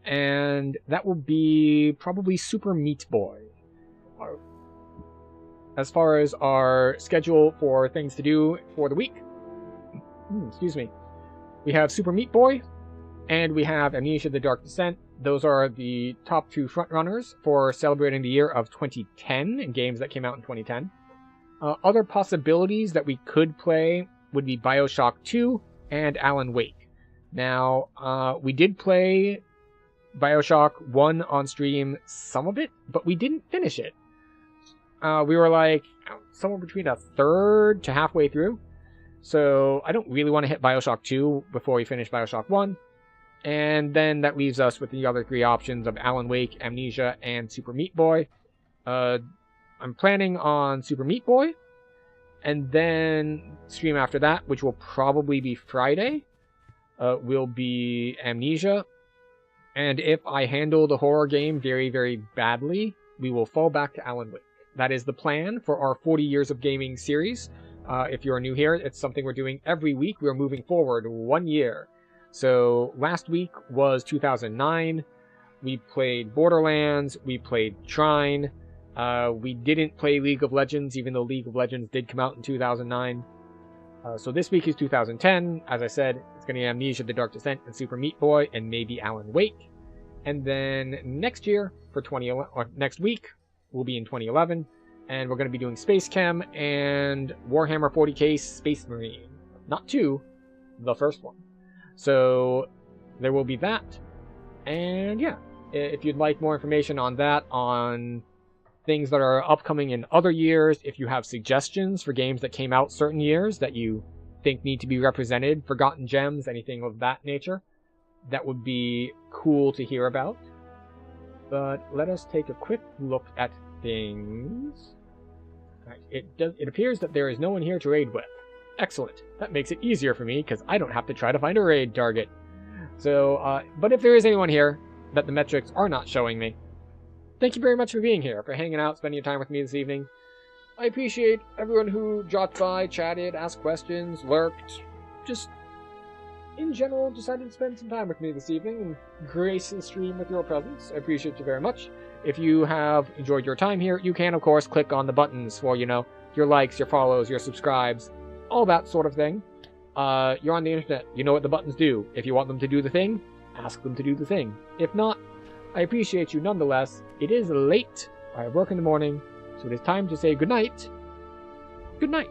And that will be probably Super Meat Boy. As far as our schedule for things to do for the week. Excuse me. We have Super Meat Boy. And we have Amnesia the Dark Descent. Those are the top two frontrunners for celebrating the year of 2010 in games that came out in 2010. Other possibilities that we could play would be BioShock 2 and Alan Wake. Now, we did play BioShock 1 on stream, some of it, but we didn't finish it. We were like somewhere between a third to halfway through. So I don't really want to hit Bioshock 2 before we finish Bioshock 1. And then that leaves us with the other 3 options of Alan Wake, Amnesia, and Super Meat Boy. I'm planning on Super Meat Boy. And then stream after that, which will probably be Friday, will be Amnesia. And if I handle the horror game very, very badly, we will fall back to Alan Wake. That is the plan for our 40 Years of Gaming series. If you're new here, it's something we're doing every week. We're moving forward 1 year. So last week was 2009. We played Borderlands. We played Trine. We didn't play League of Legends, even though League of Legends did come out in 2009. So this week is 2010. As I said, it's going to be Amnesia, The Dark Descent, and Super Meat Boy, and maybe Alan Wake. And then next year, next week, we'll be in 2011, and we're going to be doing Space Chem and Warhammer 40k Space Marine. Not 2, the first one. So there will be that. And yeah, if you'd like more information on that, on things that are upcoming in other years, if you have suggestions for games that came out certain years that you think need to be represented, Forgotten Gems, anything of that nature, that would be cool to hear about. But let us take a quick look at things. Right, it appears that there is no one here to raid with. Excellent. That makes it easier for me, because I don't have to try to find a raid target. So, but if there is anyone here that the metrics are not showing me, thank you very much for being here, for hanging out, spending your time with me this evening. I appreciate everyone who dropped by, chatted, asked questions, lurked, just, in general, decided to spend some time with me this evening and grace the stream with your presence. I appreciate you very much. If you have enjoyed your time here, you can, of course, click on the buttons for, your likes, your follows, your subscribes, all that sort of thing. You're on the internet. You know what the buttons do. If you want them to do the thing, ask them to do the thing. If not, I appreciate you nonetheless. It is late. I work in the morning, so it is time to say goodnight. Good night.